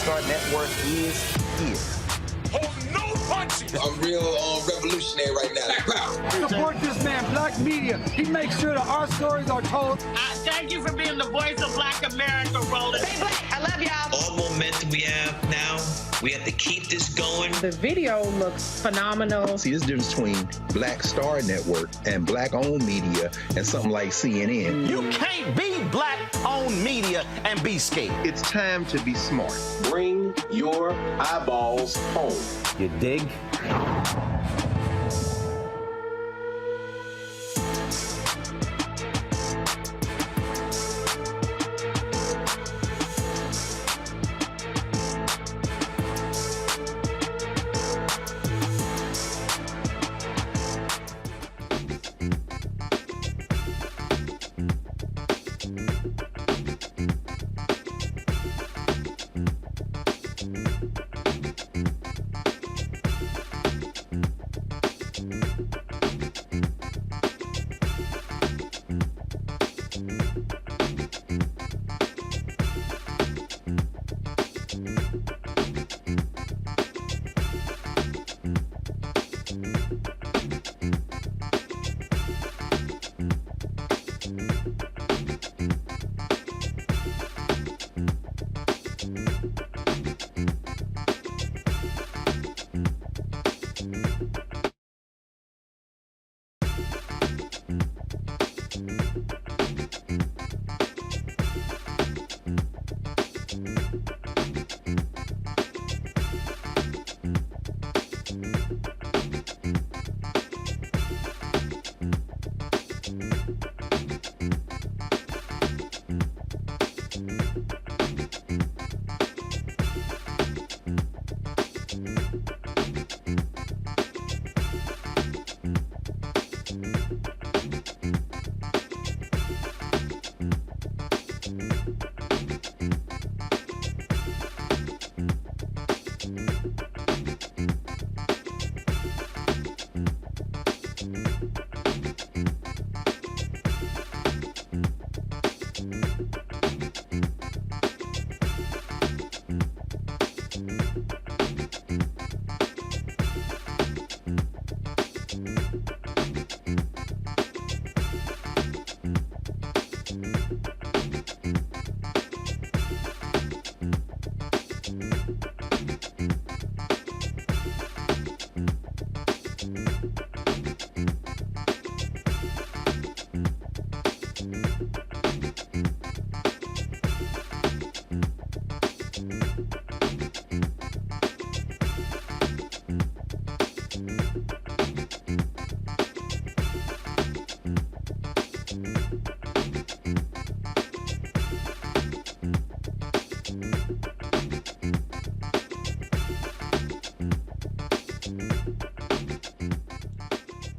Star Network is here. Hold no punches! I'm real revolutionary right now. Support this man, Black Media. He makes sure that our stories are told. Thank you for being the voice of Black America, Roland. Stay black. I love y'all. All momentum we have now, we have to keep this going. The video looks phenomenal. See, this difference between Black Star Network and Black-owned media and something like CNN. You can't be Black-owned media and be scared. It's time to be smart. Bring your eyeballs home. You dig?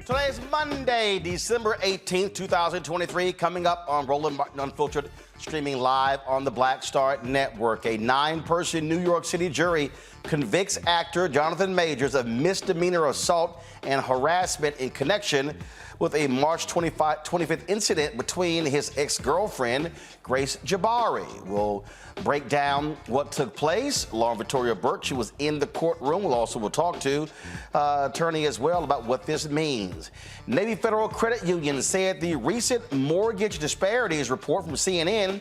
Today is Monday, December 18th, 2023. Coming up on Roland Martin Unfiltered, streaming live on the Black Star Network. A 9-person New York City jury convicts actor Jonathan Majors of misdemeanor assault and harassment in connection with a March 25th incident between his ex-girlfriend, Grace Jabbari. We'll break down what took place. Lauren Victoria Burke, she was in the courtroom. We'll talk to attorney as well about what this means. Navy Federal Credit Union said the recent mortgage disparities report from CNN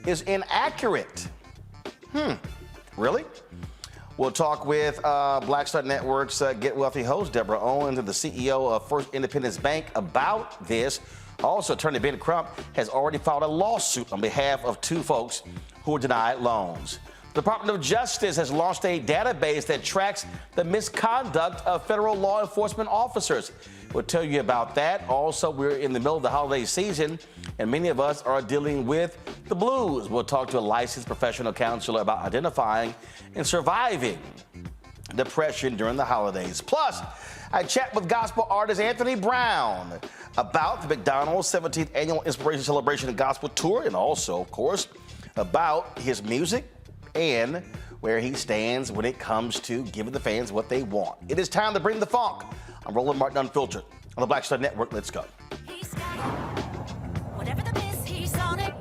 is inaccurate. Really? We'll talk with Black Star Network's Get Wealthy host, Deborah Owens, and the CEO of First Independence Bank about this. Also, attorney Ben Crump has already filed a lawsuit on behalf of 2 folks who were denied loans. The Department of Justice has launched a database that tracks the misconduct of federal law enforcement officers. We'll tell you about that. Also, we're in the middle of the holiday season, and many of us are dealing with the blues. We'll talk to a licensed professional counselor about identifying and surviving depression during the holidays. Plus, I chat with gospel artist Anthony Brown about the McDonald's 17th Annual Inspiration Celebration and Gospel Tour, and also, of course, about his music and where he stands when it comes to giving the fans what they want. It is time to bring the funk. I'm Roland Martin Unfiltered on the Black Star Network. Let's go. He's got it. Whatever the miss, he's on it.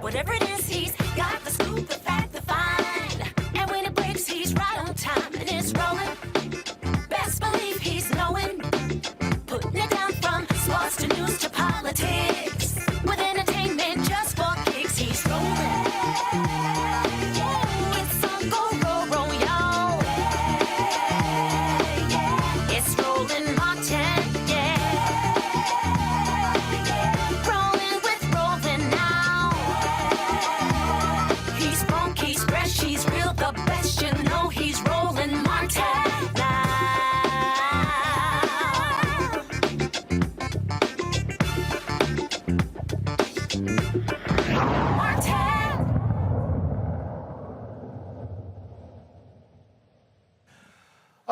Whatever it is, he's got the scoop, the fact, the find. And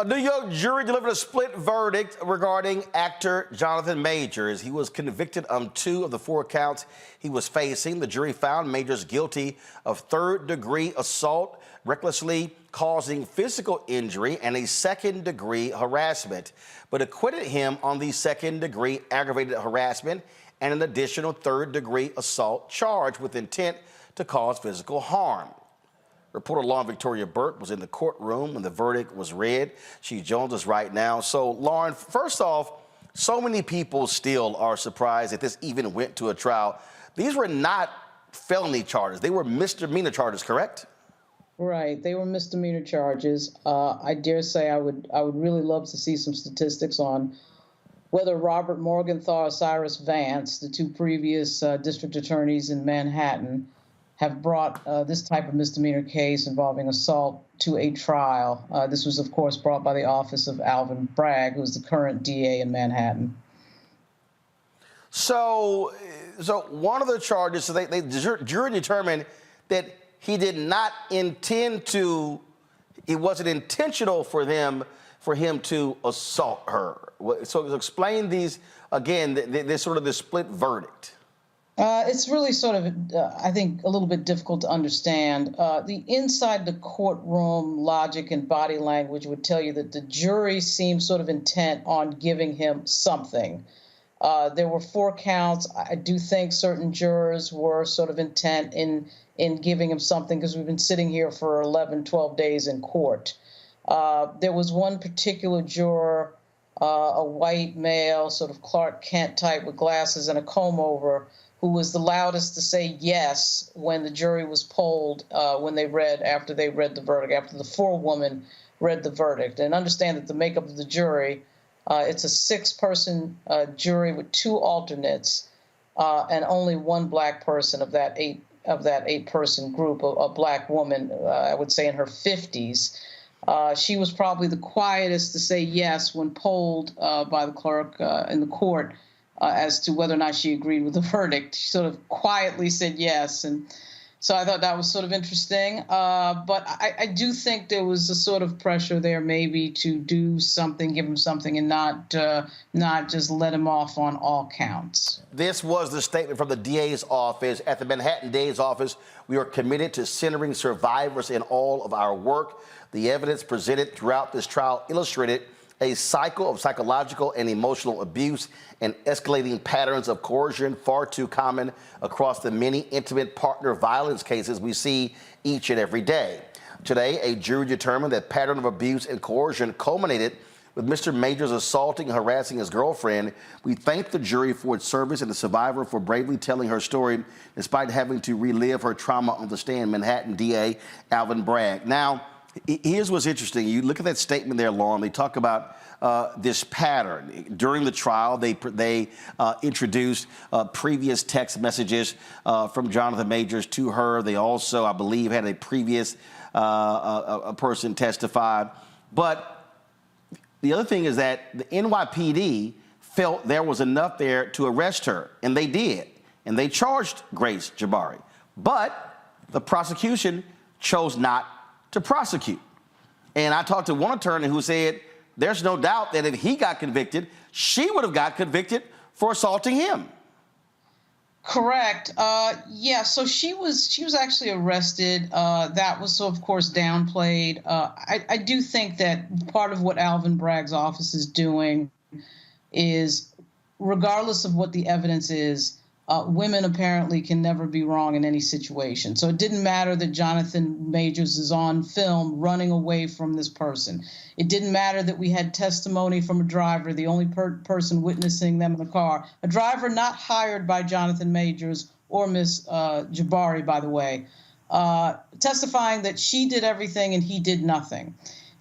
A New York jury delivered a split verdict regarding actor Jonathan Majors. He was convicted on 2 of the 4 counts he was facing. The jury found Majors guilty of third-degree assault, recklessly causing physical injury, and a second-degree harassment, but acquitted him on the second-degree aggravated harassment and an additional third-degree assault charge with intent to cause physical harm. Reporter Lauren Victoria Burt was in the courtroom when the verdict was read. She joins us right now. So, Lauren, first off, so many people still are surprised that this even went to a trial. These were not felony charges. They were misdemeanor charges, correct? Right. They were misdemeanor charges. I dare say I would really love to see some statistics on whether Robert Morgenthau or Cyrus Vance, the 2 previous district attorneys in Manhattan, have brought this type of misdemeanor case involving assault to a trial. This was, of course, brought by the office of Alvin Bragg, who is the current DA in Manhattan. So one of the charges, so the jury determined that he did not intend to, it wasn't intentional for him to assault her. So explain these, again, this sort of the split verdict. It's really sort of, I think, a little bit difficult to understand. The inside the courtroom logic and body language would tell you that the jury seemed sort of intent on giving him something. There were 4 counts. I do think certain jurors were sort of intent in giving him something because we've been sitting here for 11, 12 days in court. There was one particular juror, a white male, sort of Clark Kent type with glasses and a comb over, who was the loudest to say yes when the jury was polled after they read the verdict, after the forewoman read the verdict. And understand that the makeup of the jury, it's a 6-person jury with 2 alternates and only 1 black person of that 8-person group, a black woman, I would say in her 50s. She was probably the quietest to say yes when polled by the clerk in the court. As to whether or not she agreed with the verdict. She sort of quietly said yes. And so I thought that was sort of interesting. But I do think there was a sort of pressure there maybe to do something, give him something, and not just let him off on all counts. This was the statement from the DA's office. At the Manhattan DA's office, we are committed to centering survivors in all of our work. The evidence presented throughout this trial illustrated a cycle of psychological and emotional abuse and escalating patterns of coercion far too common across the many intimate partner violence cases we see each and every day. Today, a jury determined that pattern of abuse and coercion culminated with Mr. Majors assaulting and harassing his girlfriend. We thank the jury for its service and the survivor for bravely telling her story despite having to relive her trauma on the stand. Manhattan DA Alvin Bragg. Now, here's what's interesting. You look at that statement there, Lauren. They talk about this pattern. During the trial, they introduced previous text messages from Jonathan Majors to her. They also, I believe, had a previous a person testify. But the other thing is that the NYPD felt there was enough there to arrest her, and they did. And they charged Grace Jabbari. But the prosecution chose not to prosecute. And I talked to one attorney who said there's no doubt that if he got convicted, she would have got convicted for assaulting him. Correct. Yeah, so she was actually arrested. That was, of course, downplayed. I do think that part of what Alvin Bragg's office is doing is, regardless of what the evidence is, women apparently can never be wrong in any situation. So it didn't matter that Jonathan Majors is on film running away from this person. It didn't matter that we had testimony from a driver, the only person witnessing them in the car, a driver not hired by Jonathan Majors or Miss Jabbari, by the way, testifying that she did everything and he did nothing.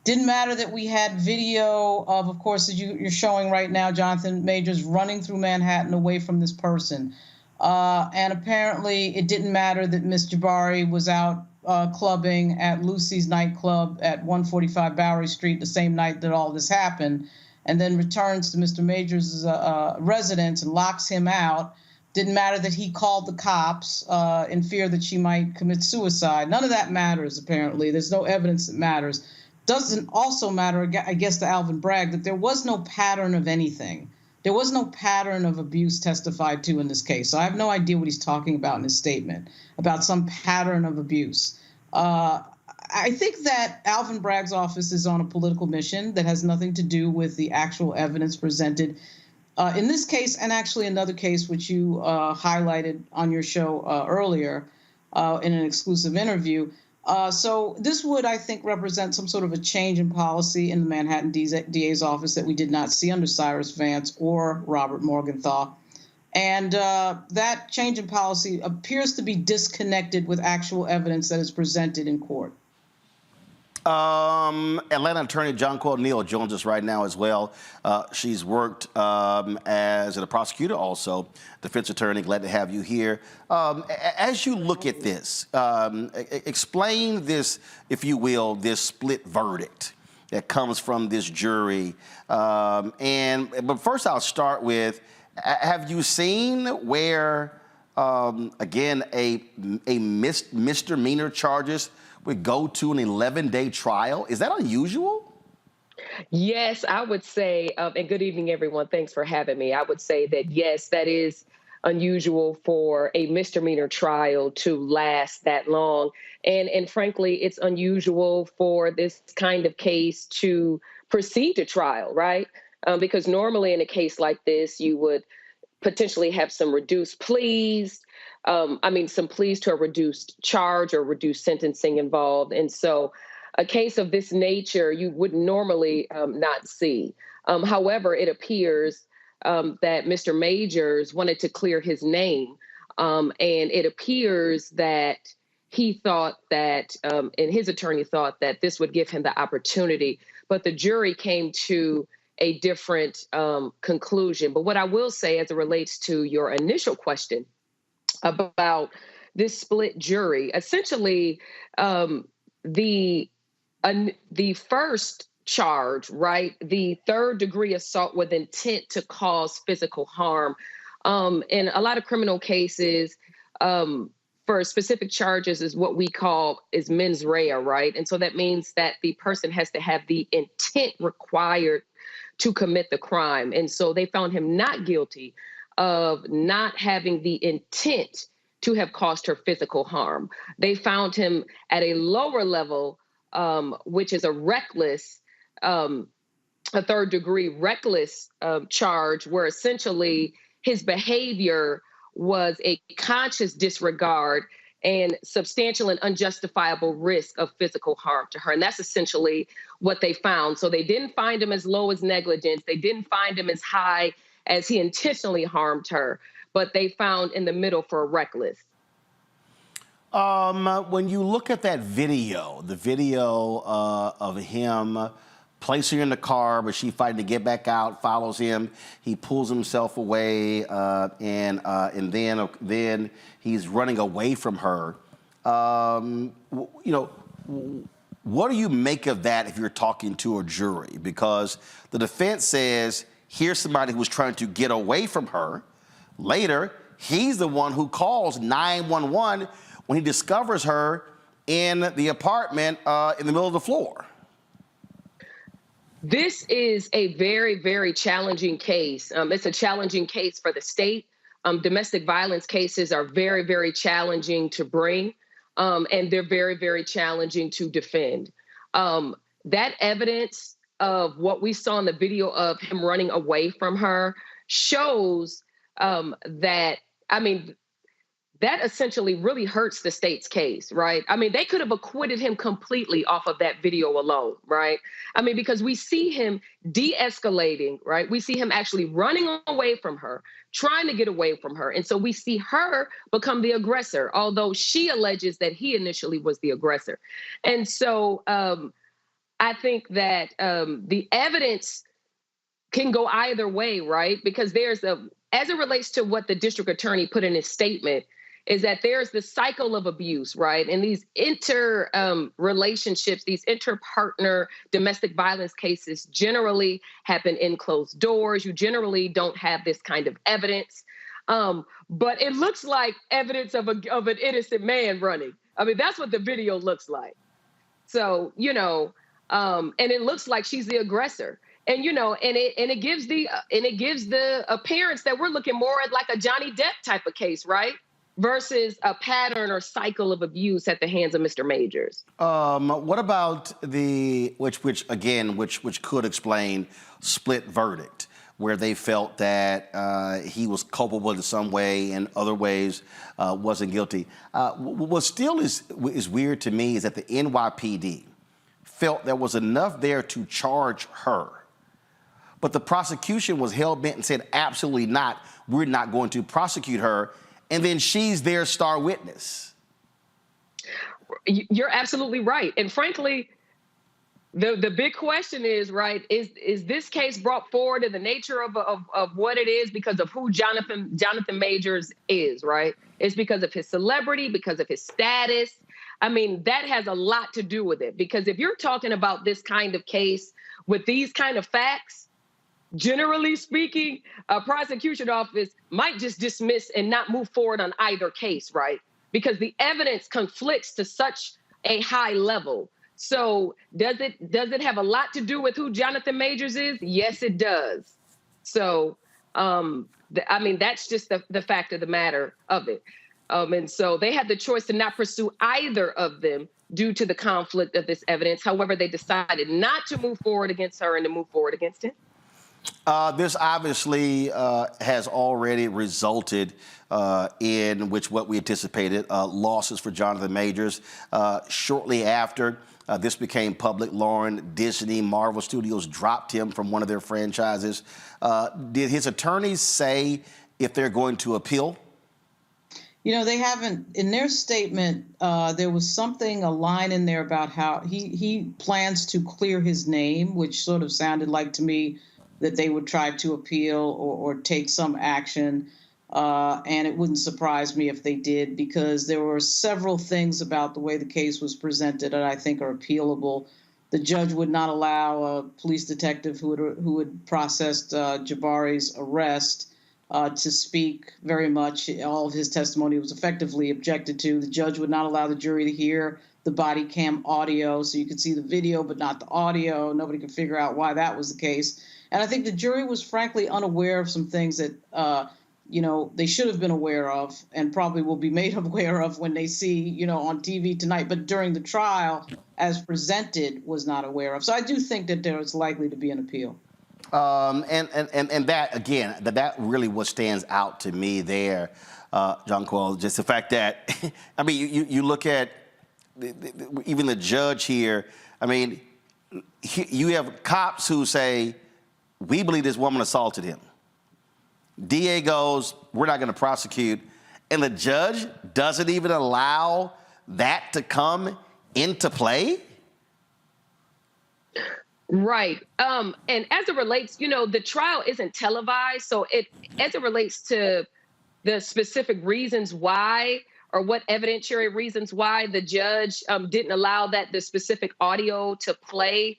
Didn't matter that we had video of course, as you're showing right now, Jonathan Majors running through Manhattan away from this person. And apparently it didn't matter that Miss Jabbari was out clubbing at Lucy's nightclub at 145 Bowery Street the same night that all this happened, and then returns to Mr. Majors' residence and locks him out. Didn't matter that he called the cops in fear that she might commit suicide. None of that matters, apparently. There's no evidence that matters. doesn't also matter, I guess, to Alvin Bragg, that there was no pattern of anything. There was no pattern of abuse testified to in this case. So I have no idea what he's talking about in his statement about some pattern of abuse. I think that Alvin Bragg's office is on a political mission that has nothing to do with the actual evidence presented in this case, and actually another case which you highlighted on your show earlier in an exclusive interview. So this would, I think, represent some sort of a change in policy in the Manhattan DA's office that we did not see under Cyrus Vance or Robert Morgenthau. And that change in policy appears to be disconnected with actual evidence that is presented in court. Atlanta attorney Jonquil Neal joins us right now as well. She's worked as a prosecutor, also defense attorney. Glad to have you here. As you look at this, explain this, if you will, this split verdict that comes from this jury. But first, I'll start with: have you seen where, again, a misdemeanor charges would go to an 11-day trial? Is that unusual? Yes, I would say, and good evening, everyone. Thanks for having me. I would say that, yes, that is unusual for a misdemeanor trial to last that long. And frankly, it's unusual for this kind of case to proceed to trial, right? Because normally in a case like this, you would potentially have some reduced pleas, some pleas to a reduced charge or reduced sentencing involved. And so a case of this nature, you would normally not see. However, it appears that Mr. Majors wanted to clear his name. And it appears that he thought that, and his attorney thought that this would give him the opportunity, but the jury came to a different conclusion. But what I will say as it relates to your initial question about this split jury, essentially the first charge, right, the third-degree assault with intent to cause physical harm, in a lot of criminal cases, for specific charges is what we call is mens rea, right? And so that means that the person has to have the intent required to commit the crime. And so they found him not guilty of not having the intent to have caused her physical harm. They found him at a lower level, which is a reckless, a third-degree reckless charge, where essentially his behavior was a conscious disregard and substantial and unjustifiable risk of physical harm to her. And that's essentially what they found. So they didn't find him as low as negligence. They didn't find him as high as he intentionally harmed her, but they found in the middle for a reckless. When you look at that video, the video of him placing her in the car, but she fighting to get back out, follows him, he pulls himself away, and then he's running away from her. What do you make of that if you're talking to a jury? Because the defense says, here's somebody who was trying to get away from her. Later, he's the one who calls 911 when he discovers her in the apartment in the middle of the floor. This is a very, very challenging case. It's a challenging case for the state. Domestic violence cases are very, very challenging to bring, and they're very, very challenging to defend. That evidence of what we saw in the video of him running away from her shows that essentially really hurts the state's case, right? I mean, they could have acquitted him completely off of that video alone, right? I mean, because we see him de-escalating, right? We see him actually running away from her, trying to get away from her. And so we see her become the aggressor, although she alleges that he initially was the aggressor. And so I think that the evidence can go either way, right? Because as it relates to what the district attorney put in his statement, is that there's the cycle of abuse, right? And these relationships, these inter-partner domestic violence cases generally happen in closed doors. You generally don't have this kind of evidence. But it looks like evidence of an innocent man running. I mean, that's what the video looks like. So, and it looks like she's the aggressor. And it gives the appearance that we're looking more at like a Johnny Depp type of case, right? Versus a pattern or cycle of abuse at the hands of Mr. Majors. What about which could explain split verdict, where they felt that he was culpable in some way and other ways wasn't guilty? What still is weird to me is that the NYPD felt there was enough there to charge her, but the prosecution was hell-bent and said, absolutely not, we're not going to prosecute her. And then she's their star witness. You're absolutely right. And frankly, the big question is, right, is this case brought forward in the nature of what it is because of who Jonathan Majors is, right? It's because of his celebrity, because of his status. I mean, that has a lot to do with it. Because if you're talking about this kind of case with these kind of facts, generally speaking, a prosecution office might just dismiss and not move forward on either case, right? Because the evidence conflicts to such a high level. So does it have a lot to do with who Jonathan Majors is? Yes, it does. So, that's just the fact of the matter of it. And so they had the choice to not pursue either of them due to the conflict of this evidence. However, they decided not to move forward against her and to move forward against him. This obviously has already resulted in what we anticipated, losses for Jonathan Majors. Shortly after this became public, Lauren, Disney, Marvel Studios dropped him from one of their franchises. Did his attorneys say if they're going to appeal? They haven't. In their statement, there was a line in there about how he plans to clear his name, which sort of sounded like to me that they would try to appeal or take some action. And it wouldn't surprise me if they did, because there were several things about the way the case was presented that I think are appealable. The judge would not allow a police detective who had processed Jabbari's arrest to speak very much. All of his testimony was effectively objected to. The judge would not allow the jury to hear the body cam audio, so you could see the video but not the audio. Nobody could figure out why that was the case. And I think the jury was frankly unaware of some things that, they should have been aware of and probably will be made aware of when they see, on TV tonight. But during the trial, as presented, was not aware of. So I do think that there is likely to be an appeal. And that, again, that really what stands out to me there, John Quell, just the fact that, you look at even the judge here. You have cops who say, we believe this woman assaulted him. DA goes, we're not going to prosecute. And the judge doesn't even allow that to come into play? Right. And as it relates, the trial isn't televised. So as it relates to the specific reasons why or what evidentiary reasons why the judge didn't allow the specific audio to play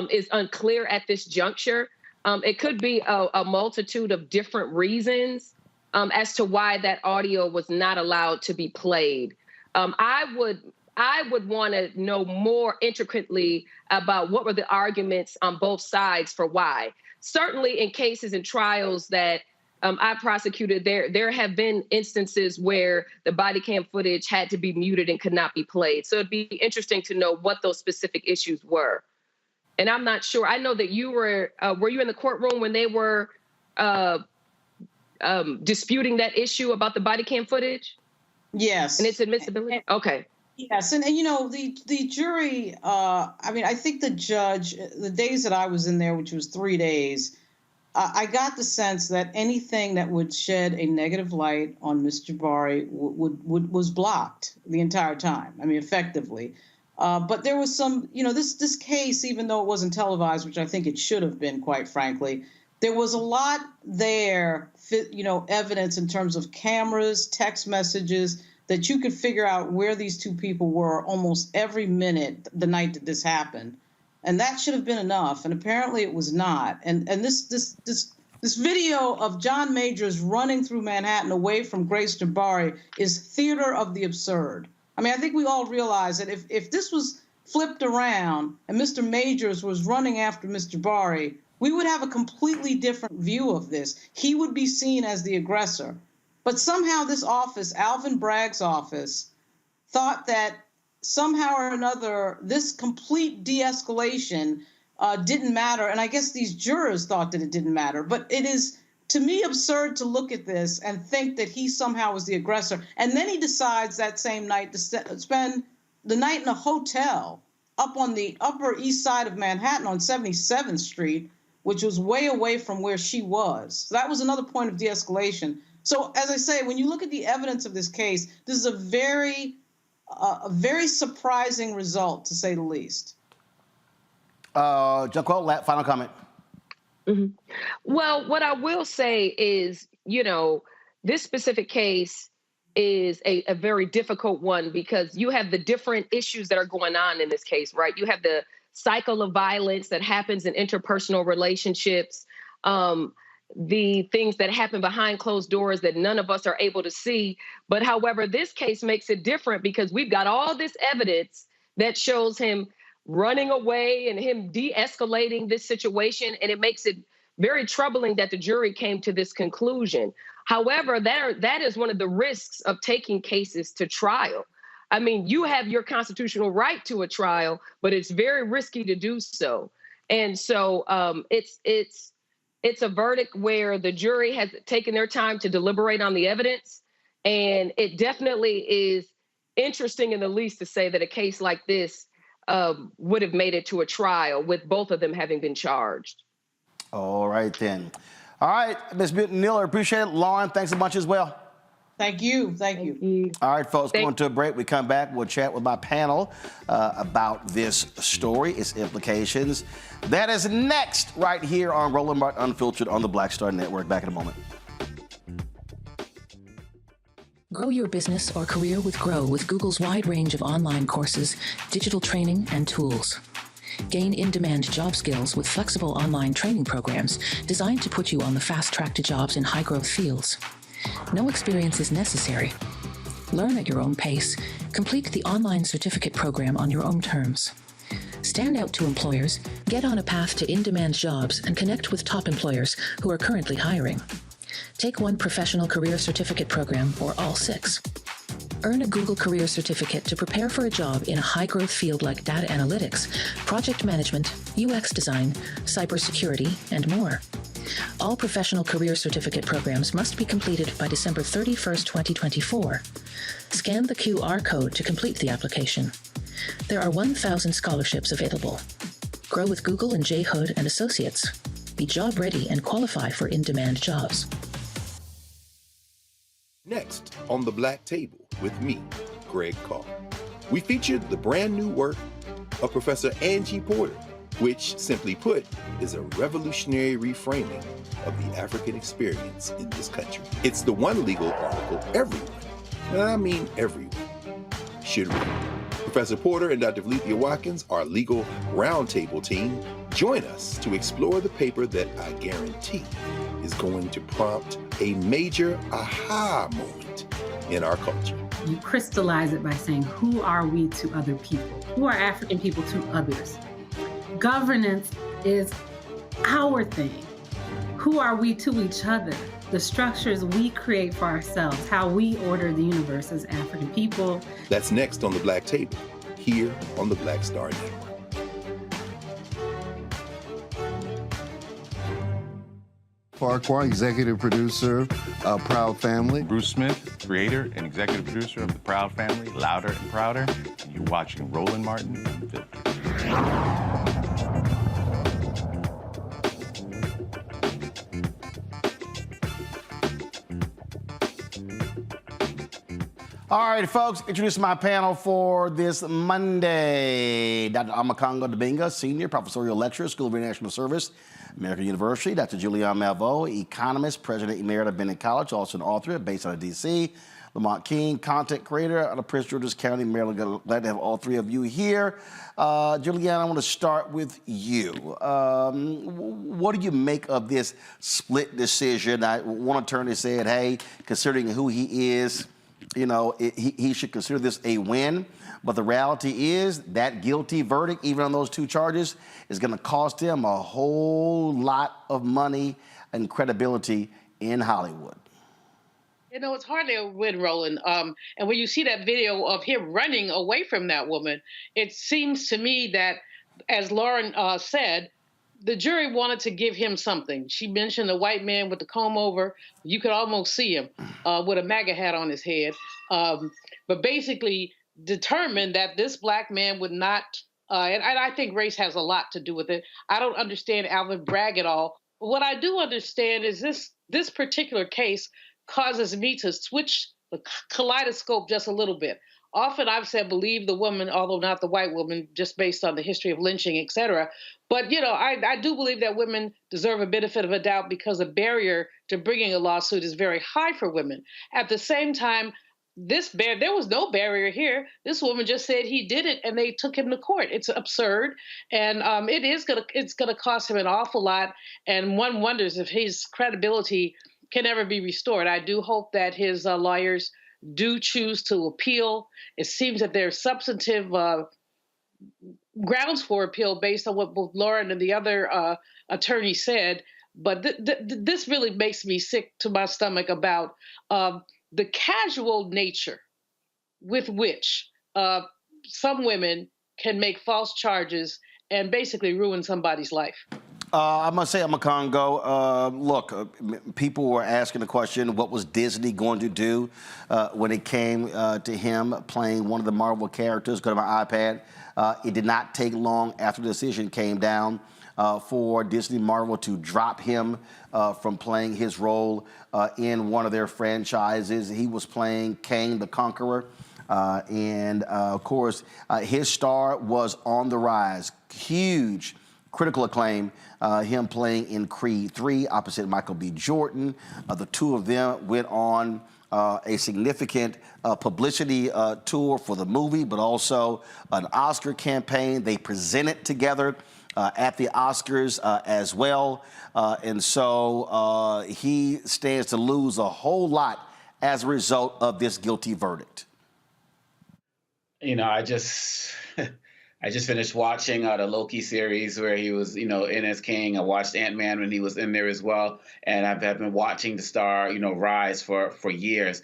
is unclear at this juncture. It could be a multitude of different reasons as to why that audio was not allowed to be played. I would want to know more intricately about what were the arguments on both sides for why. Certainly in cases and trials that I prosecuted, there have been instances where the body cam footage had to be muted and could not be played. So it'd be interesting to know what those specific issues were. And I'm not sure. I know that you were you in the courtroom when they were disputing that issue about the body cam footage? Yes. And its admissibility? Okay. Yes. And the jury, I think the judge, the days that I was in there, which was 3 days, I got the sense that anything that would shed a negative light on Ms. Jabbari was blocked the entire time. effectively. But there was some, this case, even though it wasn't televised, which I think it should have been, quite frankly, there was a lot there, evidence in terms of cameras, text messages, that you could figure out where these two people were almost every minute the night that this happened. And that should have been enough. And apparently it was not. And this video of John Majors running through Manhattan away from Grace Jabbari is theater of the absurd. I think we all realize that if this was flipped around and Mr. Majors was running after Mr. Jabbari, we would have a completely different view of this. He would be seen as the aggressor. But somehow this office, Alvin Bragg's office, thought that somehow or another this complete de-escalation didn't matter. And I guess these jurors thought that it didn't matter. But it is, to me, absurd to look at this and think that he somehow was the aggressor. And then he decides that same night to spend the night in a hotel up on the Upper East Side of Manhattan on 77th Street, which was way away from where she was. So that was another point of de-escalation. So as I say, when you look at the evidence of this case, this is a very surprising result, to say the least. Jaquel, final comment. Mm-hmm. Well, what I will say is, this specific case is a very difficult one because you have the different issues that are going on in this case, right? You have the cycle of violence that happens in interpersonal relationships, the things that happen behind closed doors that none of us are able to see. But however, this case makes it different because we've got all this evidence that shows him running away and him de-escalating this situation. And it makes it very troubling that the jury came to this conclusion. However, that is one of the risks of taking cases to trial. I mean, you have your constitutional right to a trial, but it's very risky to do so. And so it's a verdict where the jury has taken their time to deliberate on the evidence. And it definitely is interesting in the least to say that a case like this would have made it to a trial with both of them having been charged. All right, then. All right, Ms. Niller, appreciate it. Lauren, thanks a bunch as well. Thank you. Thank you. All right, folks, going to a break. We come back. We'll chat with my panel about this story, its implications. That is next right here on Roland Martin Unfiltered on the Black Star Network. Back in a moment. Grow your business or career with Grow with Google's wide range of online courses, digital training, and tools. Gain in-demand job skills with flexible online training programs designed to put you on the fast track to jobs in high-growth fields. No experience is necessary. Learn at your own pace. Complete the online certificate program on your own terms. Stand out to employers, get on a path to in-demand jobs, and connect with top employers who are currently hiring. Take one professional career certificate program or all 6. Earn a Google Career Certificate to prepare for a job in a high-growth field like data analytics, project management, UX design, cybersecurity, and more. All professional career certificate programs must be completed by December 31st, 2024. Scan the QR code to complete the application. There are 1,000 scholarships available. Grow with Google and J. Hood and Associates. Be job ready and qualify for in-demand jobs. Next on The Black Table with me, Greg Carr. We featured the brand new work of Professor Angie Porter, which, simply put, is a revolutionary reframing of the African experience in this country. It's the one legal article everyone, and I mean everyone, should read. Professor Porter and Dr. Valencia Watkins, our legal roundtable team, join us to explore the paper that I guarantee is going to prompt a major aha moment in our culture. You crystallize it by saying, who are we to other people? Who are African people to others? Governance is our thing. Who are we to each other? The structures we create for ourselves, how we order the universe as African people. That's next on The Black Table, here on the Black Star Network. Farquhar, executive producer of Proud Family. Bruce Smith, creator and executive producer of The Proud Family, Louder and Prouder. And you're watching Roland Martin Unfiltered. All right, folks, introduce my panel for this Monday. Dr. Amakongo Dibinga, Senior Professorial Lecturer, School of International Service, American University. Dr. Julian Malveaux, Economist, President Emerita of Bennett College, also an author based out of D.C. Lamont King, Content Creator out of Prince George's County, Maryland. Glad to have all three of you here. Julian, I want to start with you. What do you make of this split decision? One attorney said, hey, considering who he is, you know, he should consider this a win. But the reality is that guilty verdict, even on those 2 charges, is going to cost him a whole lot of money and credibility in Hollywood. You know, it's hardly a win, Roland. And when you see that video of him running away from that woman, it seems to me that, as Lauren said, the jury wanted to give him something. She mentioned the white man with the comb over. You could almost see him with a MAGA hat on his head. But basically determined that this black man would not, and I think race has a lot to do with it. I don't understand Alvin Bragg at all. But what I do understand is this particular case causes me to switch the kaleidoscope just a little bit. Often I've said believe the woman, although not the white woman, just based on the history of lynching, et cetera. But, you know, I do believe that women deserve a benefit of a doubt because the barrier to bringing a lawsuit is very high for women. At the same time, there was no barrier here. This woman just said he did it, and they took him to court. It's absurd, and it's gonna cost him an awful lot. And one wonders if his credibility can ever be restored. I do hope that his lawyers do choose to appeal. It seems that there's substantive grounds for appeal based on what both Lauren and the other attorney said. But this really makes me sick to my stomach about the casual nature with which some women can make false charges and basically ruin somebody's life. I must say, I'm a Congo. Look, people were asking the question, what was Disney going to do when it came to him playing one of the Marvel characters? Go to my iPad. It did not take long after the decision came down for Disney Marvel to drop him from playing his role in one of their franchises. He was playing Kang the Conqueror. And of course, his star was on the rise. Huge critical acclaim, him playing in Creed 3 opposite Michael B. Jordan. The two of them went on a significant publicity tour for the movie, but also an Oscar campaign. They presented together at the Oscars as well. And so he stands to lose a whole lot as a result of this guilty verdict. You know, I just finished watching the Loki series where he was, you know, in as King. I watched Ant-Man when he was in there as well. And I've been watching the star, you know, rise for years.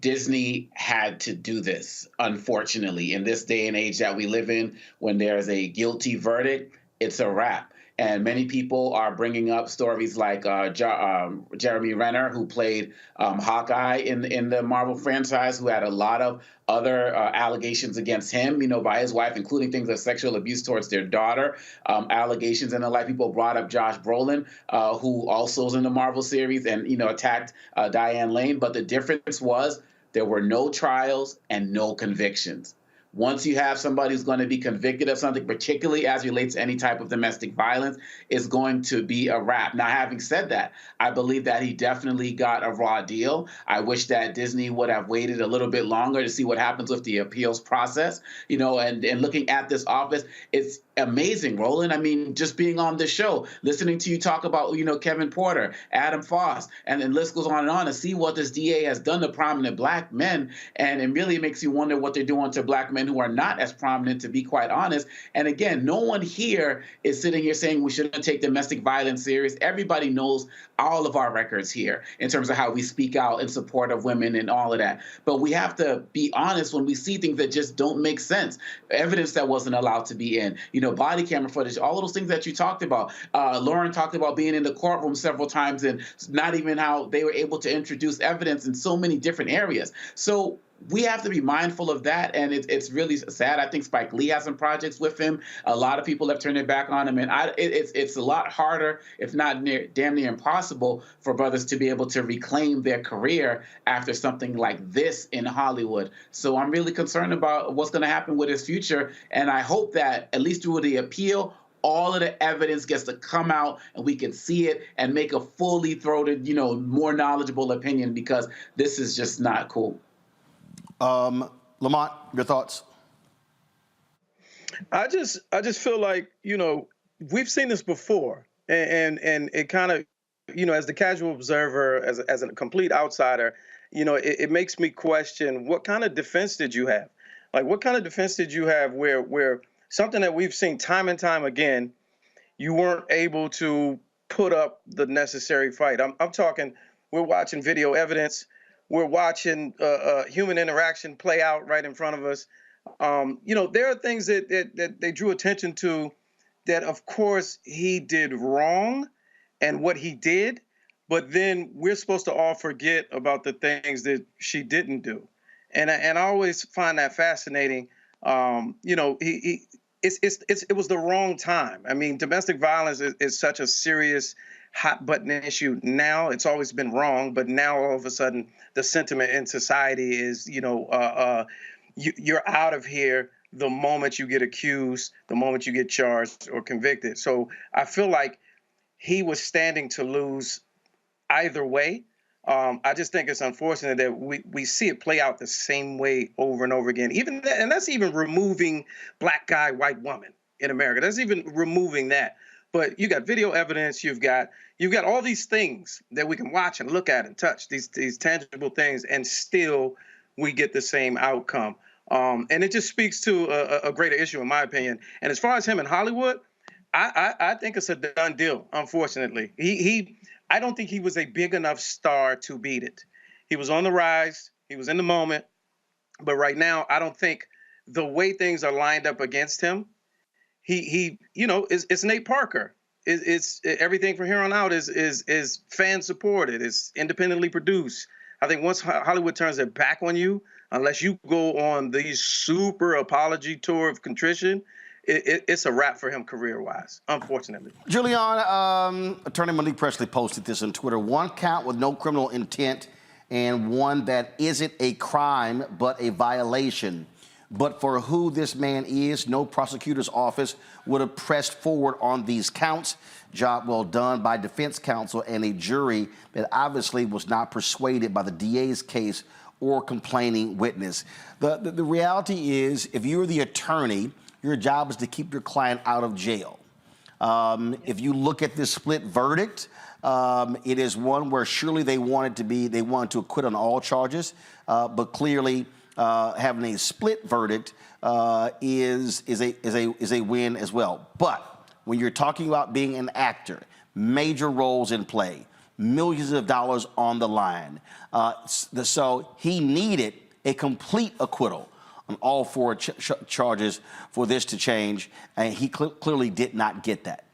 Disney had to do this, unfortunately. In this day and age that we live in, when there's a guilty verdict, it's a wrap. And many people are bringing up stories like Jeremy Renner, who played Hawkeye in the Marvel franchise, who had a lot of other allegations against him, you know, by his wife, including things like sexual abuse towards their daughter, allegations and the like. People brought up Josh Brolin, who also is in the Marvel series and, you know, attacked Diane Lane. But the difference was there were no trials and no convictions. Once you have somebody who's going to be convicted of something, particularly as relates to any type of domestic violence, it's going to be a wrap. Now, having said that, I believe that he definitely got a raw deal. I wish that Disney would have waited a little bit longer to see what happens with the appeals process. You know, and looking at this office, it's amazing, Roland. I mean, just being on this show, listening to you talk about, you know, Kevin Porter, Adam Foss, and the list goes on and see what this DA has done to prominent black men. And it really makes you wonder what they're doing to black men who are not as prominent, to be quite honest. And again, no one here is sitting here saying we shouldn't take domestic violence serious. Everybody knows all of our records here in terms of how we speak out in support of women and all of that. But we have to be honest when we see things that just don't make sense. Evidence that wasn't allowed to be in, you know, body camera footage, all of those things that you talked about. Lauren talked about being in the courtroom several times and not even how they were able to introduce evidence in so many different areas. So we have to be mindful of that, and it's really sad. I think Spike Lee has some projects with him. A lot of people have turned their back on him, and it's a lot harder, if not damn near impossible, for brothers to be able to reclaim their career after something like this in Hollywood. So I'm really concerned about what's going to happen with his future, and I hope that at least through the appeal, all of the evidence gets to come out and we can see it and make a fully throated, you know, more knowledgeable opinion, because this is just not cool. Lamont, your thoughts? I just feel like, you know, we've seen this before, and it kind of, you know, as the casual observer, as a complete outsider, it makes me question, what kind of defense did you have? Like, what kind of defense did you have where something that we've seen time and time again, you weren't able to put up the necessary fight? I'm talking, we're watching video evidence. We're watching human interaction play out right in front of us. There are things that they drew attention to that, of course, he did wrong and what he did, but then we're supposed to all forget about the things that she didn't do. And I always find that fascinating. It was the wrong time. I mean, domestic violence is such a serious, hot button issue now. It's always been wrong, but now all of a sudden the sentiment in society is, you're out of here the moment you get accused, the moment you get charged or convicted. So I feel like he was standing to lose either way. I just think it's unfortunate that we see it play out the same way over and over again. And that's even removing black guy, white woman in America. That's even removing that. But you got video evidence. You've got all these things that we can watch and look at and touch, these tangible things, and still we get the same outcome. And it just speaks to a greater issue, in my opinion. And as far as him in Hollywood, I think it's a done deal. Unfortunately, I don't think he was a big enough star to beat it. He was on the rise. He was in the moment. But right now, I don't think the way things are lined up against him, it's Nate Parker. It's everything from here on out is fan supported. It's independently produced. I think once Hollywood turns their back on you, unless you go on the super apology tour of contrition, it's a wrap for him career-wise, unfortunately. Julian, Attorney Monique Presley posted this on Twitter. One count with no criminal intent and one that isn't a crime but a violation. But for who this man is, no prosecutor's office would have pressed forward on these counts. Job well done by defense counsel and a jury that obviously was not persuaded by the DA's case or complaining witness. The reality is, if you're the attorney, your job is to keep your client out of jail. If you look at this split verdict, it is one where surely they wanted to acquit on all charges, but clearly having a split verdict is a win as well. But when you're talking about being an actor, major roles in play, millions of dollars on the line, so he needed a complete acquittal on all four charges for this to change, and he clearly did not get that.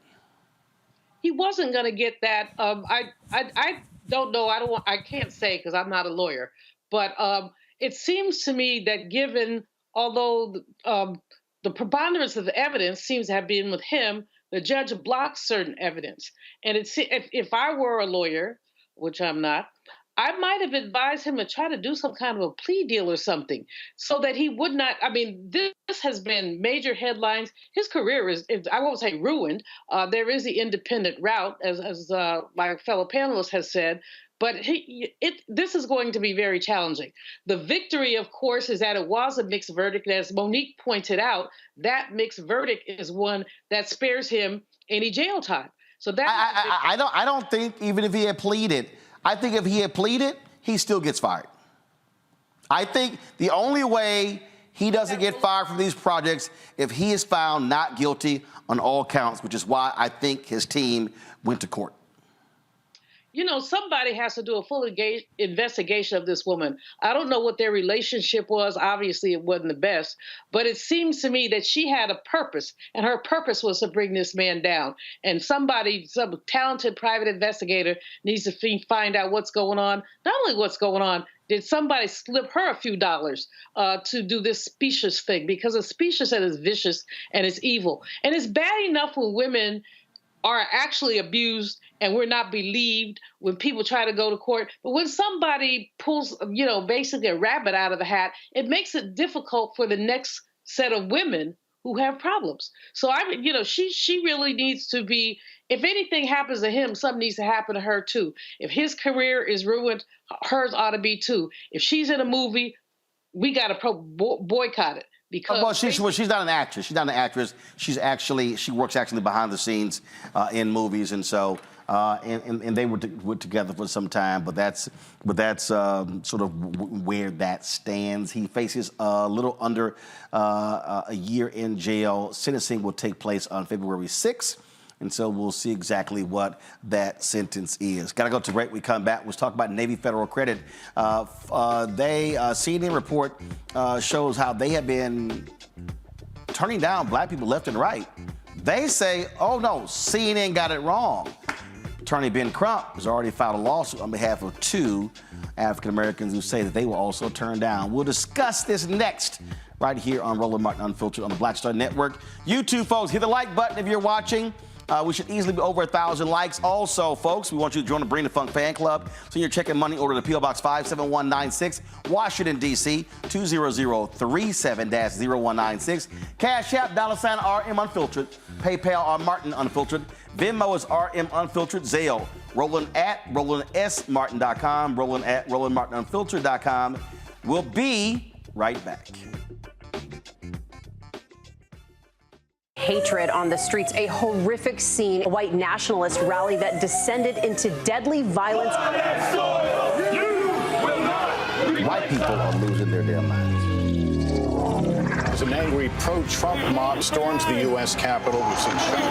He wasn't going to get that. I don't know. I can't say because I'm not a lawyer, but it seems to me that given, although the preponderance of the evidence seems to have been with him, the judge blocked certain evidence. And if I were a lawyer, which I'm not, I might have advised him to try to do some kind of a plea deal or something so that he would not. I mean, this has been major headlines. His career is, I won't say ruined. There is the independent route, as my fellow panelist has said. But this is going to be very challenging. The victory, of course, is that it was a mixed verdict. As Monique pointed out, that mixed verdict is one that spares him any jail time. So that I don't think even if he had pleaded, I think if he had pleaded, he still gets fired. I think the only way he doesn't get fired from these projects if he is found not guilty on all counts, which is why I think his team went to court. You know, somebody has to do a full investigation of this woman. I don't know what their relationship was. Obviously, it wasn't the best. But it seems to me that she had a purpose, and her purpose was to bring this man down. And some talented private investigator needs to find out what's going on. Not only what's going on, did somebody slip her a few dollars to do this specious thing? Because it's specious and it's vicious and it's evil. And it's bad enough when women are actually abused and we're not believed when people try to go to court. But when somebody pulls, basically a rabbit out of the hat, it makes it difficult for the next set of women who have problems. So she really needs to be, if anything happens to him, something needs to happen to her too. If his career is ruined, hers ought to be too. If she's in a movie, we got to boycott it. Because she's not an actress. She's not an actress. She works behind the scenes in movies, and so and they were together for some time, but that's sort of where that stands. He faces a little under a year in jail. Sentencing will take place on February 6th. And so we'll see exactly what that sentence is. Got to go to break. We come back. We'll talk about Navy Federal Credit. CNN report shows how they have been turning down black people left and right. They say, oh no, CNN got it wrong. Attorney Ben Crump has already filed a lawsuit on behalf of 2 African Americans who say that they were also turned down. We'll discuss this next right here on Roland Martin Unfiltered on the Black Star Network. You too, folks, hit the like button if you're watching. We should easily be over 1,000 likes. Also, folks, we want you to join the Bring the Funk fan club. So you're checking money order to P.O. Box 57196, Washington, D.C., 20037-0196. Cash App, $RM Unfiltered. PayPal, R Martin Unfiltered. Venmo is RM Unfiltered. Zelle, Roland at RolandSMartin.com. Roland at RolandMartinUnfiltered.com. We'll be right back. Hatred on the streets, a horrific scene, a white nationalist rally that descended into deadly violence. White people are losing their damn minds. As an angry pro-Trump mob storms the U.S. Capitol, we've seen shooting.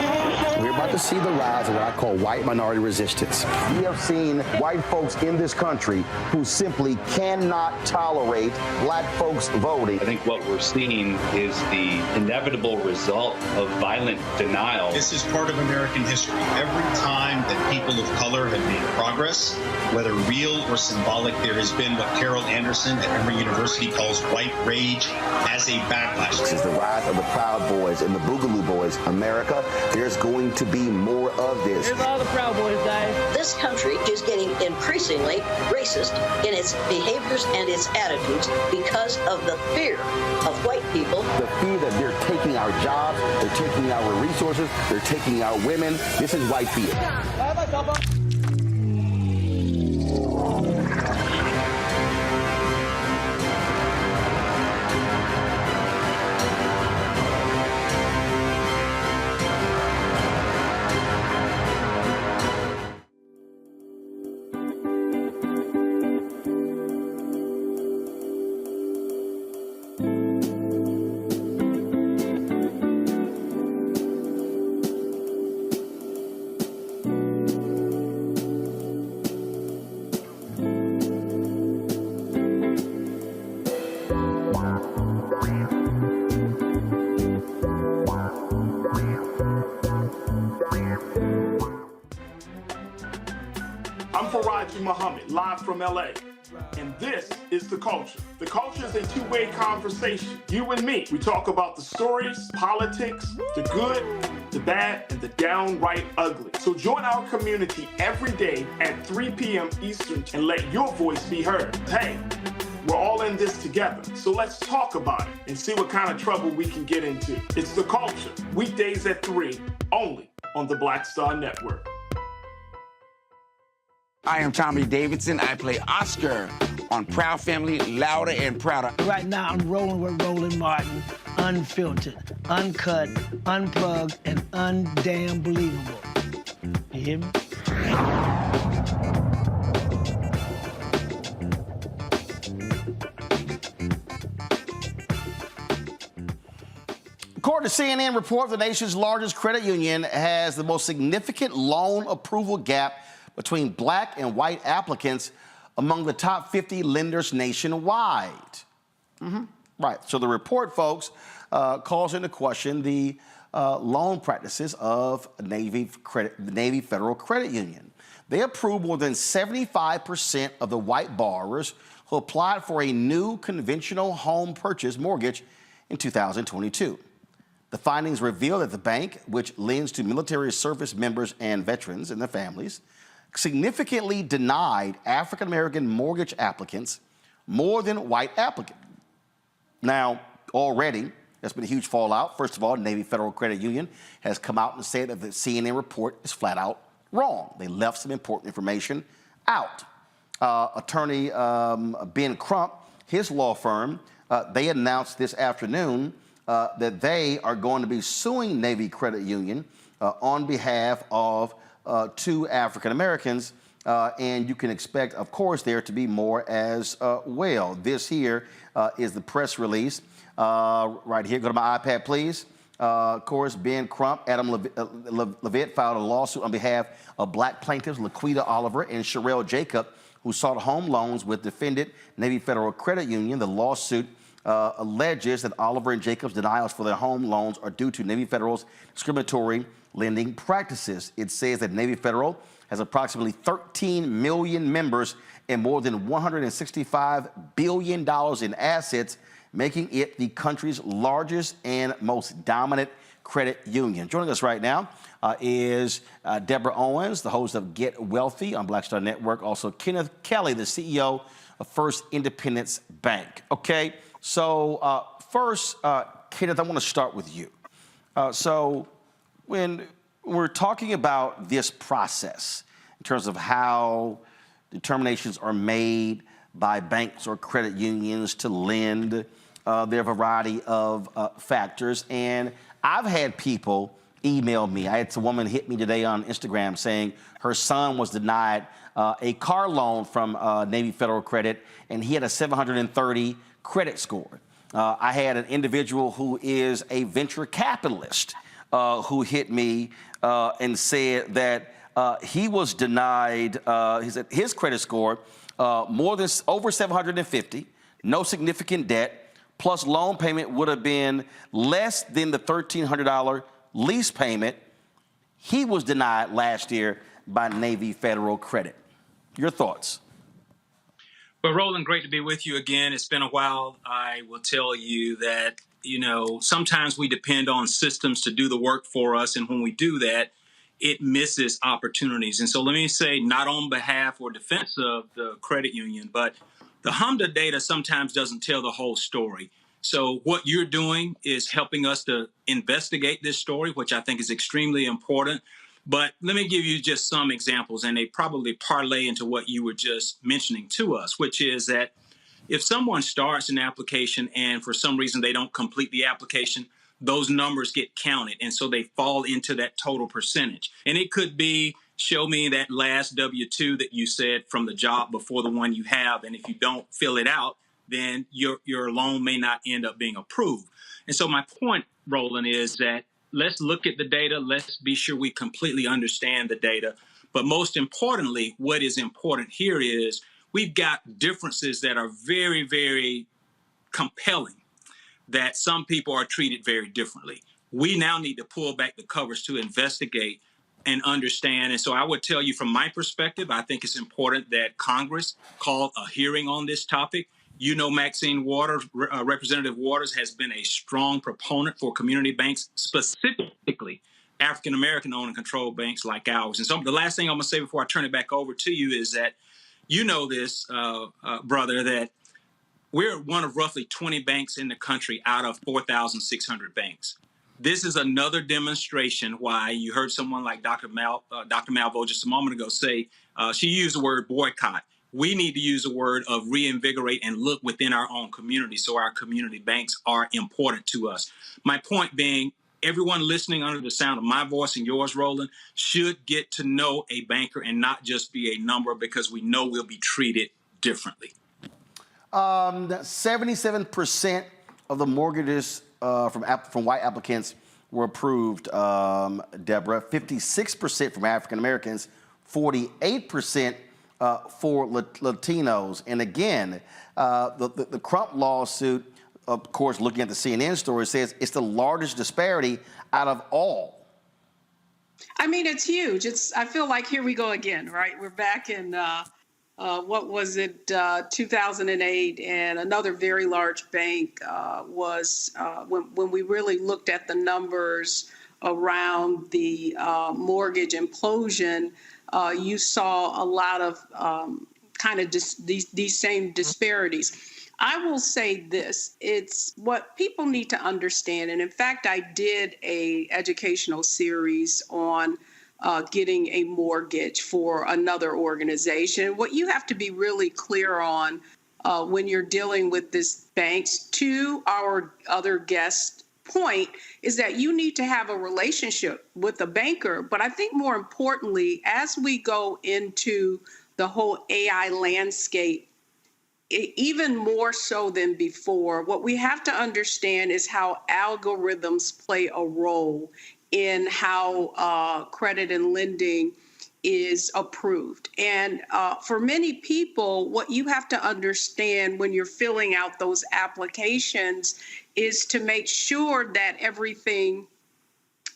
We're about to see the rise of what I call white minority resistance. We have seen white folks in this country who simply cannot tolerate black folks voting. I think what we're seeing is the inevitable result of violent denial. This is part of American history. Every time that people of color have made progress, whether real or symbolic, there has been what Carol Anderson at Emory University calls white rage as a backlash. This is the rise of the Proud Boys and the Boogaloo Boys. America, there's going to be more of this. Here's all the Proud Boys, guys. This country is getting increasingly racist in its behaviors and its attitudes because of the fear of white people. The fear that they're taking our jobs, they're taking our resources, they're taking our women. This is white fear. Muhammad, live from LA. And this is The Culture. The Culture is a two-way conversation. You and me. We talk about the stories, politics, the good, the bad, and the downright ugly. So join our community every day at 3 p.m. Eastern and let your voice be heard. Hey, we're all in this together. So let's talk about it and see what kind of trouble we can get into. It's The Culture, weekdays at 3, only on the Black Star Network. I am Tommy Davidson. I play Oscar on Proud Family, Louder and Prouder. Right now, I'm rolling with Roland Martin, unfiltered, uncut, unplugged, and undamn believable. You hear me? According to CNN report, the nation's largest credit union has the most significant loan approval gap between black and white applicants among the top 50 lenders nationwide. Right, so the report, folks, calls into question the loan practices of the Navy Federal Credit Union. They approved more than 75% of the white borrowers who applied for a new conventional home purchase mortgage in 2022. The findings reveal that the bank, which lends to military service members and veterans and their families, significantly denied African-American mortgage applicants more than white applicants. Now, already, there's been a huge fallout. First of all, Navy Federal Credit Union has come out and said that the CNN report is flat out wrong. They left some important information out. Attorney Ben Crump, his law firm, they announced this afternoon that they are going to be suing Navy Credit Union on behalf of to African Americans. And you can expect, of course, there to be more as well. This here is the press release right here. Go to my iPad, please. Of course, Ben Crump, Adam Levitt filed a lawsuit on behalf of black plaintiffs Laquita Oliver and Sherelle Jacob, who sought home loans with defendant Navy Federal Credit Union. The lawsuit alleges that Oliver and Jacob's denials for their home loans are due to Navy Federal's discriminatory lending practices. It says that Navy Federal has approximately 13 million members and more than $165 billion in assets, making it the country's largest and most dominant credit union. Joining us right now is Deborah Owens, the host of Get Wealthy on Black Star Network. Also, Kenneth Kelly, the CEO of First Independence Bank. Okay, so first, Kenneth, I want to start with you. So when we're talking about this process in terms of how determinations are made by banks or credit unions to lend, there are a variety of factors. And I've had people email me. I had some woman hit me today on Instagram saying her son was denied a car loan from Navy Federal Credit, and he had a 730 credit score. I had an individual who is a venture capitalist who hit me and said that he was denied his credit score over 750, no significant debt, plus loan payment would have been less than the $1,300 lease payment. He was denied last year by Navy Federal Credit. Your thoughts? Well, Roland, great to be with you again. It's been a while. I will tell you that, sometimes we depend on systems to do the work for us. And when we do that, it misses opportunities. And so let me say, not on behalf or defense of the credit union, but the HMDA data sometimes doesn't tell the whole story. So what you're doing is helping us to investigate this story, which I think is extremely important. But let me give you just some examples, and they probably parlay into what you were just mentioning to us, which is that if someone starts an application and for some reason they don't complete the application, those numbers get counted. And so they fall into that total percentage. And it could be, show me that last W-2 that you said from the job before the one you have. And if you don't fill it out, then your loan may not end up being approved. And so my point, Roland, is that let's look at the data. Let's be sure we completely understand the data. But most importantly, what is important here is we've got differences that are very, very compelling, that some people are treated very differently. We now need to pull back the covers to investigate and understand. And so I would tell you from my perspective, I think it's important that Congress call a hearing on this topic. Maxine Waters, Representative Waters, has been a strong proponent for community banks, specifically African-American owned and controlled banks like ours. And so the last thing I'm going to say before I turn it back over to you is that this, brother, that we're one of roughly 20 banks in the country out of 4,600 banks. This is another demonstration why you heard someone like Dr. Malvo just a moment ago say, she used the word boycott. We need to use the word of reinvigorate and look within our own community. So our community banks are important to us. My point being, everyone listening under the sound of my voice and yours, Roland, should get to know a banker and not just be a number, because we know we'll be treated differently. 77% of the mortgages from white applicants were approved, Deborah. 56% from African Americans, 48% for Latinos. And again, the Crump lawsuit, of course, looking at the CNN story, says it's the largest disparity out of all. I mean, it's huge. I feel like here we go again, right? We're back in, 2008, and another very large bank was, when we really looked at the numbers around the mortgage implosion, you saw a lot of these same disparities. I will say this, it's what people need to understand. And in fact, I did a educational series on getting a mortgage for another organization. What you have to be really clear on when you're dealing with this banks, to our other guests point is that you need to have a relationship with a banker. But I think more importantly, as we go into the whole AI landscape, even more so than before, what we have to understand is how algorithms play a role in how credit and lending is approved. And for many people, what you have to understand when you're filling out those applications is to make sure that everything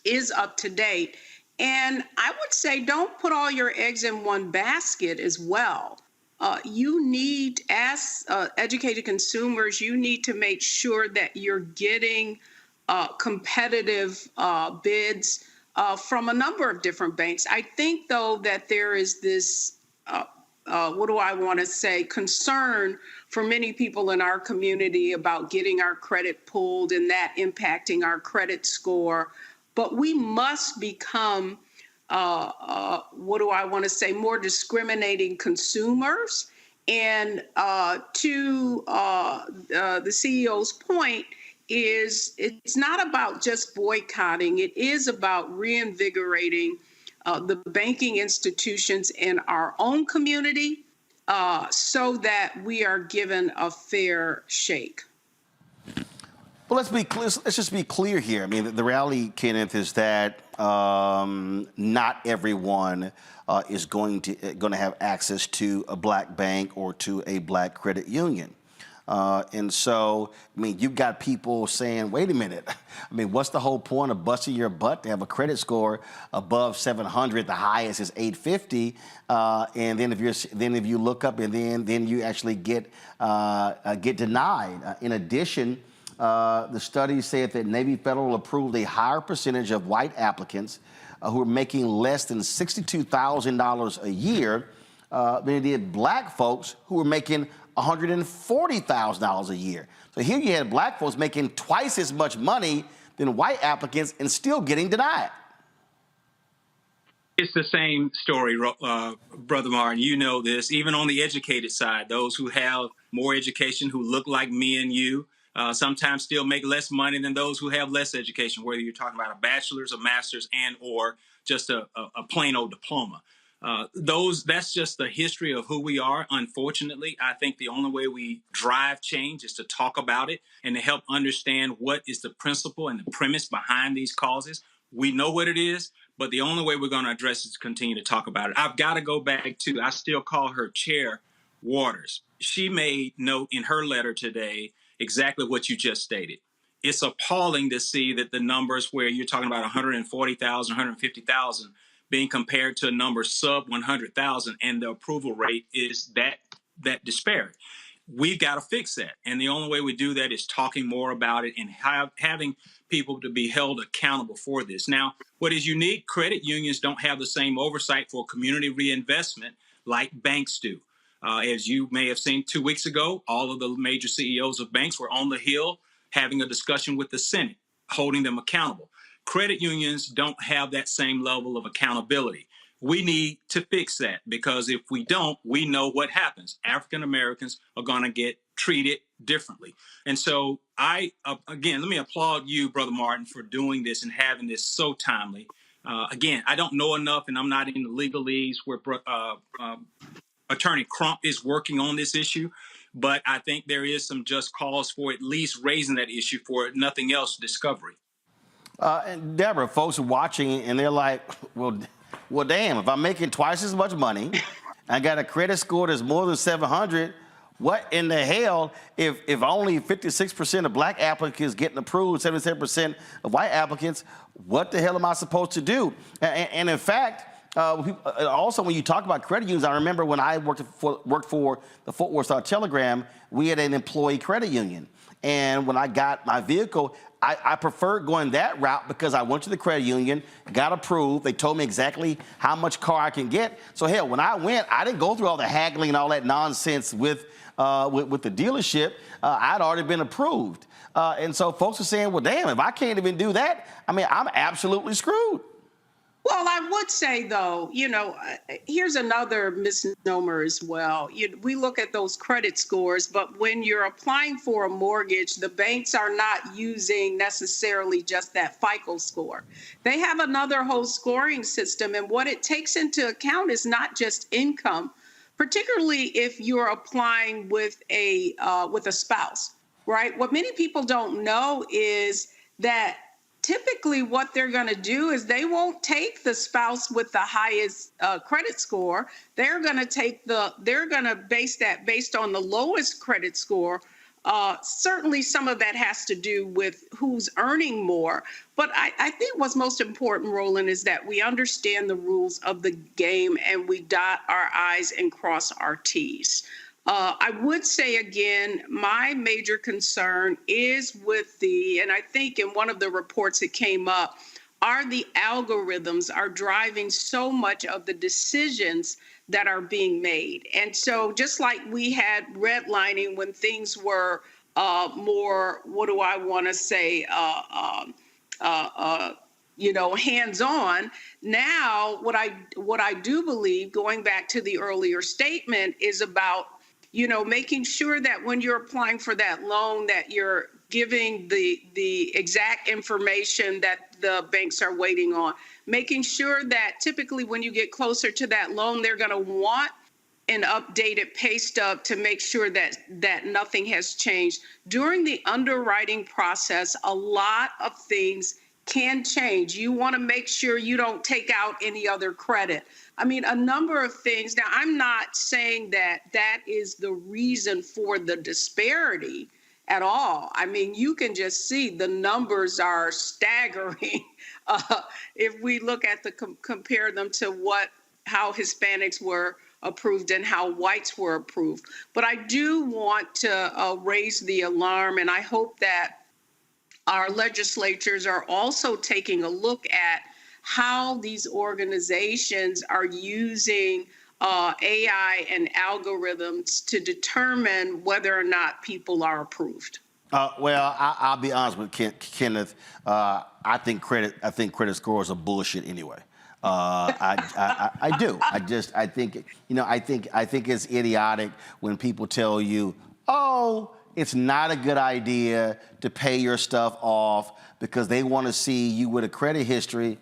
is up to date. And I would say don't put all your eggs in one basket as well. You need, as educated consumers, you need to make sure that you're getting competitive bids from a number of different banks. I think, though, that there is this, concern for many people in our community about getting our credit pulled and that impacting our credit score. But we must become more discriminating consumers. And to the CEO's point, it's not about just boycotting. It is about reinvigorating the banking institutions in our own community so that we are given a fair shake. Well, let's be clear. Let's just be clear here. I mean, the reality, Kenneth, is that not everyone is going to have access to a black bank or to a black credit union. And so, I mean, you've got people saying, wait a minute, I mean, what's the whole point of busting your butt to have a credit score above 700, the highest is 850, and then if you look up and then you actually get denied. In addition, the studies said that Navy Federal approved a higher percentage of white applicants who are making less than $62,000 a year than it did black folks who were making $140,000 a year. So here you had black folks making twice as much money than white applicants and still getting denied. It's the same story, Brother Martin. You know this. Even on the educated side, those who have more education, who look like me and you, sometimes still make less money than those who have less education, whether you're talking about a bachelor's, a master's, and or just a plain old diploma. That's just the history of who we are. Unfortunately, I think the only way we drive change is to talk about it and to help understand what is the principle and the premise behind these causes. We know what it is, but the only way we're going to address it is to continue to talk about it. I've got to go back to, I still call her Chair Waters. She made note in her letter today exactly what you just stated. It's appalling to see that the numbers where you're talking about 140,000, 150,000 being compared to a number sub 100,000, and the approval rate is that disparate. We've got to fix that. And the only way we do that is talking more about it and having people to be held accountable for this. Now, what is unique, credit unions don't have the same oversight for community reinvestment like banks do. As you may have seen 2 weeks ago, all of the major CEOs of banks were on the Hill having a discussion with the Senate, holding them accountable. Credit unions don't have that same level of accountability. We need to fix that, because if we don't, we know what happens. African Americans are going to get treated differently. And so again, let me applaud you, Brother Martin, for doing this and having this so timely. Again, I don't know enough, and I'm not in the legalese where Attorney Crump is working on this issue, but I think there is some just cause for at least raising that issue for, if nothing else, discovery. And Deborah, folks are watching and they're like, well, damn, if I'm making twice as much money, I got a credit score that's more than 700, what in the hell if only 56% of black applicants getting approved, 77% of white applicants, what the hell am I supposed to do? And in fact, also, when you talk about credit unions, I remember when I worked for the Fort Worth Star-Telegram, we had an employee credit union. And when I got my vehicle, I preferred going that route because I went to the credit union, got approved. They told me exactly how much car I can get. So, hell, when I went, I didn't go through all the haggling and all that nonsense with the dealership. I'd already been approved. And so folks are saying, well, damn, if I can't even do that, I mean, I'm absolutely screwed. Well, I would say, though, here's another misnomer as well. We look at those credit scores, but when you're applying for a mortgage, the banks are not using necessarily just that FICO score. They have another whole scoring system, and what it takes into account is not just income, particularly if you're applying with a spouse, right? What many people don't know is that typically what they're going to do is they won't take the spouse with the highest credit score. They're going to base that based on the lowest credit score. Certainly some of that has to do with who's earning more. But I think what's most important, Roland, is that we understand the rules of the game and we dot our I's and cross our T's. I would say again, my major concern is with and I think in one of the reports it came up, are the algorithms are driving so much of the decisions that are being made. And so just like we had redlining when things were more, what do I want to say, hands-on. Now, what I do believe, going back to the earlier statement, is about making sure that when you're applying for that loan, that you're giving the exact information that the banks are waiting on, making sure that typically when you get closer to that loan, they're going to want an updated pay stub to make sure that nothing has changed. During the underwriting process, a lot of things can change. You want to make sure you don't take out any other credit. I mean, a number of things. Now, I'm not saying that is the reason for the disparity at all. I mean, you can just see the numbers are staggering if we look at compare them to how Hispanics were approved and how whites were approved. But I do want to raise the alarm, and I hope that our legislatures are also taking a look at how these organizations are using AI and algorithms to determine whether or not people are approved. Well, I'll be honest with Kenneth. I think credit scores are bullshit anyway. I do. I think it's idiotic when people tell you, oh, it's not a good idea to pay your stuff off because they want to see you with a credit history.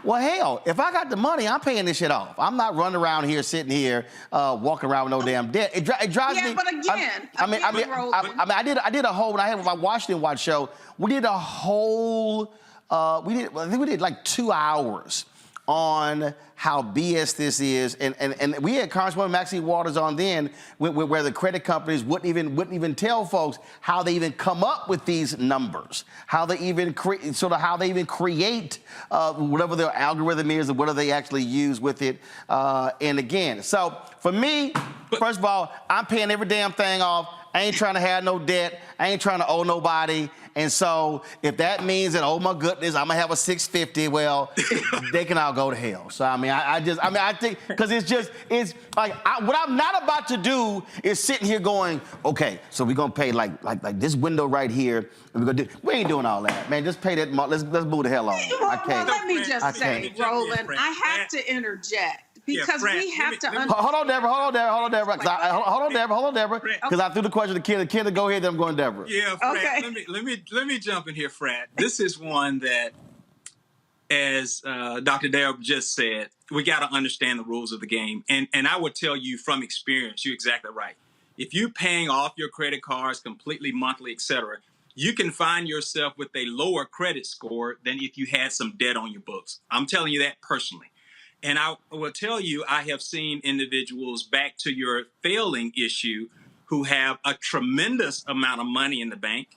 Well, hell, if I got the money, I'm paying this shit off. I'm not running around here, sitting here, walking around with no damn debt. It drives me. Yeah, but again, I did a whole, when I had my Washington Watch show, we did a whole, I think we did like 2 hours on how BS this is, and we had Congresswoman Maxine Waters on then, where the credit companies wouldn't even tell folks how they even come up with these numbers, how they even create whatever their algorithm is and whatever they actually use with it. And again, so for me, first of all, I'm paying every damn thing off. I ain't trying to have no debt. I ain't trying to owe nobody. And so if that means that, oh my goodness, I'm gonna have a 650, well, they can all go to hell. So I think, because it's like, what I'm not about to do is sitting here going, okay, so we're gonna pay like this window right here, and we ain't doing all that, man. Just pay that. Let's move the hell on. Well, let me just say, Roland, I have to interject. Because we have to understand. Hold on, Deborah. Hold on, Deborah. Because I threw the question to Kenneth. Kenneth, go ahead. Then I'm going to Deborah. Yeah, Fred. Okay. Let me jump in here, Fred. This is one that, as Dr. Deborah just said, we got to understand the rules of the game. And I would tell you from experience, you're exactly right. If you're paying off your credit cards completely, monthly, et cetera, you can find yourself with a lower credit score than if you had some debt on your books. I'm telling you that personally. And I will tell you, I have seen individuals, back to your failing issue, who have a tremendous amount of money in the bank,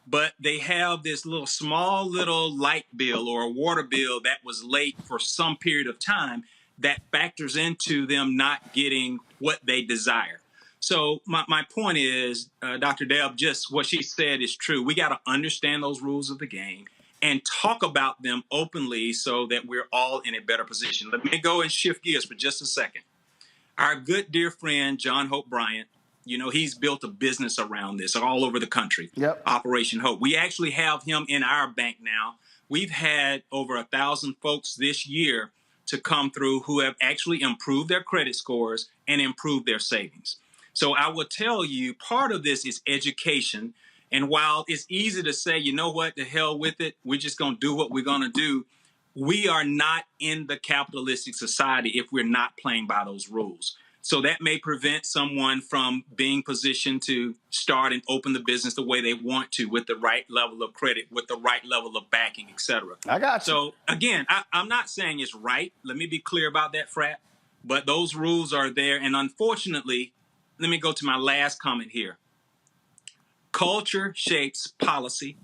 but they have this small little light bill or a water bill that was late for some period of time that factors into them not getting what they desire. So my point is, Dr. Deb, just what she said is true. We got to understand those rules of the game and talk about them openly so that we're all in a better position. Let me go and shift gears for just a second. Our good dear friend, John Hope Bryant, You know, he's built a business around this all over the country. Yep. Operation Hope. We actually have him in our bank now. We've had over 1,000 folks this year to come through who have actually improved their credit scores and improved their savings. So I will tell you, part of this is education. And while it's easy to say, you know what, the hell with it, we're just going to do what we're going to do, we are not in the capitalistic society if we're not playing by those rules. So that may prevent someone from being positioned to start and open the business the way they want to, with the right level of credit, with the right level of backing, et cetera. I got you. So again, I'm not saying it's right. Let me be clear about that, Frat. But those rules are there. And unfortunately, let me go to my last comment here. Culture shapes policy.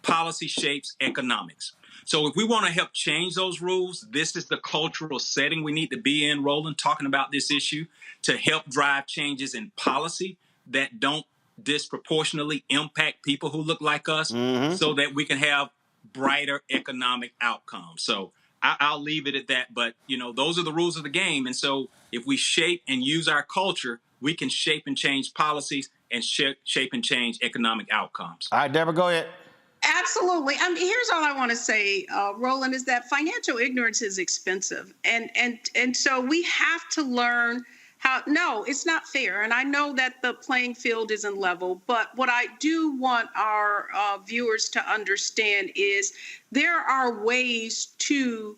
Policy shapes economics. So if we want to help change those rules, this is the cultural setting we need to be in, Roland, talking about this issue to help drive changes in policy that don't disproportionately impact people who look like us, so that we can have brighter economic outcomes. So I'll leave it at that. But, you know, those are the rules of the game. And so if we shape and use our culture, we can shape and change policies and shape and change economic outcomes. All right, Deborah, go ahead. Absolutely. I mean, here's all I want to say, Roland, is that financial ignorance is expensive. And so we have to learn how, no, it's not fair. And I know that the playing field isn't level, but what I do want our viewers to understand is there are ways to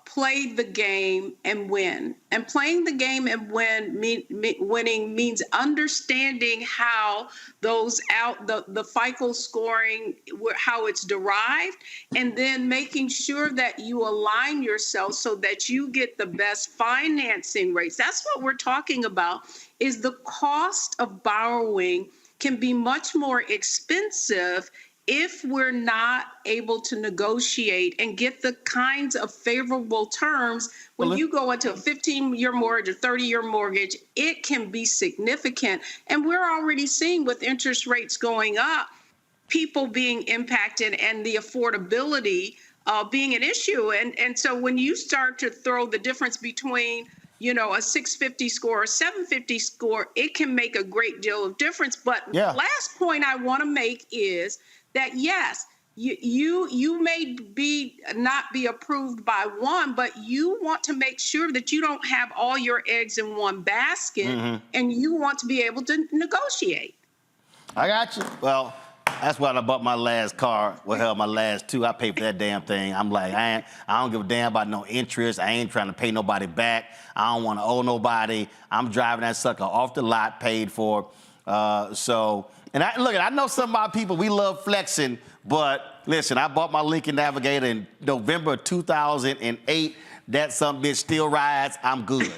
play the game and win. And playing the game and winning means understanding how those the FICO scoring, how it's derived, and then making sure that you align yourself so that you get the best financing rates. That's what we're talking about, is the cost of borrowing can be much more expensive if we're not able to negotiate and get the kinds of favorable terms. When you go into a 15-year mortgage or 30-year mortgage, it can be significant. And we're already seeing, with interest rates going up, people being impacted and the affordability being an issue. And so when you start to throw the difference between, you know, a 650 score or 750 score, it can make a great deal of difference. But the last point I want to make is that, yes, you may not be approved by one, but you want to make sure that you don't have all your eggs in one basket, and you want to be able to negotiate. I got you. Well, that's why I bought my last car. Well, hell, my last two. I paid for that damn thing. I'm like, I don't give a damn about no interest. I ain't trying to pay nobody back. I don't want to owe nobody. I'm driving that sucker off the lot, paid for. And I know some of my people, we love flexing, but listen, I bought my Lincoln Navigator in November of 2008. That some bitch still rides. I'm good.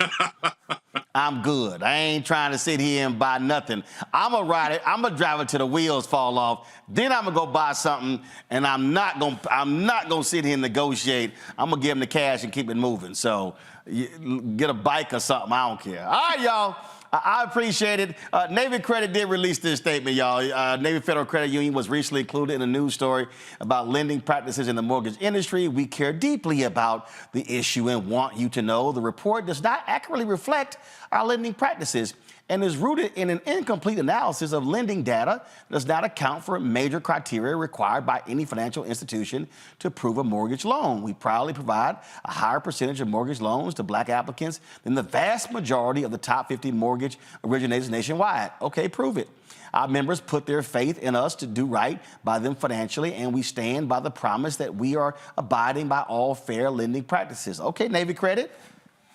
I'm good. I ain't trying to sit here and buy nothing. I'm going to ride it. I'm going to drive it till the wheels fall off. Then I'm going to go buy something, and I'm not going to sit here and negotiate. I'm going to give them the cash and keep it moving. So get a bike or something. I don't care. All right, y'all. I appreciate it. Navy Credit did release this statement, y'all. Navy Federal Credit Union was recently included in a news story about lending practices in the mortgage industry. We care deeply about the issue and want you to know the report does not accurately reflect our lending practices and is rooted in an incomplete analysis of lending data, does not account for major criteria required by any financial institution to approve a mortgage loan. We proudly provide a higher percentage of mortgage loans to Black applicants than the vast majority of the top 50 mortgage originators nationwide. Okay, prove it. Our members put their faith in us to do right by them financially, and we stand by the promise that we are abiding by all fair lending practices. Okay, Navy Credit,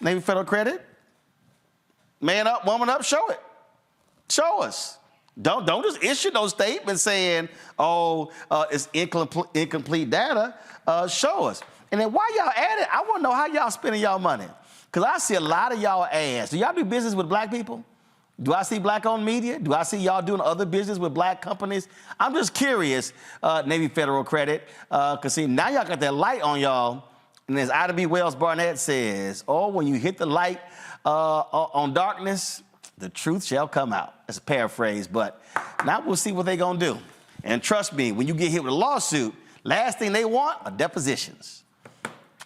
Navy Federal Credit. Man up, woman up, show it. Show us. Don't just issue those statements saying, it's incomplete data. Show us. And then while y'all at it, I want to know how y'all spending y'all money. Because I see a lot of y'all ask. Do y'all do business with Black people? Do I see Black-owned media? Do I see y'all doing other business with Black companies? I'm just curious, Navy Federal Credit, because see, now y'all got that light on y'all. And as Ida B. Wells Barnett says, when you hit the light on darkness, the truth shall come out. That's a paraphrase, but now we'll see what they're going to do. And trust me, when you get hit with a lawsuit, last thing they want are depositions.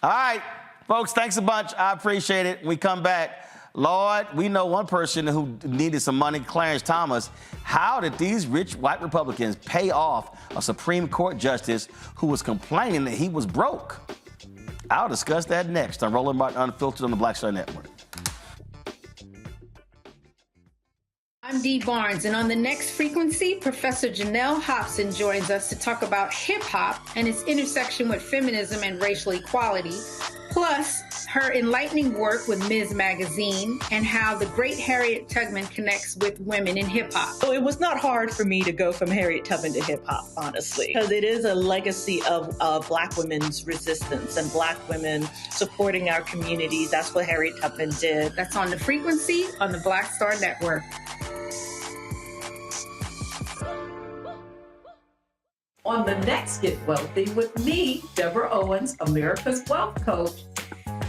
All right, folks, thanks a bunch. I appreciate it. When we come back, Lord, we know one person who needed some money, Clarence Thomas. How did these rich white Republicans pay off a Supreme Court justice who was complaining that he was broke? I'll discuss that next on Roland Martin Unfiltered on the Black Star Network. I'm Dee Barnes, and on the next frequency, Professor Janelle Hobson joins us to talk about hip-hop and its intersection with feminism and racial equality, plus her enlightening work with Ms. Magazine and how the great Harriet Tubman connects with women in hip-hop. So it was not hard for me to go from Harriet Tubman to hip-hop, honestly, because it is a legacy of Black women's resistance and Black women supporting our communities. That's what Harriet Tubman did. That's on the frequency on the Black Star Network. On the next Get Wealthy with me, Deborah Owens, America's Wealth Coach.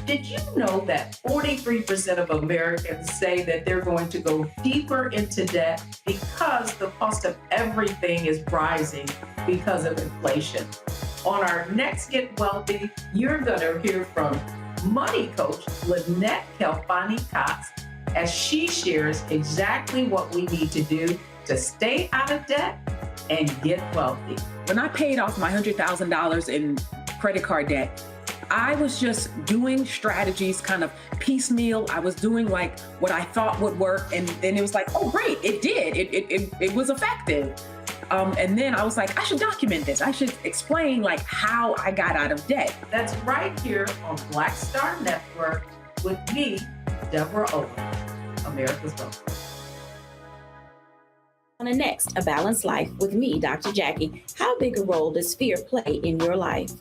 Did you know that 43% of Americans say that they're going to go deeper into debt because the cost of everything is rising because of inflation? On our next Get Wealthy, you're going to hear from money coach Lynette Kelfani-Cox as she shares exactly what we need to do to stay out of debt and get wealthy. When I paid off my $100,000 in credit card debt, I was just doing strategies kind of piecemeal. I was doing like what I thought would work. And then it was like, oh, great, it did. It was effective. And then I was like, I should document this. I should explain like how I got out of debt. That's right here on Black Star Network with me, Deborah Owens, America's Wealth. On the next, A Balanced Life with me, Dr. Jackie. How big a role does fear play in your life?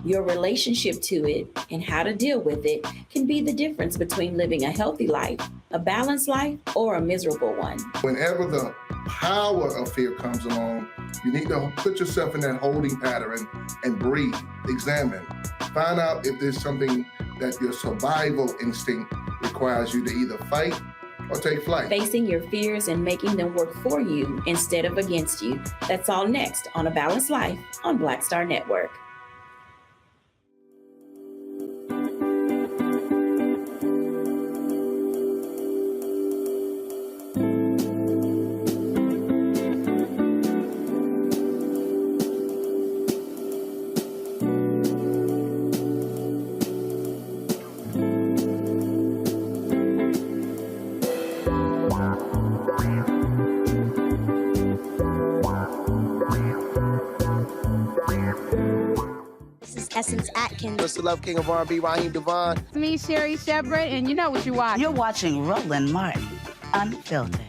Your relationship to it and how to deal with it can be the difference between living a healthy life, a balanced life, or a miserable one. Whenever the power of fear comes along, you need to put yourself in that holding pattern and breathe, examine, find out if there's something that your survival instinct requires you to either fight or take flight. Facing your fears and making them work for you instead of against you. That's all next on A Balanced Life on Black Star Network. Mr. Love King of R&B, Raheem Devon. It's me, Sherry Shepherd, and you know what you're watching. You're watching Roland Martin, Unfiltered.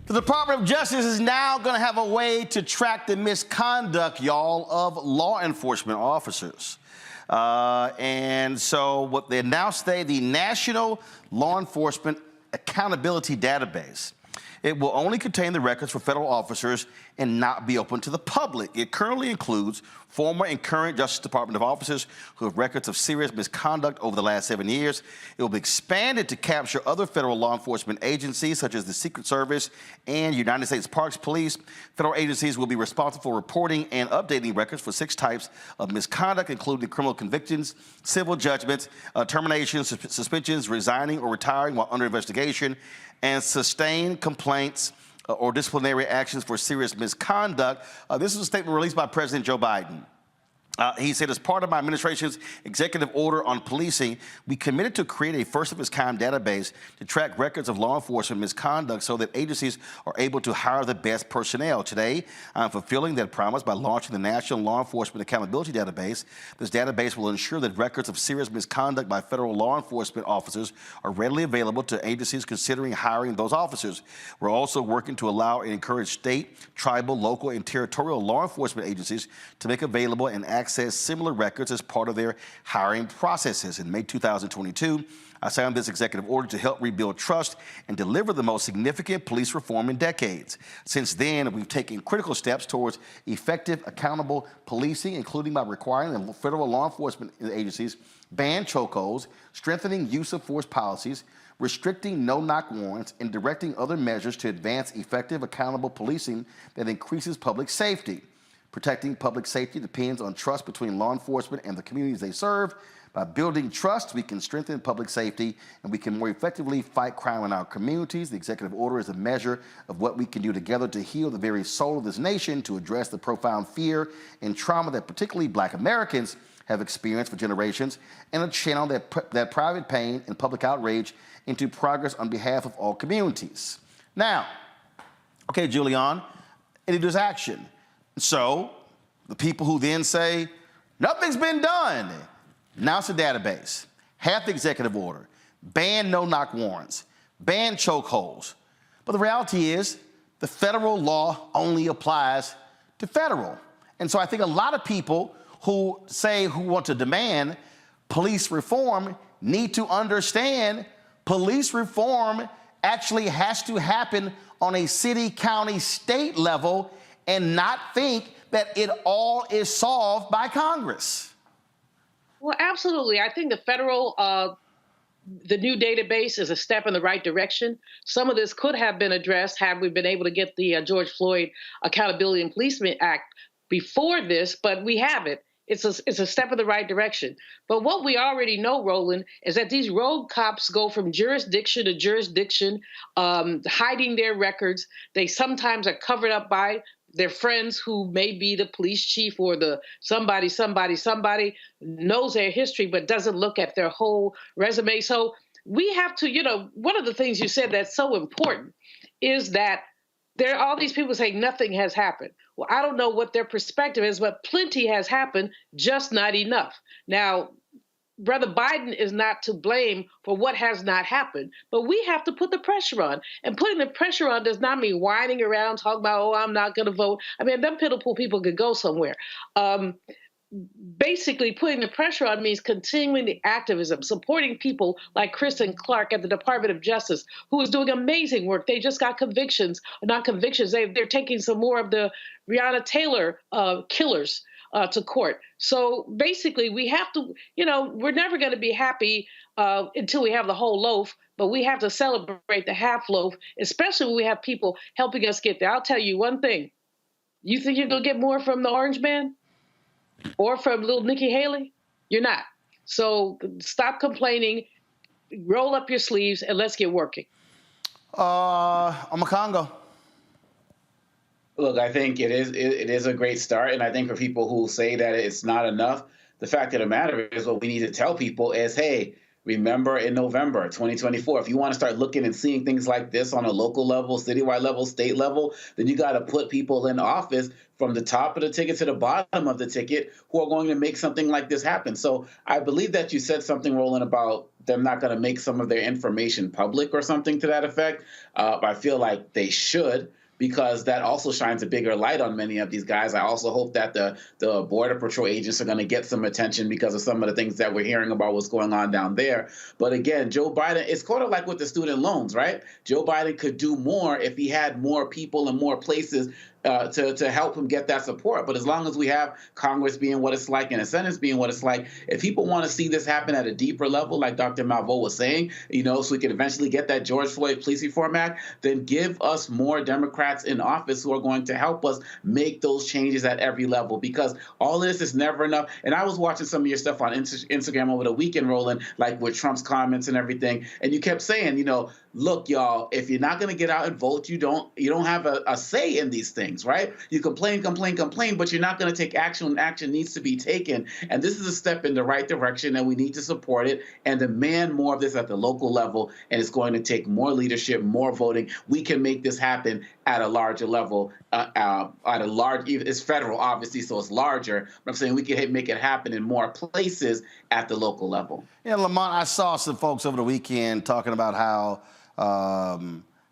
The Department of Justice is now going to have a way to track the misconduct, y'all, of law enforcement officers. And so what they announced today, the National Law Enforcement Accountability Database. It will only contain the records for federal officers and not be open to the public. It currently includes former and current Justice Department officers who have records of serious misconduct over the last 7 years. It will be expanded to capture other federal law enforcement agencies such as the Secret Service and United States Parks Police. Federal agencies will be responsible for reporting and updating records for 6 types of misconduct, including criminal convictions, civil judgments, terminations, suspensions, resigning or retiring while under investigation, and sustained complaints or disciplinary actions for serious misconduct. This is a statement released by President Joe Biden. He said, as part of my administration's executive order on policing, we committed to create a first-of-its-kind database to track records of law enforcement misconduct so that agencies are able to hire the best personnel. Today, I'm fulfilling that promise by launching the National Law Enforcement Accountability Database. This database will ensure that records of serious misconduct by federal law enforcement officers are readily available to agencies considering hiring those officers. We're also working to allow and encourage state, tribal, local, and territorial law enforcement agencies to make available and access similar records as part of their hiring processes. In May 2022, I signed this executive order to help rebuild trust and deliver the most significant police reform in decades. Since then, we've taken critical steps towards effective, accountable policing, including by requiring the federal law enforcement agencies ban chokeholds, strengthening use of force policies, restricting no-knock warrants, and directing other measures to advance effective, accountable policing that increases public safety. Protecting public safety depends on trust between law enforcement and the communities they serve. By building trust, we can strengthen public safety and we can more effectively fight crime in our communities. The executive order is a measure of what we can do together to heal the very soul of this nation, to address the profound fear and trauma that particularly Black Americans have experienced for generations, and a channel that private pain and public outrage into progress on behalf of all communities. Now, okay, Julian, it is action. So the people who then say, nothing's been done, announce a database, have the executive order, ban no-knock warrants, ban chokeholds. But the reality is the federal law only applies to federal. And so I think a lot of people who want to demand police reform need to understand police reform actually has to happen on a city, county, state level, and not think that it all is solved by Congress. Well, absolutely. I think the federal, the new database is a step in the right direction. Some of this could have been addressed had we been able to get the George Floyd Accountability and Policing Act before this, but we haven't. It's a step in the right direction. But what we already know, Roland, is that these rogue cops go from jurisdiction to jurisdiction, hiding their records. They sometimes are covered up by their friends who may be the police chief or the somebody knows their history but doesn't look at their whole resume. So we have to, one of the things you said that's so important is that there are all these people saying nothing has happened. Well, I don't know what their perspective is, but plenty has happened, just not enough. Now, Brother Biden is not to blame for what has not happened, but we have to put the pressure on. And putting the pressure on does not mean whining around, talking about, oh, I'm not going to vote. I mean, them pitiful people could go somewhere. Basically, putting the pressure on means continuing the activism, supporting people like Kristen Clark at the Department of Justice, who is doing amazing work. They just got convictions, not convictions. They're taking some more of the Breonna Taylor killers to court. So basically, we have to, we're never going to be happy until we have the whole loaf, but we have to celebrate the half loaf, especially when we have people helping us get there. I'll tell you one thing. You think you're going to get more from the Orange Man or from little Nikki Haley? You're not. So stop complaining, roll up your sleeves, and let's get working. I'm a Congo. Look, I think it is a great start, and I think for people who say that it's not enough, the fact of the matter is what we need to tell people is, hey, remember in November 2024, if you want to start looking and seeing things like this on a local level, citywide level, state level, then you got to put people in office from the top of the ticket to the bottom of the ticket who are going to make something like this happen. So I believe that you said something, Roland, about them not going to make some of their information public or something to that effect. I feel like they should, because that also shines a bigger light on many of these guys. I also hope that the Border Patrol agents are going to get some attention because of some of the things that we're hearing about what's going on down there. But again, Joe Biden, it's kind of like with the student loans, right? Joe Biden could do more if he had more people and more places to help him get that support. But as long as we have Congress being what it's like and the Senate being what it's like, if people want to see this happen at a deeper level, like Dr. Malveaux was saying, so we can eventually get that George Floyd Police Reform Act, then give us more Democrats in office who are going to help us make those changes at every level, because all this is never enough. And I was watching some of your stuff on Instagram over the weekend, Roland, like with Trump's comments and everything, and you kept saying, look, y'all, if you're not going to get out and vote, you don't have a say in these things, right? You complain, but you're not going to take action when action needs to be taken. And this is a step in the right direction, and we need to support it and demand more of this at the local level. And it's going to take more leadership, more voting. We can make this happen at a larger level, it's federal, obviously, so it's larger. But I'm saying we can make it happen in more places at the local level. Yeah, Lamont, I saw some folks over the weekend talking about how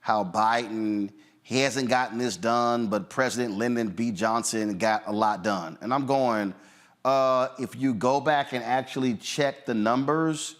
Biden, he hasn't gotten this done, but President Lyndon B. Johnson got a lot done. And I'm going, if you go back and actually check the numbers,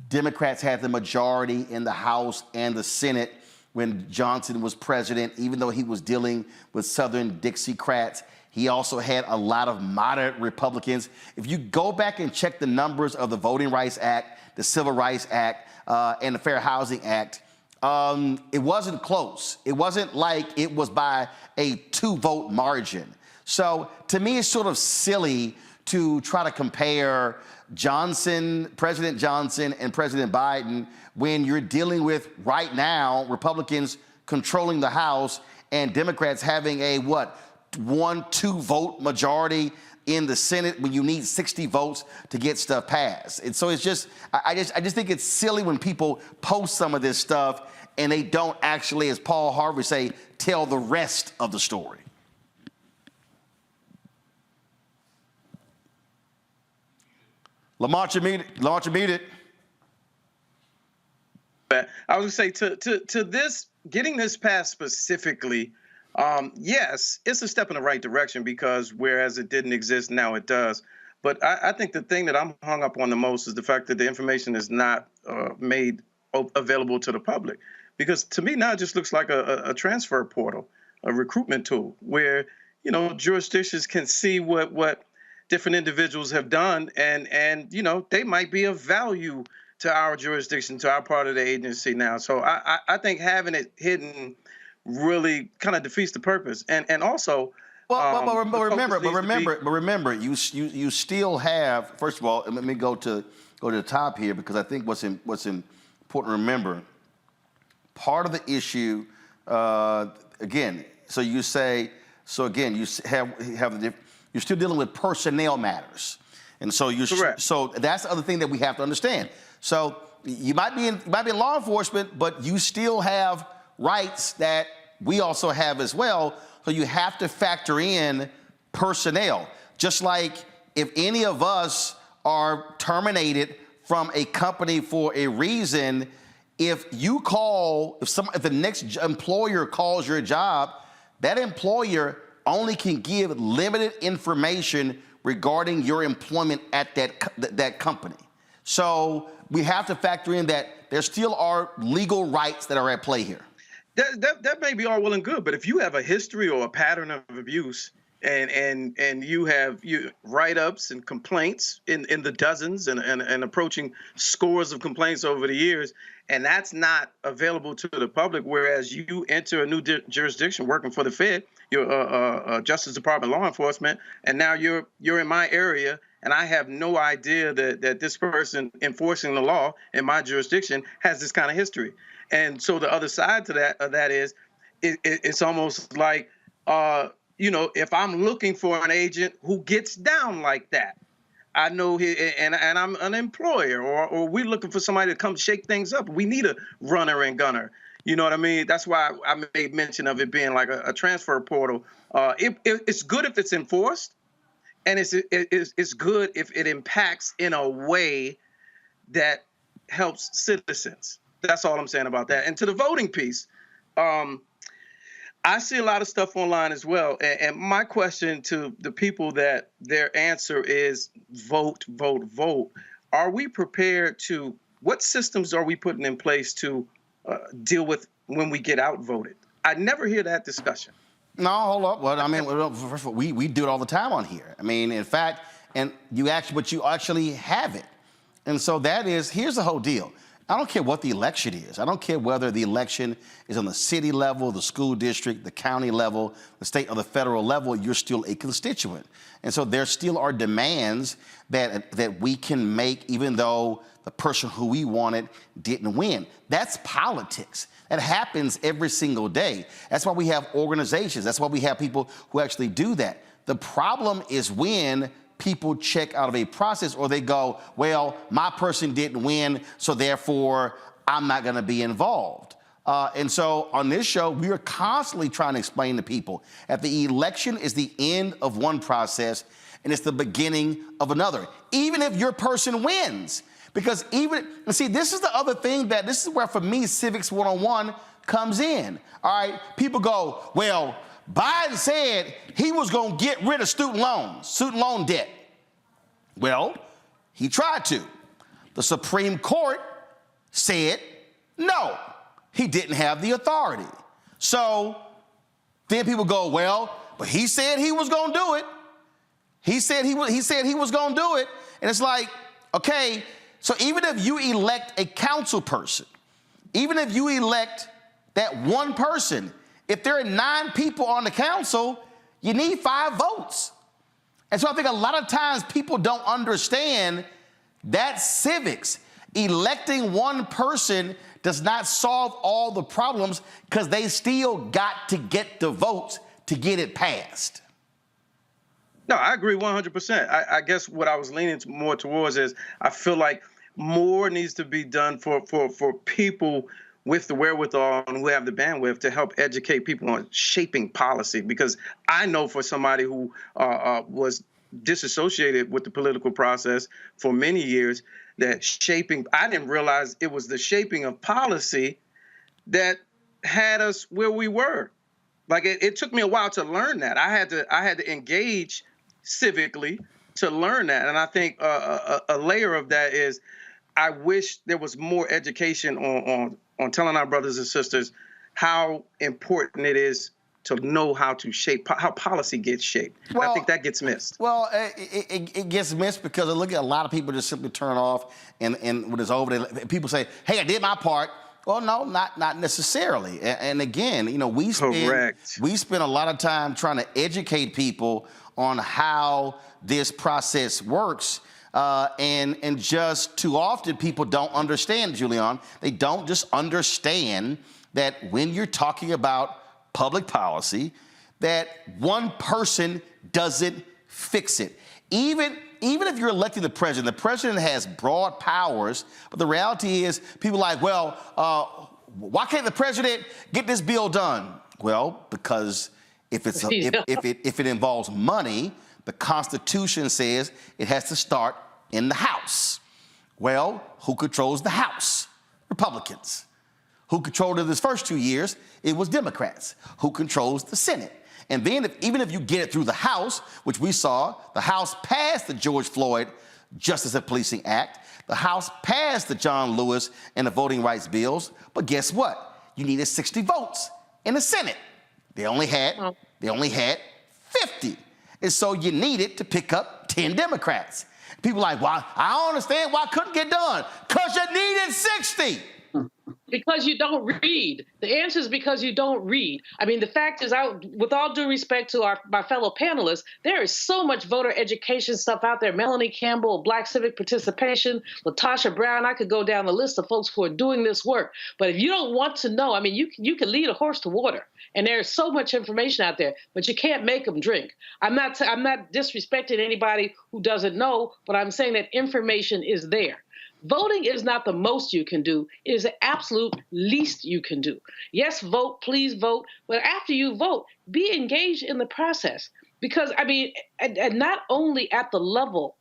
Democrats had the majority in the House and the Senate when Johnson was president, even though he was dealing with Southern Dixiecrats. He also had a lot of moderate Republicans. If you go back and check the numbers of the Voting Rights Act, the Civil Rights Act, and the Fair Housing Act, it wasn't close. It wasn't like it was by a 2-vote margin. So to me, it's sort of silly to try to compare President Johnson and President Biden when you're dealing with, right now, Republicans controlling the House and Democrats having a, 1-2 vote majority in the Senate when you need 60 votes to get stuff passed. And so it's just, I just think it's silly when people post some of this stuff and they don't actually, as Paul Harvey say, tell the rest of the story. Lamont, you're muted. I was going to say to this, getting this passed specifically, yes, it's a step in the right direction, because whereas it didn't exist, now it does. But I think the thing that I'm hung up on the most is the fact that the information is not made available to the public. Because to me now it just looks like a transfer portal, a recruitment tool, where jurisdictions can see what different individuals have done, and they might be of value to our jurisdiction, to our part of the agency now. So I think having it hidden really kind of defeats the purpose. And also, remember, you still have. First of all, let me go to the top here, because I think what's important to remember. Part of the issue, again. So you say. So again, you have you're still dealing with personnel matters, and so so that's the other thing that we have to understand. So you might be in law enforcement, but you still have rights that we also have as well. So you have to factor in personnel. Just like if any of us are terminated from a company for a reason, if the next employer calls your job, that employer only can give limited information regarding your employment at that company. So we have to factor in that there still are legal rights that are at play here. That may be all well and good, but if you have a history or a pattern of abuse, and you have write-ups and complaints in the dozens and approaching scores of complaints over the years, and that's not available to the public, whereas you enter a new jurisdiction working for the Fed, you're Justice Department law enforcement, and now you're in my area, and I have no idea that this person enforcing the law in my jurisdiction has this kind of history. And so the other side to that is it's almost like, if I'm looking for an agent who gets down like that, I know and I'm an employer, or we're looking for somebody to come shake things up. We need a runner and gunner. You know what I mean? That's why I made mention of it being like a transfer portal. It's good if it's enforced, and it's good if it impacts in a way that helps citizens. That's all I'm saying about that. And to the voting piece, I see a lot of stuff online as well. And my question to the people, that their answer is vote, vote, vote. Are we prepared to, what systems are we putting in place to deal with when we get outvoted? I never hear that discussion. No, hold up. Well, I mean, first of all, we do it all the time on here. I mean, in fact, and you actually have it. And so here's the whole deal. I don't care what the election is. I don't care whether the election is on the city level, the school district, the county level, the state or the federal level, you're still a constituent. And so there still are demands that we can make even though the person who we wanted didn't win. That's politics. That happens every single day. That's why we have organizations. That's why we have people who actually do that. The problem is when people check out of a process or they go, well, my person didn't win, so therefore I'm not going to be involved. And so on this show, we are constantly trying to explain to people that the election is the end of one process and it's the beginning of another, even if your person wins. Because this is the other thing this is where, for me, Civics 101 comes in. All right, people go, well, Biden said he was going to get rid of student loan debt. Well, he tried to. The Supreme Court said no, he didn't have the authority. So then people go, well, but he said he was going to do it. He said he was going to do it. And it's like, okay, so even if you elect a council person, even if you elect that one person, if there are 9 people on the council, you need 5 votes. And so I think a lot of times people don't understand that civics, electing one person does not solve all the problems because they still got to get the votes to get it passed. No, I agree 100%. I guess what I was leaning more towards is I feel like more needs to be done for people with the wherewithal and who have the bandwidth to help educate people on shaping policy. Because I know for somebody who was disassociated with the political process for many years, that I didn't realize it was the shaping of policy that had us where we were. Like it took me a while to learn that. I had to engage civically to learn that. And I think a layer of that is I wish there was more education on telling our brothers and sisters how important it is to know how to shape, how policy gets shaped. Well, I think that gets missed. Well, it gets missed because I look at a lot of people just simply turn off and when it's over, people say, hey, I did my part. Well, no, not necessarily. And again, we spend a lot of time trying to educate people on how this process works. And just too often people don't understand, Julian. They don't just understand that when you're talking about public policy, that one person doesn't fix it. Even if you're electing the president has broad powers, but the reality is people are like, well, why can't the president get this bill done? Well, because if it involves money, the Constitution says it has to start in the House. Well, who controls the House? Republicans. Who controlled it his first 2 years? It was Democrats. Who controls the Senate? And then even if you get it through the House, which we saw, the House passed the George Floyd Justice and Policing Act. The House passed the John Lewis and the voting rights bills. But guess what? You needed 60 votes in the Senate. They only had 50. And so you needed to pick up 10 Democrats. People are like, well, I don't understand why it couldn't get done. Because you needed 60. Because you don't read. The answer is because you don't read. I mean, the fact is, with all due respect to my fellow panelists, there is so much voter education stuff out there. Melanie Campbell, Black Civic Participation, Latasha Brown, I could go down the list of folks who are doing this work. But if you don't want to know, I mean, you can lead a horse to water. And there's so much information out there, but you can't make them drink. I'm not disrespecting anybody who doesn't know, but I'm saying that information is there. Voting is not the most you can do. It is the absolute least you can do. Yes, vote, please vote. But after you vote, be engaged in the process. Because, I mean, and not only at the level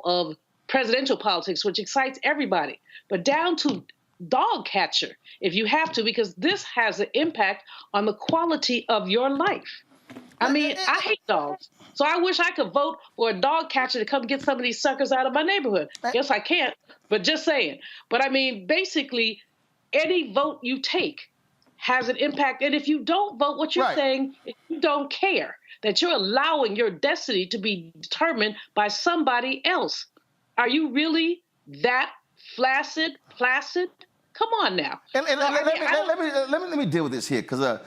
of presidential politics, which excites everybody, but down to dog catcher, if you have to, because this has an impact on the quality of your life. I mean, I hate dogs. So I wish I could vote for a dog catcher to come get some of these suckers out of my neighborhood. Guess I can't, but just saying. But I mean, basically, any vote you take has an impact. And if you don't vote, what you're saying is you don't care, that you're allowing your destiny to be determined by somebody else. Are you really that placid? Come on now. And let me deal with this here, because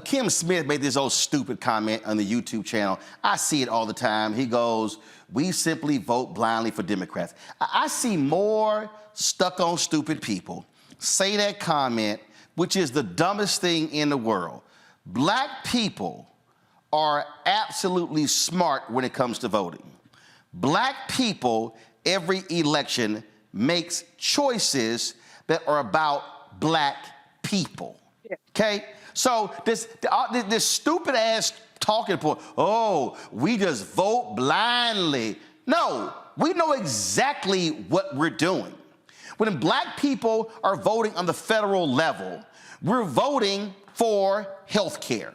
Kim Smith made this old stupid comment on the YouTube channel. I see it all the time. He goes, "We simply vote blindly for Democrats." I see more stuck on stupid people say that comment, which is the dumbest thing in the world. Black people are absolutely smart when it comes to voting. Black people, every election, makes choices that are about black people, okay? So this stupid ass talking point, oh, we just vote blindly. No, we know exactly what we're doing. When black people are voting on the federal level, we're voting for health care.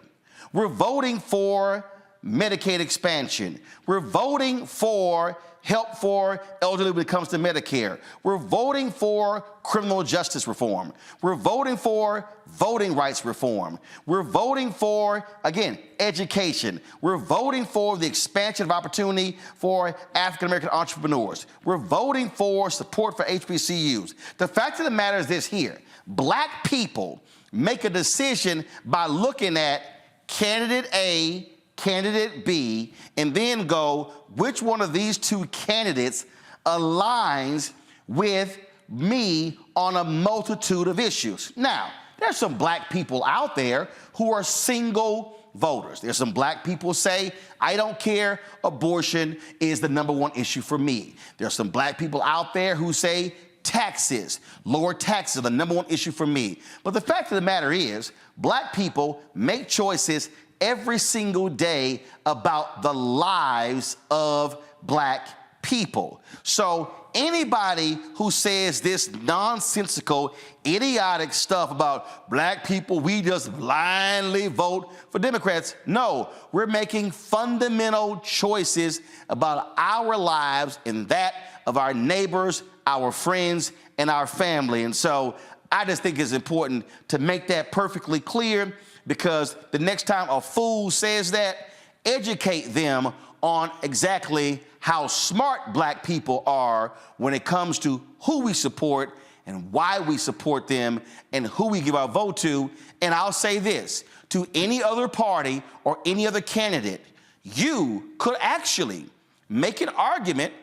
We're voting for Medicaid expansion. We're voting for help for elderly when it comes to Medicare. We're voting for criminal justice reform. We're voting for voting rights reform. We're voting for, again, education. We're voting for the expansion of opportunity for African-American entrepreneurs. We're voting for support for HBCUs. The fact of the matter is this here. Black people make a decision by looking at candidate A, candidate B, and then go, which one of these two candidates aligns with me on a multitude of issues? Now, there's some black people out there who are single voters. There's some black people say, I don't care, abortion is the #1 issue for me. There's some black people out there who say taxes, lower taxes are the #1 issue for me. But the fact of the matter is, black people make choices every single day about the lives of black people. So anybody who says this nonsensical, idiotic stuff about black people, we just blindly vote for Democrats. No, we're making fundamental choices about our lives and that of our neighbors, our friends, and our family. And so I just think it's important to make that perfectly clear, because the next time a fool says that, educate them on exactly how smart black people are when it comes to who we support and why we support them and who we give our vote to. And I'll say this, to any other party or any other candidate, you could actually make an argument,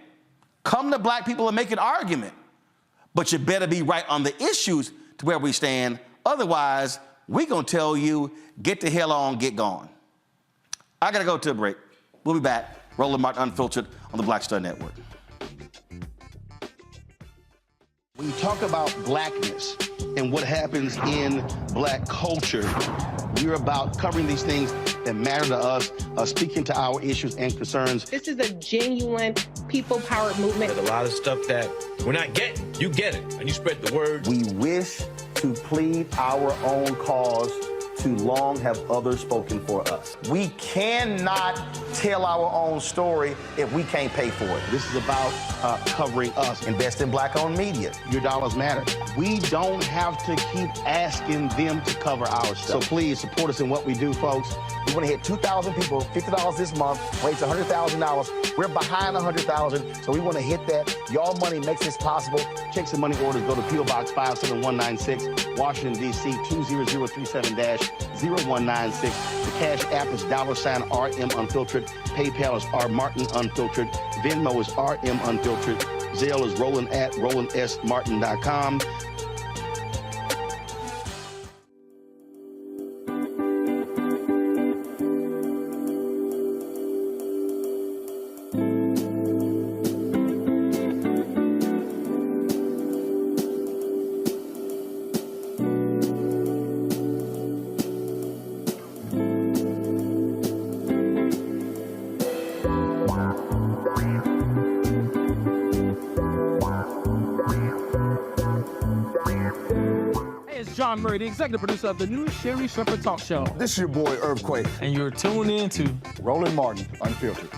come to black people and make an argument, but you better be right on the issues to where we stand. Otherwise, we're going to tell you, get the hell on, get gone. I got to go to a break. We'll be back. Roland Martin Unfiltered on the Black Star Network. When you talk about blackness and what happens in black culture, we're about covering these things that matter to us, speaking to our issues and concerns. This is a genuine people-powered movement. There's a lot of stuff that we're not getting. You get it, and you spread the word. We wish to plead our own cause. Too long have others spoken for us. We cannot tell our own story if we can't pay for it. This is about covering us. Invest in black-owned media. Your dollars matter. We don't have to keep asking them to cover our stuff. So please support us in what we do, folks. We want to hit 2,000 people, $50 this month, raise $100,000. We're behind 100,000, so we want to hit that. Y'all money makes this possible. Check some money orders. Go to P.O. Box 57196, Washington, D.C. 20037-0196. The Cash App is $RM Unfiltered. PayPal is R Martin Unfiltered. Venmo is RM Unfiltered. Zelle is Roland at RolandSMartin.com. John Murray, the executive producer of the new Sherry Shepherd Talk Show. This is your boy, Earthquake. And you're tuned in to Roland Martin Unfiltered.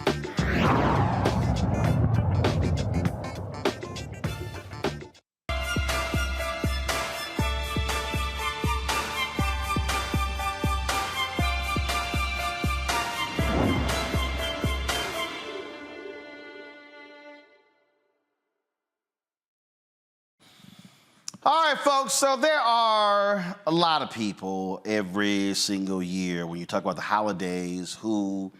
All right, folks, so there are a lot of people every single year when you talk about the holidays who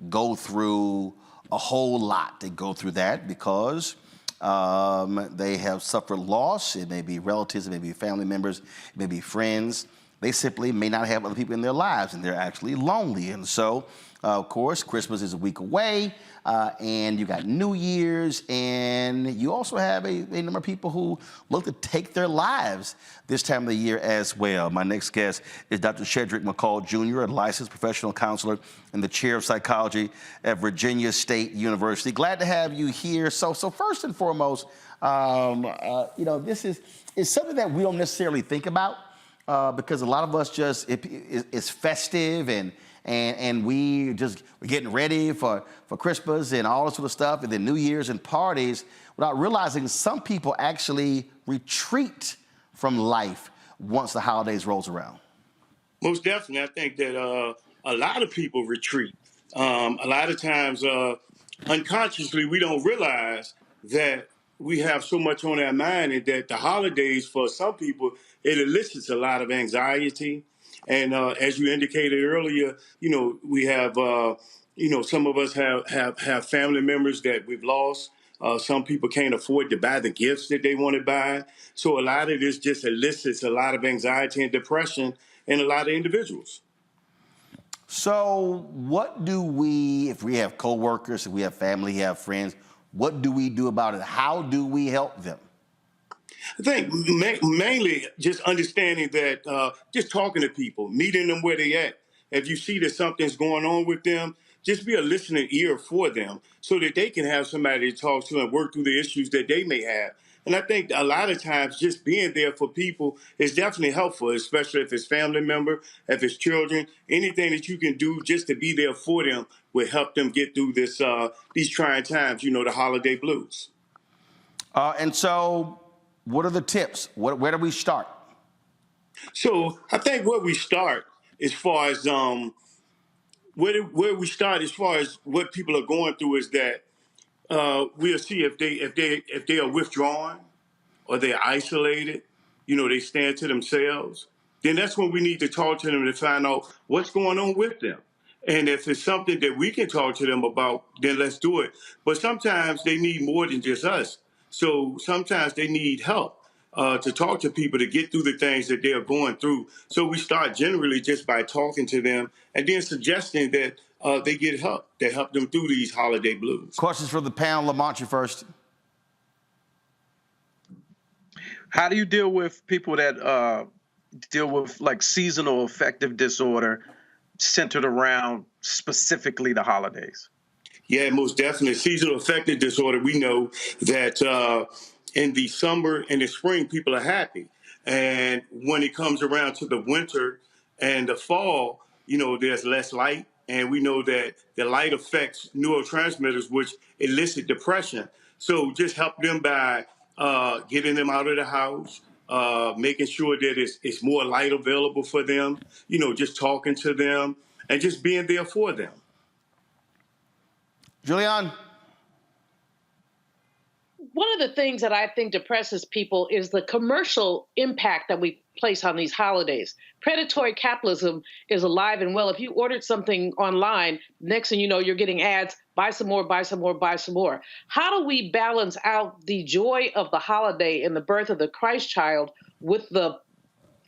go through a whole lot. They go through that because they have suffered loss. It may be relatives, it may be family members, it may be friends. They simply may not have other people in their lives, and they're actually lonely. And so, of course, Christmas is a week away, and you got New Year's, and you also have a number of people who look to take their lives this time of the year as well. My next guest is Dr. Shedrick McCall Jr., a licensed professional counselor and the chair of psychology at Virginia State University. Glad to have you here. So first and foremost, this is something that we don't necessarily think about. Because a lot of us it's festive and we're getting ready for Christmas and all this sort of stuff, and then New Year's and parties, without realizing some people actually retreat from life once the holidays rolls around. Most definitely. I think that a lot of people retreat. A lot of times, unconsciously, we don't realize that we have so much on our mind, and that the holidays, for some people, it elicits a lot of anxiety. And as you indicated earlier, we have, some of us have family members that we've lost. Some people can't afford to buy the gifts that they want to buy. So a lot of this just elicits a lot of anxiety and depression in a lot of individuals. So what do we, if we have coworkers, if we have family, have friends, what do we do about it? How do we help them? I think mainly just understanding that, just talking to people, meeting them where they at. If you see that something's going on with them, just be a listening ear for them so that they can have somebody to talk to and work through the issues that they may have. And I think a lot of times just being there for people is definitely helpful, especially if it's family member, if it's children, anything that you can do just to be there for them will help them get through these trying times, the holiday blues. And so what are the tips? Where do we start? So I think where we start as far as where we start as far as what people are going through is that we'll see if they are withdrawn or they're isolated, they stand to themselves. Then that's when we need to talk to them to find out what's going on with them. And if it's something that we can talk to them about, then let's do it. But sometimes they need more than just us. So sometimes they need help to talk to people to get through the things that they're going through. So we start generally just by talking to them and then suggesting that they get help to help them through these holiday blues. Questions for the panel. Lamont, you first. How do you deal with people that deal with like seasonal affective disorder centered around specifically the holidays? Yeah, most definitely. Seasonal affective disorder, we know that in the summer and the spring, people are happy. And when it comes around to the winter and the fall, there's less light. And we know that the light affects neurotransmitters, which elicit depression. So just help them by getting them out of the house, making sure that it's more light available for them, just talking to them and just being there for them. Julian? One of the things that I think depresses people is the commercial impact that we place on these holidays. Predatory capitalism is alive and well. If you ordered something online, next thing you know, you're getting ads, buy some more, buy some more, buy some more. How do we balance out the joy of the holiday and the birth of the Christ child with the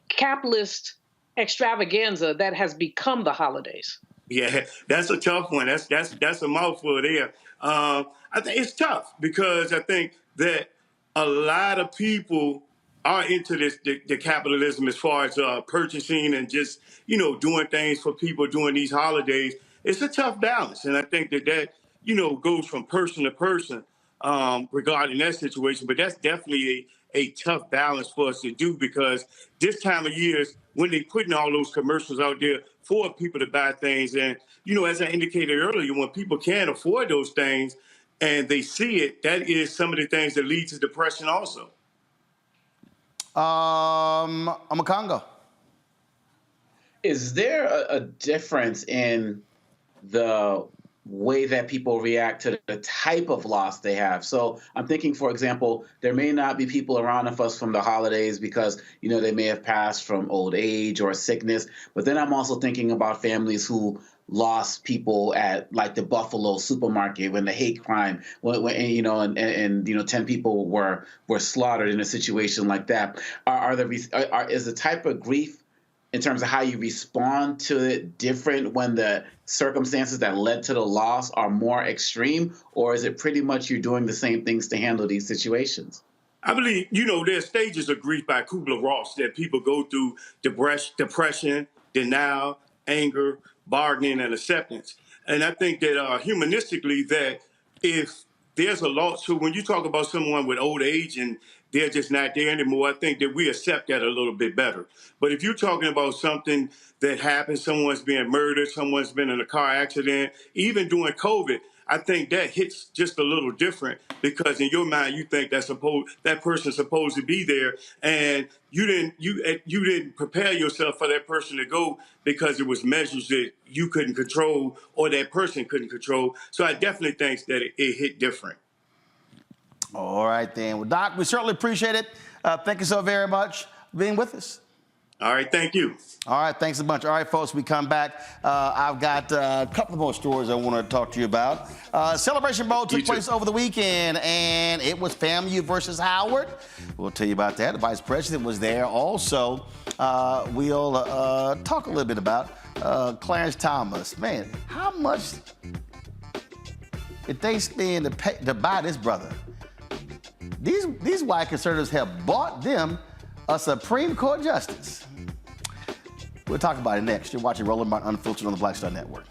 capitalist extravaganza that has become the holidays? Yeah, that's a tough one. That's a mouthful there. I think it's tough because I think that a lot of people are into the capitalism as far as purchasing and just doing things for people during these holidays. It's a tough balance, and I think that goes from person to person regarding that situation. But that's definitely a tough balance for us to do because this time of year is when they're putting all those commercials out there for people to buy things. And, as I indicated earlier, when people can't afford those things and they see it, that is some of the things that lead to depression also. I'm a Congo. Is there a difference in the way that people react to the type of loss they have. So I'm thinking, for example, there may not be people around us from the holidays because, they may have passed from old age or sickness. But then I'm also thinking about families who lost people at like the Buffalo supermarket when the hate crime, when 10 people were slaughtered in a situation like that. Is the type of grief in terms of how you respond to it different when the circumstances that led to the loss are more extreme, or is it pretty much you're doing the same things to handle these situations? I believe, there's stages of grief by Kubler-Ross that people go through: depression, denial, anger, bargaining, and acceptance. And I think that humanistically, that if there's a loss, so when you talk about someone with old age and they're just not there anymore, I think that we accept that a little bit better. But if you're talking about something that happened, someone's being murdered, someone's been in a car accident, even during COVID, I think that hits just a little different, because in your mind you think that person's supposed to be there, and you didn't prepare yourself for that person to go because it was measures that you couldn't control or that person couldn't control. So I definitely think that it hit different. All right, then. Well, Doc, we certainly appreciate it. Thank you so very much for being with us. All right, thank you. All right, thanks a bunch. All right, folks, we come back. I've got a couple more stories I want to talk to you about. Celebration Bowl took place over the weekend, and it was FAMU versus Howard. We'll tell you about that. The vice president was there also. We'll talk a little bit about Clarence Thomas. Man, how much did they spend to buy this brother? These white conservatives have bought them a Supreme Court justice. We'll talk about it next. You're watching Roland Martin Unfiltered on the Black Star Network.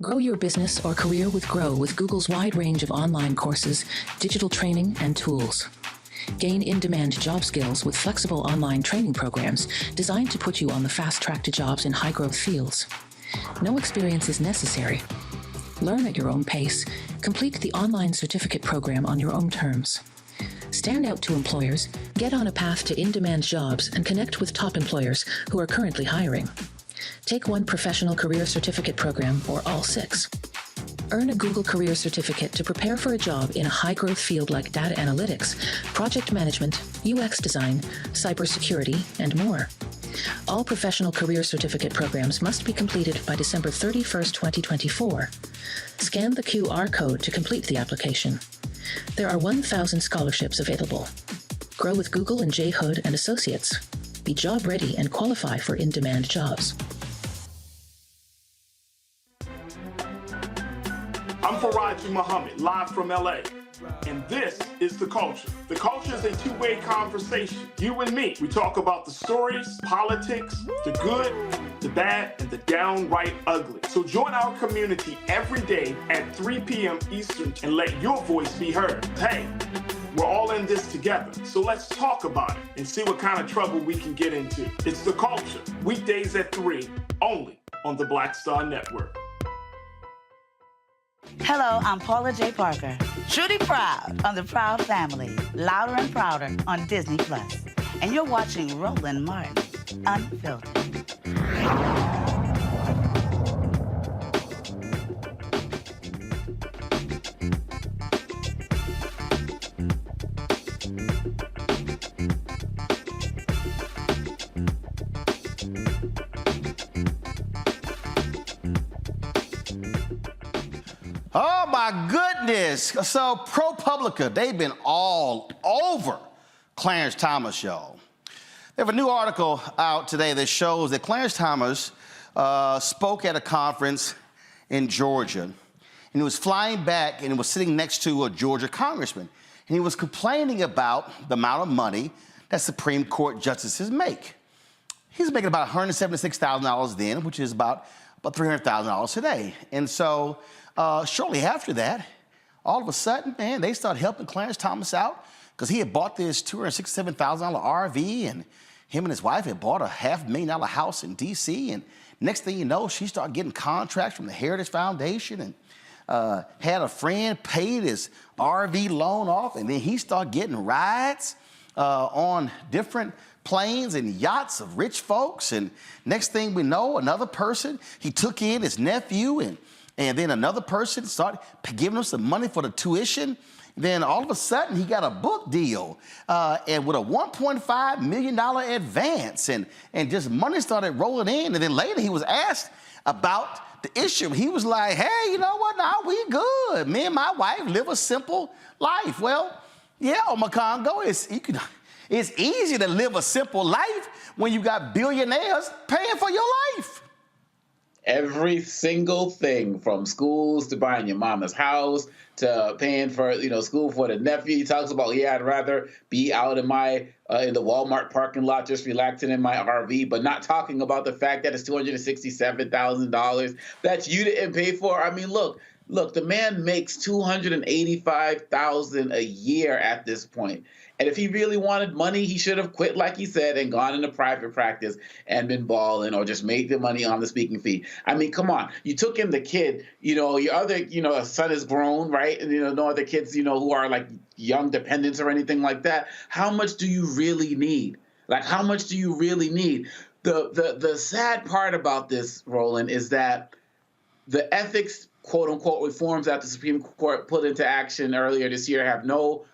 Grow your business or career with Grow with Google's wide range of online courses, digital training, and tools. Gain in-demand job skills with flexible online training programs designed to put you on the fast track to jobs in high-growth fields. No experience is necessary. Learn at your own pace. Complete the online certificate program on your own terms. Stand out to employers, get on a path to in-demand jobs, and connect with top employers who are currently hiring. Take one professional career certificate program or all 6. Earn a Google Career Certificate to prepare for a job in a high-growth field like data analytics, project management, UX design, cybersecurity, and more. All professional career certificate programs must be completed by December 31st, 2024. Scan the QR code to complete the application. There are 1,000 scholarships available. Grow with Google and J. Hood and Associates. Be job ready and qualify for in-demand jobs. I'm Faraji Muhammad, live from LA. And this is The Culture. The Culture is a two-way conversation. You and me. We talk about the stories, politics, the good, the bad, and the downright ugly. So join our community every day at 3 p.m. Eastern and let your voice be heard. Hey, we're all in this together. So let's talk about it and see what kind of trouble we can get into. It's The Culture. Weekdays at 3, only on the Black Star Network. Hello, I'm Paula J. Parker. Truly proud on the Proud Family, Louder and Prouder on Disney+. And you're watching Roland Martin Unfiltered. Oh, my goodness. So ProPublica, they've been all over Clarence Thomas, y'all. They have a new article out today that shows that Clarence Thomas spoke at a conference in Georgia, and he was flying back and he was sitting next to a Georgia congressman, and he was complaining about the amount of money that Supreme Court justices make. He's making about $176,000 then, which is about $300,000 today. And so shortly after that, all of a sudden, man, they started helping Clarence Thomas out because he had bought this $267,000 RV, and him and his wife had bought a $500,000 house in D.C. And next thing you know, she started getting contracts from the Heritage Foundation, and had a friend paid his RV loan off, and then he started getting rides on different planes and yachts of rich folks. And next thing we know, another person, he took in his nephew, and then another person started giving him some money for the tuition. Then all of a sudden, he got a book deal and with a $1.5 million advance, and just money started rolling in. And then later, he was asked about the issue. He was like, hey, you know what? Now we good. Me and my wife live a simple life. Well, yeah, Omakongo, it's easy to live a simple life when you got billionaires paying for your life. Every single thing, from schools to buying your mama's house to paying for, school for the nephew. He talks about, I'd rather be out in in the Walmart parking lot just relaxing in my RV, but not talking about the fact that it's $267,000 that you didn't pay for. I mean, look, the man makes $285,000 a year at this point. And if he really wanted money, he should have quit, like he said, and gone into private practice and been balling, or just made the money on the speaking fee. I mean, come on. You took in the kid, your other, son is grown, right? And, no other kids, who are like young dependents or anything like that. How much do you really need? Like, how much do you really need? The sad part about this, Roland, is that the ethics, quote unquote, reforms that the Supreme Court put into action earlier this year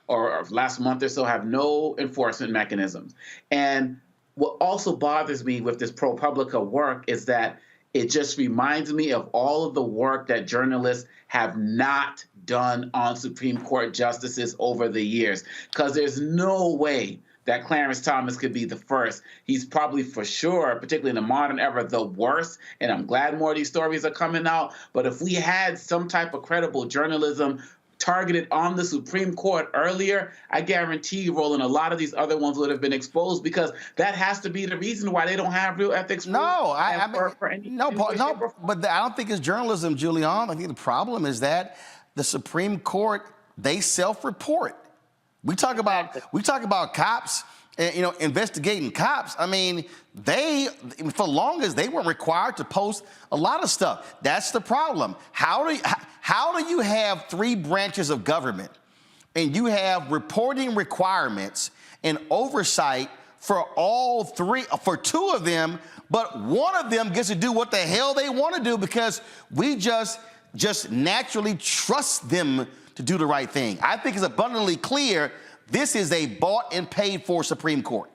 or last month or so, have no enforcement mechanisms. And what also bothers me with this ProPublica work is that it just reminds me of all of the work that journalists have not done on Supreme Court justices over the years, because there's no way that Clarence Thomas could be the first. He's probably, for sure, particularly in the modern era, the worst. And I'm glad more of these stories are coming out. But if we had some type of credible journalism targeted on the Supreme Court earlier, I guarantee you, Roland, a lot of these other ones would have been exposed, because that has to be the reason why they don't have real ethics. But I don't think it's journalism, Julian. I think the problem is that the Supreme Court, they self-report. We talk about cops, investigating cops. I mean, for longest, they weren't required to post a lot of stuff. That's the problem. How do you have three branches of government and you have reporting requirements and oversight for all three, for two of them, but one of them gets to do what the hell they want to do because we just naturally trust them to do the right thing? I think it's abundantly clear this is a bought and paid for Supreme Court.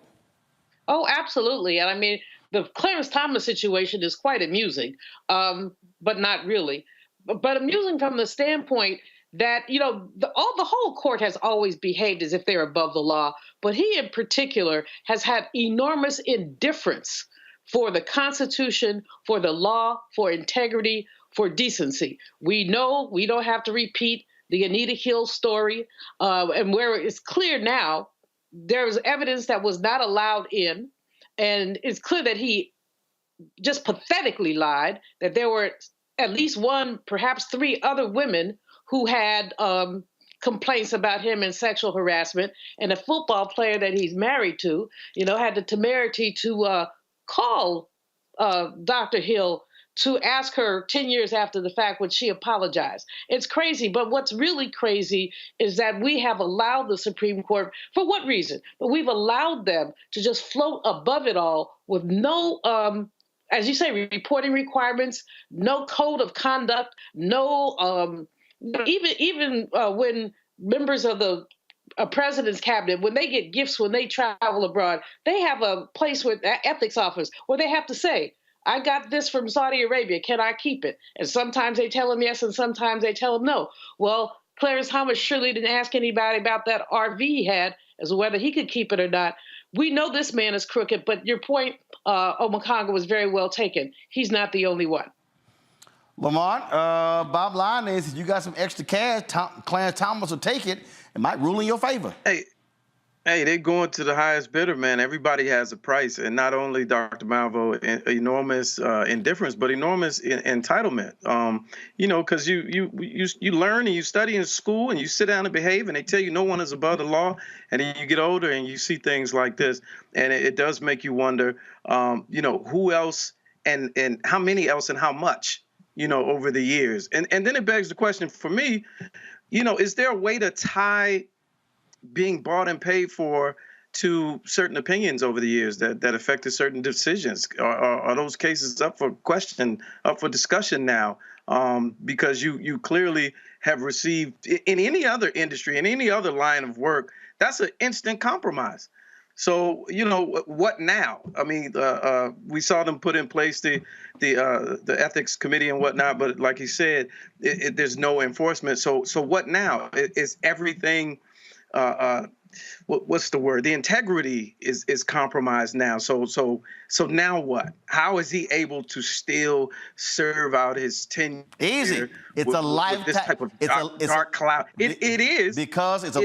Oh, absolutely. And I mean, the Clarence Thomas situation is quite amusing, but not really. But amusing from the standpoint that, the whole court has always behaved as if they're above the law. But he in particular has had enormous indifference for the Constitution, for the law, for integrity, for decency. We know we don't have to repeat the Anita Hill story, and where it's clear now, there's evidence that was not allowed in, and it's clear that he just pathetically lied, that there were at least one, perhaps three other women who had complaints about him and sexual harassment, and a football player that he's married to, had the temerity to call Dr. Hill to ask her 10 years after the fact when she apologized. It's crazy, but what's really crazy is that we have allowed the Supreme Court, for what reason? But we've allowed them to just float above it all with no, as you say, reporting requirements, no code of conduct, no, even when members of the president's cabinet, when they get gifts, when they travel abroad, they have a place with ethics office where they have to say, I got this from Saudi Arabia. Can I keep it? And sometimes they tell him yes, and sometimes they tell him no. Well, Clarence Thomas surely didn't ask anybody about that RV he had as to whether he could keep it or not. We know this man is crooked, but your point, Omakongo, was very well taken. He's not the only one. Lamont, bottom line is, if you got some extra cash, Clarence Thomas will take it. It might rule in your favor. Hey, they're going to the highest bidder, man. Everybody has a price, and not only Dr. Malvo, enormous indifference, but enormous entitlement. Because you learn and you study in school and you sit down and behave, and they tell you no one is above the law, and then you get older and you see things like this, and it does make you wonder, who else and how many else and how much, over the years, and then it begs the question for me, is there a way to tie being bought and paid for to certain opinions over the years that affected certain decisions? Are those cases up for discussion now? Because you clearly have received, in any other industry, in any other line of work, that's an instant compromise. So, what now? I mean, we saw them put in place the ethics committee and whatnot, but like you said, there's no enforcement. So what now? Is everything, what's the word? The integrity is compromised now. So now what? How is he able to still serve out his tenure? Easy. It's a lifetime. This type of dark cloud. It is because it's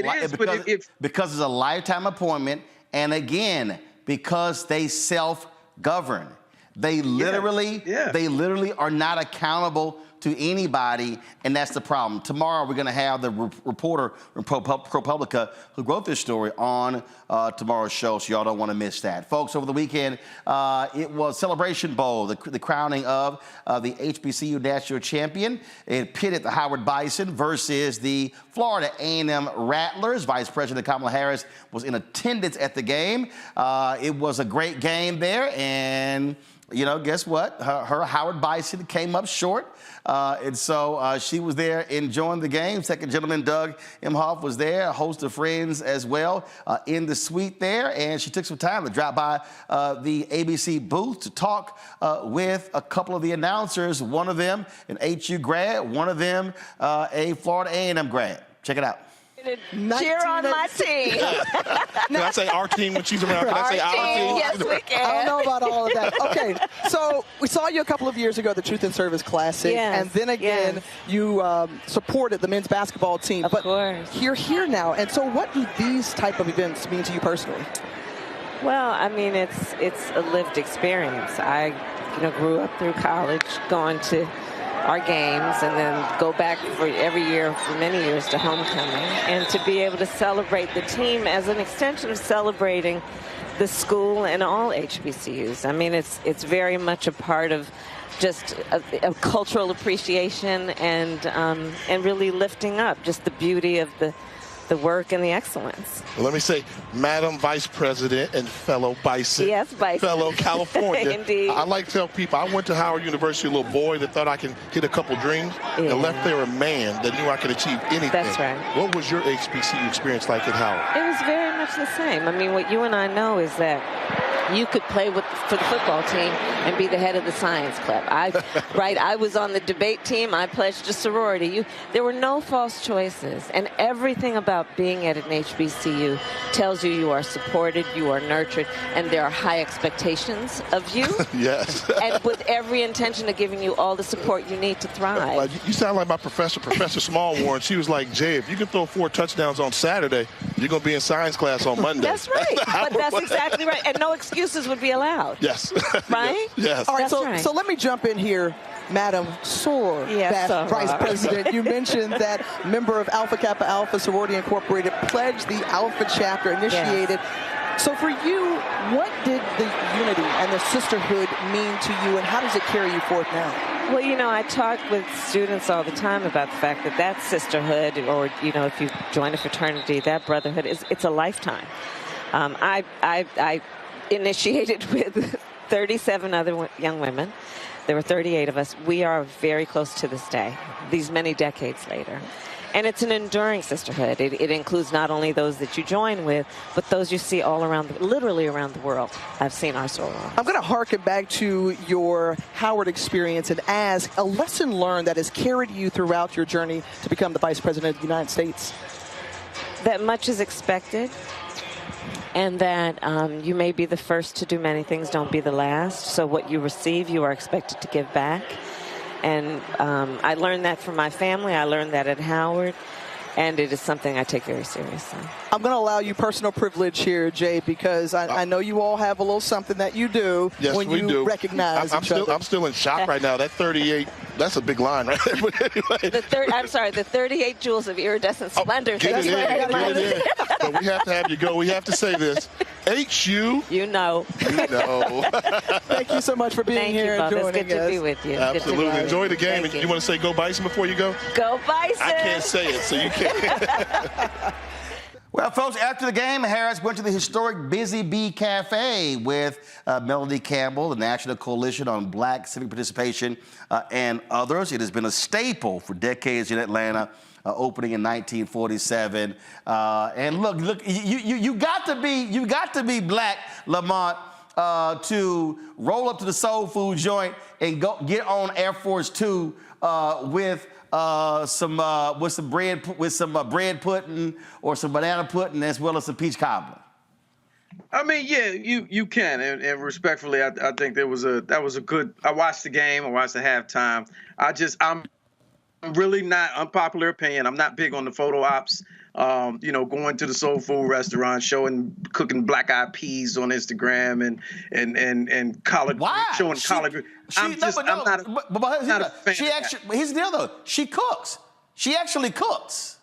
because it's a lifetime appointment. And again, because they self-govern, they literally are not accountable to anybody, and that's the problem. Tomorrow we're going to have the reporter from ProPublica who wrote this story on tomorrow's show, so y'all don't want to miss that. Folks, over the weekend, it was Celebration Bowl, the crowning of the HBCU national champion. It pitted the Howard Bison versus the Florida A&M Rattlers. Vice President Kamala Harris was in attendance at the game. It was a great game there, and guess what? Her Howard Bison came up short. And so she was there enjoying the game. Second gentleman, Doug Emhoff, was there, a host of friends as well in the suite there. And she took some time to drop by the ABC booth to talk with a couple of the announcers. One of them an HU grad, one of them a Florida A&M grad. Check it out. Cheer on my team. Can I say our team when she's around? Can I say our team? Yes, we can. I don't know about all of that. Okay, so we saw you a couple of years ago at the Truth and Service Classic, and then again you supported the men's basketball team. Of course. You're here now, and so what do these type of events mean to you personally? Well, I mean, it's a lived experience. I grew up through college going to our games and then go back for every year for many years to homecoming, and to be able to celebrate the team as an extension of celebrating the school and all HBCUs. I mean, it's very much a part of just a cultural appreciation and really lifting up just the beauty of the work and the excellence. Well, let me say, Madam Vice President and fellow Bison, fellow California. Indeed. I like to tell people, I went to Howard University, a little boy that thought I can hit a couple dreams, and left there a man that knew I could achieve anything. That's right. What was your HBCU experience like at Howard? It was very much the same. I mean, what you and I know is that you could play for the football team and be the head of the science club. I was on the debate team. I pledged to sorority. There were no false choices, and everything about being at an HBCU tells you are supported, you are nurtured, and there are high expectations of you. Yes. And with every intention of giving you all the support you need to thrive. You sound like my Professor Smallwarren. She was like, Jay, if you can throw 4 touchdowns on Saturday, you're going to be in science class on Monday. That's right. But that's exactly right. And no excuses would be allowed. Yes. Right? Yes. All right, so let me jump in here. Madam Soar, Vice President, you mentioned that member of Alpha Kappa Alpha Sorority Incorporated pledged the Alpha chapter, initiated. Yes. So for you, what did the unity and the sisterhood mean to you, and how does it carry you forth now? Well, I talk with students all the time about the fact that sisterhood, or, if you join a fraternity, that brotherhood, it's a lifetime. I initiated with 37 other young women. There were 38 of us. We are very close to this day, these many decades later. And it's an enduring sisterhood. It includes not only those that you join with, but those you see all around, literally around the world. I've seen our sororities. I'm going to harken back to your Howard experience and ask a lesson learned that has carried you throughout your journey to become the Vice President of the United States. That much is expected. And that you may be the first to do many things, don't be the last. So what you receive, you are expected to give back. And I learned that from my family. I learned that at Howard. And it is something I take very seriously. I'm going to allow you personal privilege here, Jay, because I know you all have a little something that you do when you recognize each other. I'm still in shock right now. That 38, that's a big line right there. But anyway. I'm sorry, the 38 jewels of iridescent splendor. Get it in. But we have to have you go. We have to say this. HU. You know. Thank you so much for being here and joining us. It's good to be with you. Absolutely. Enjoy the game. And you want to say go Bison before you go? Go Bison. I can't say it, so you can't. Well, Well, folks, after the game, Harris went to the historic Busy Bee Cafe with Melody Campbell, the National Coalition on Black Civic Participation, and others. It has been a staple for decades in Atlanta, opening in 1947. And look, you got to be black, Lamont, to roll up to the soul food joint and go get on Air Force Two with some bread pudding or some banana pudding, as well as some peach cobbler. I mean, yeah, you can, and respectfully, I think that was a good. I watched the game, I watched the halftime. I'm really not, unpopular opinion, I'm not big on the photo ops. Going to the soul food restaurant, cooking black-eyed peas on Instagram and collard, showing collard. I'm not a fan. Here's the deal, though. She cooks. She actually cooks.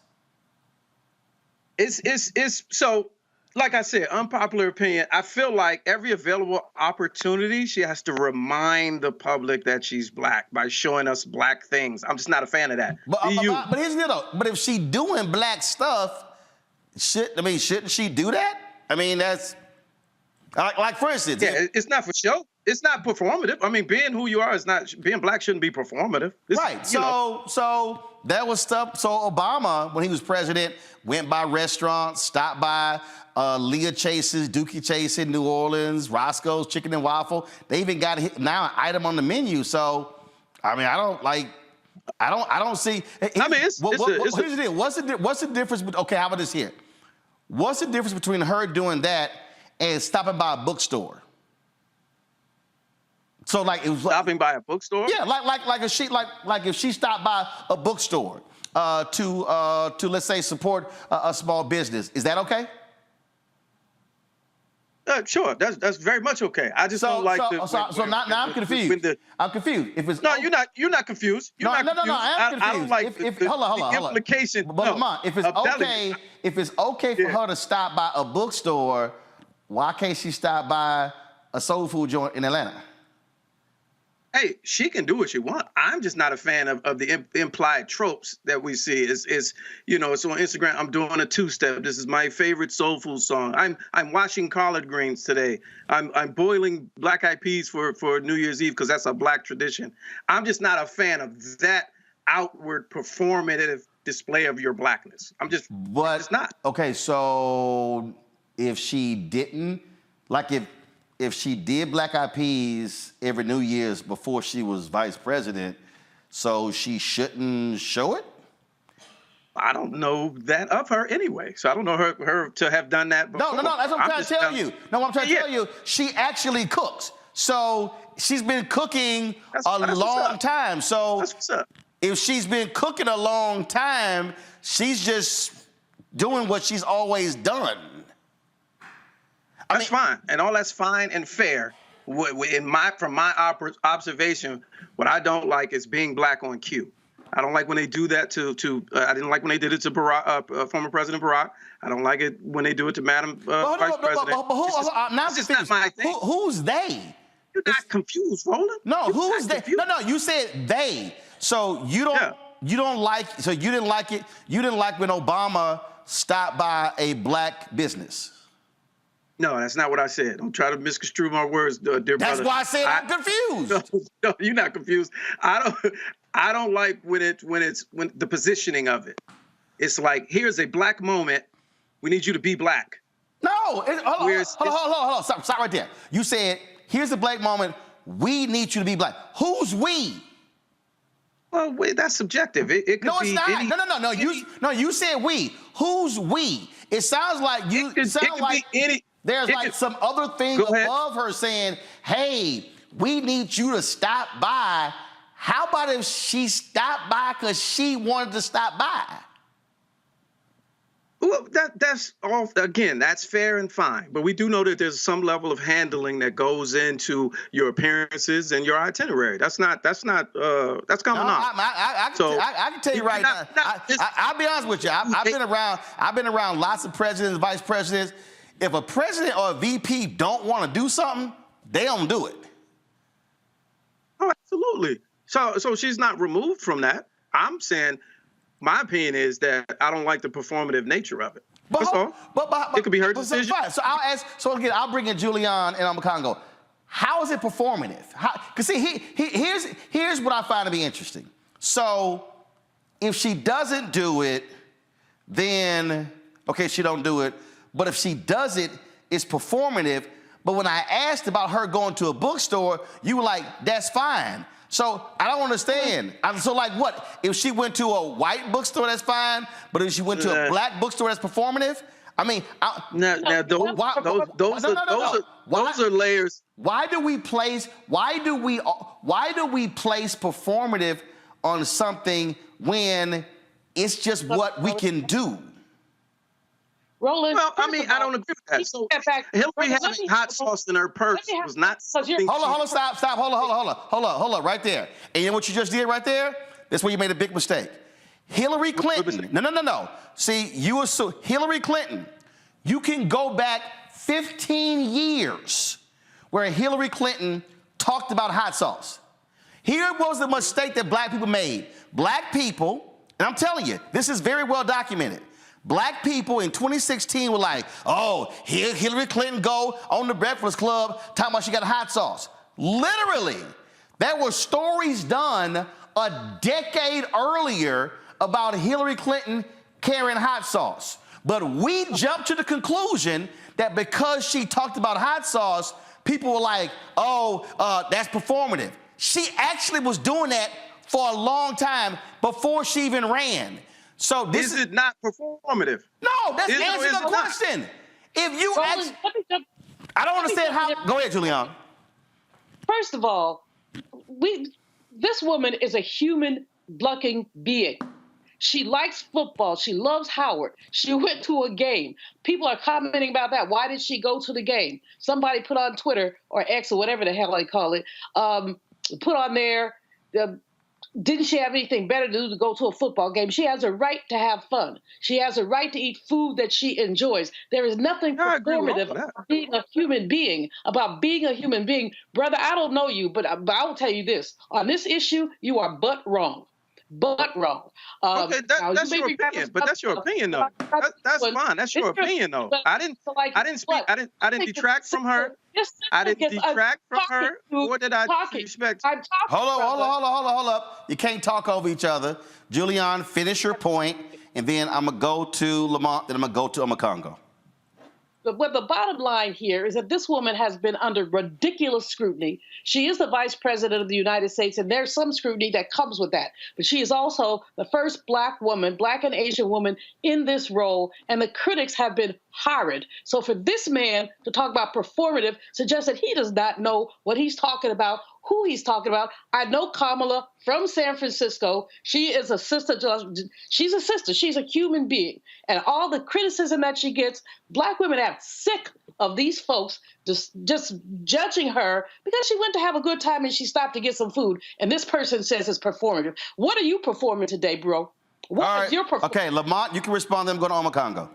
It's so. Like I said, unpopular opinion, I feel like every available opportunity, she has to remind the public that she's black by showing us black things. I'm just not a fan of that. But here's the deal, though. But if she doing black stuff, shouldn't she do that? I mean, that's like for instance. Yeah, it's not for show. It's not performative. I mean, being who you are is not, being black shouldn't be performative. Right. So that was stuff. So Obama, when he was president, went by restaurants, stopped by Leah Chase's, Dookie Chase in New Orleans, Roscoe's Chicken and Waffle. They even got now an item on the menu. So, I mean, I don't see. I mean, here's the deal. What's the difference? Okay, how about this here? What's the difference between her doing that and stopping by a bookstore? So like it was stopping by a bookstore. Yeah, like if she stopped by a bookstore to let's say support a small business, is that okay? Sure, that's very much okay. I just don't like now I'm confused. I'm confused. If it's you're not confused. No, I am confused. I don't like hold on. Implication. But Lamont, if it's okay for her to stop by a bookstore, why can't she stop by a soul food joint in Atlanta? Hey, she can do what she wants. I'm just not a fan of the implied tropes that we see. It's on Instagram. I'm doing a two-step. This is my favorite soul food song. I'm washing collard greens today. I'm boiling black-eyed peas for New Year's Eve because that's a black tradition. I'm just not a fan of that outward performative display of your blackness. It's not. Okay, so if she didn't, like if she did black-eyed peas every New Year's before she was vice president, so she shouldn't show it? I don't know that of her anyway. So I don't know her to have done that before. No, that's what I'm trying to tell you. No, what I'm trying to tell you, she actually cooks. So she's been cooking a long time. So that's what's up. If she's been cooking a long time, she's just doing what she's always done. That's fine, and all that's fine and fair. From my observation, what I don't like is being black on cue. I don't like when they do that to. I didn't like when they did it to Barack, former President Barack. I don't like it when they do it to Madam Vice President. Now it's just not my thing. Who's they? You're not confused, Roland. No, who's they? No, you said they. So you don't like. So you didn't like it. You didn't like when Obama stopped by a black business. No, that's not what I said. Don't try to misconstrue my words, dear brother. That's why I said I'm confused. No, you're not confused. I don't like when the positioning of it. It's like, here's a black moment. We need you to be black. No, hold on. Stop right there. You said, here's a black moment. We need you to be black. Who's we? Well, wait, that's subjective. It could no, it's be not. Any, No, you said we. Who's we? It sounds like you. It sounds like there's like some other thing above her saying, "Hey, we need you to stop by." How about if she stopped by because she wanted to stop by? Well, that's all. Again, that's fair and fine. But we do know that there's some level of handling that goes into your appearances and your itinerary. That's common knowledge. I can tell you right now. I'll be honest with you. I've been around lots of presidents, vice presidents. If a president or a VP don't want to do something, they don't do it. Oh, absolutely. So she's not removed from that. I'm saying, my opinion is that I don't like the performative nature of it. That's all. It could be her decision. Fine. So I'll ask. So again, I'll bring in Julian and Congo. How is it performative? Because see, here's what I find to be interesting. So if she doesn't do it, then okay, she don't do it. But if she does it, it's performative. But when I asked about her going to a bookstore, you were like, "That's fine." So I don't understand. So like what? If she went to a white bookstore, that's fine. But if she went to a black bookstore, that's performative. I mean, those are layers. Why do we place performative on something when it's just what we can do? Roland. Well, I mean, I don't agree with that. So Hillary having hot sauce in her purse was not something. Hold on, stop, hold on, right there. And you know what you just did right there? That's where you made a big mistake. Hillary Clinton. No. See, you assume Hillary Clinton. You can go back 15 years where Hillary Clinton talked about hot sauce. Here was the mistake that black people made. Black people, and I'm telling you, this is very well documented. Black people in 2016 were like, oh, here Hillary Clinton go on the Breakfast Club talking about she got hot sauce. Literally, there were stories done a decade earlier about Hillary Clinton carrying hot sauce. But we jumped to the conclusion that because she talked about hot sauce, people were like, oh, that's performative. She actually was doing that for a long time before she even ran. So this is not performative. No, that's answering the question. Not. If you I don't understand how. Go ahead, Julian. First of all, this woman is a human blocking being. She likes football. She loves Howard. She went to a game. People are commenting about that. Why did she go to the game? Somebody put on Twitter or X or whatever the hell they call it, put on there, didn't she have anything better to do to go to a football game? She has a right to have fun. She has a right to eat food that she enjoys. There is nothing performative about being a human being, Brother, I don't know you, but I will tell you this. On this issue, you are but wrong. Okay, that's your opinion, but that's your opinion, though. That's fine. That's your opinion, though. I didn't detract from her. I didn't detract from her. What did I disrespect? Hold up. You can't talk over each other. Julian, finish your point, and then I'm going to go to Lamont, then I'm going to go to Omekongo. But the bottom line here is that this woman has been under ridiculous scrutiny. She is the vice president of the United States, and there's some scrutiny that comes with that. But she is also the first black and Asian woman in this role, and the critics have been horrid. So for this man to talk about performative suggests that he does not know what he's talking about, who he's talking about. I know Kamala from San Francisco. She is a sister. She's a sister. She's a human being. And all the criticism that she gets, black women are sick of these folks just judging her because she went to have a good time and she stopped to get some food. And this person says it's performative. What are you performing today, bro? What is your performance? Okay, Lamont, you can respond, then go to Omekongo.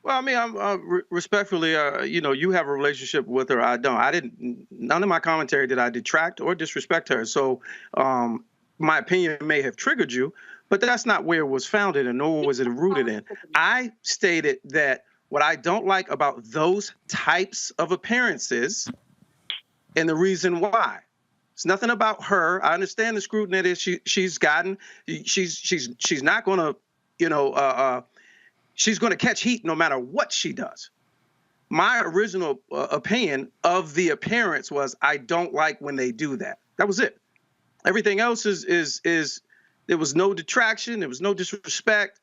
Well, I mean, I'm respectfully, you have a relationship with her. I don't. None of my commentary did I detract or disrespect her. So my opinion may have triggered you, but that's not where it was founded and nor was it rooted in. I stated that what I don't like about those types of appearances and the reason why. It's nothing about her. I understand the scrutiny that she's gotten. She's not going to, she's going to catch heat no matter what she does. My original opinion of the appearance was I don't like when they do that. That was it. Everything else is there was no detraction. There was no disrespect.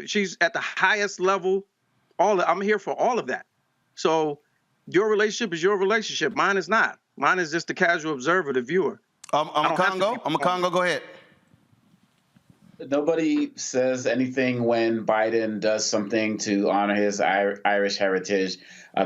She's at the highest level. I'm here for all of that. So your relationship is your relationship. Mine is not. Mine is just the casual observer, the viewer. Omekongo, go ahead. Nobody says anything when Biden does something to honor his Irish heritage.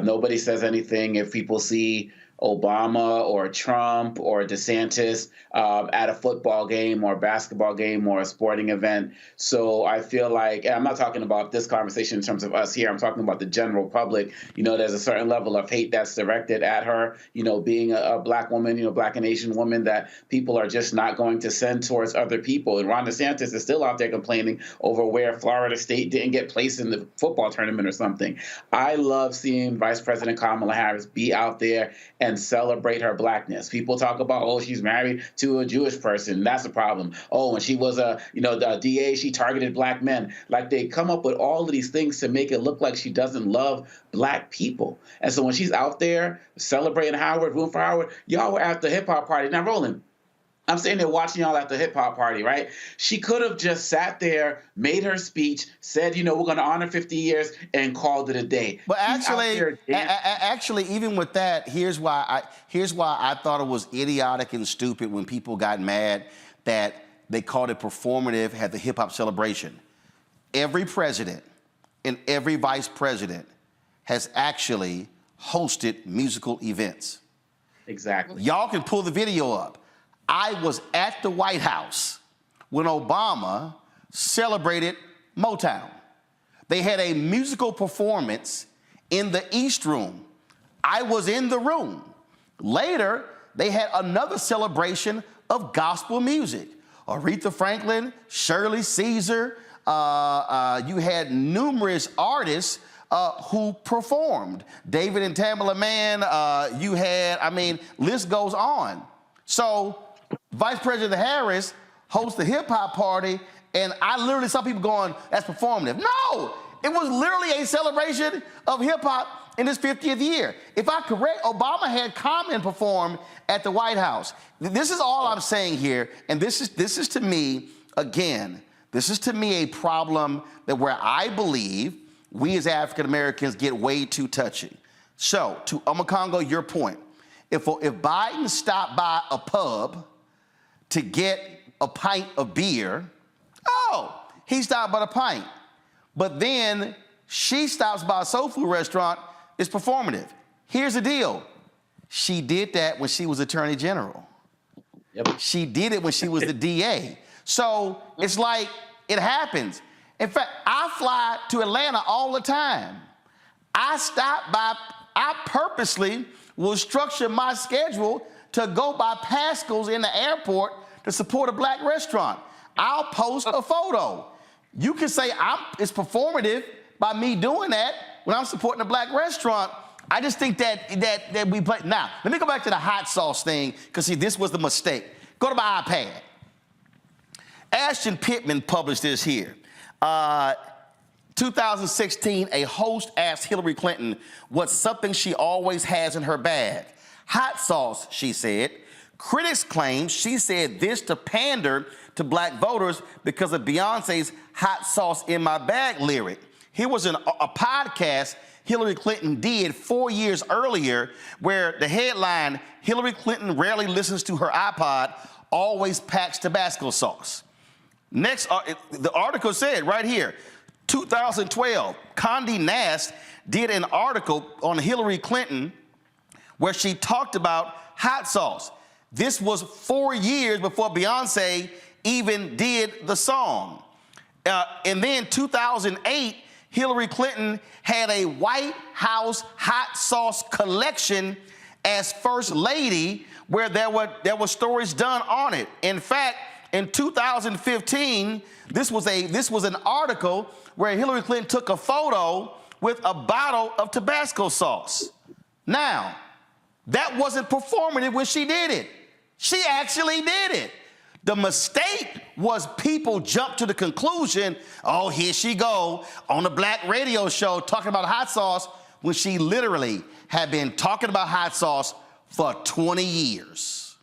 Nobody says anything if people see Obama or Trump or DeSantis at a football game or a basketball game or a sporting event. So I feel like, and I'm not talking about this conversation in terms of us here, I'm talking about the general public. There's a certain level of hate that's directed at her, being a Black woman, Black and Asian woman, that people are just not going to send towards other people. And Ron DeSantis is still out there complaining over where Florida State didn't get placed in the football tournament or something. I love seeing Vice President Kamala Harris be out there and celebrate her Blackness. People talk about, oh, she's married to a Jewish person. That's a problem. Oh, when she was the DA, she targeted Black men. Like, they come up with all of these things to make it look like she doesn't love Black people. And so when she's out there celebrating Howard, room for Howard, y'all were at the hip hop party. Now, Roland, I'm sitting there watching y'all at the hip hop party, right? She could have just sat there, made her speech, said, we're going to honor 50 years, and called it a day. But actually, even with that, here's why I thought it was idiotic and stupid when people got mad that they called it performative, had the hip hop celebration. Every president and every vice president has actually hosted musical events. Exactly. Y'all can pull the video up. I was at the White House when Obama celebrated Motown. They had a musical performance in the East Room. I was in the room. Later, they had another celebration of gospel music. Aretha Franklin, Shirley Caesar, you had numerous artists who performed. David and Tamela Mann, you had, list goes on. So Vice President Harris hosts the hip hop party, and I literally saw people going, that's performative. No, it was literally a celebration of hip hop in his 50th year. If I'm correct, Obama had Common perform at the White House. This is all I'm saying here, and this is to me, again, this is to me a problem that where I believe we as African Americans get way too touchy. So, to Omakongo, your point, if Biden stopped by a pub to get a pint of beer, oh, he stopped by a pint. But then she stops by a soul food restaurant, it's performative. Here's the deal. She did that when she was Attorney General. Yep. She did it when she was the DA. So it's like, it happens. In fact, I fly to Atlanta all the time. I purposely will structure my schedule to go by Pascal's in the airport to support a Black restaurant. I'll post a photo. You can say it's performative by me doing that when I'm supporting a Black restaurant. I just think that we play. Now, let me go back to the hot sauce thing, because see, this was the mistake. Go to my iPad. Ashton Pittman published this here. 2016, a host asked Hillary Clinton what's something she always has in her bag. Hot sauce, she said. Critics claim she said this to pander to Black voters because of Beyonce's hot sauce in my bag lyric. Here was a podcast Hillary Clinton did 4 years earlier where the headline, Hillary Clinton rarely listens to her iPod, always packs Tabasco sauce. Next, the article said right here, 2012, Condé Nast did an article on Hillary Clinton where she talked about hot sauce. This was 4 years before Beyonce even did the song. And then 2008, Hillary Clinton had a White House hot sauce collection as First Lady where there were stories done on it. In fact, in 2015, this was an article where Hillary Clinton took a photo with a bottle of Tabasco sauce. Now, that wasn't performative when she did it. She actually did it. The mistake was people jumped to the conclusion, oh, here she go on a Black radio show talking about hot sauce when she literally had been talking about hot sauce for 20 years.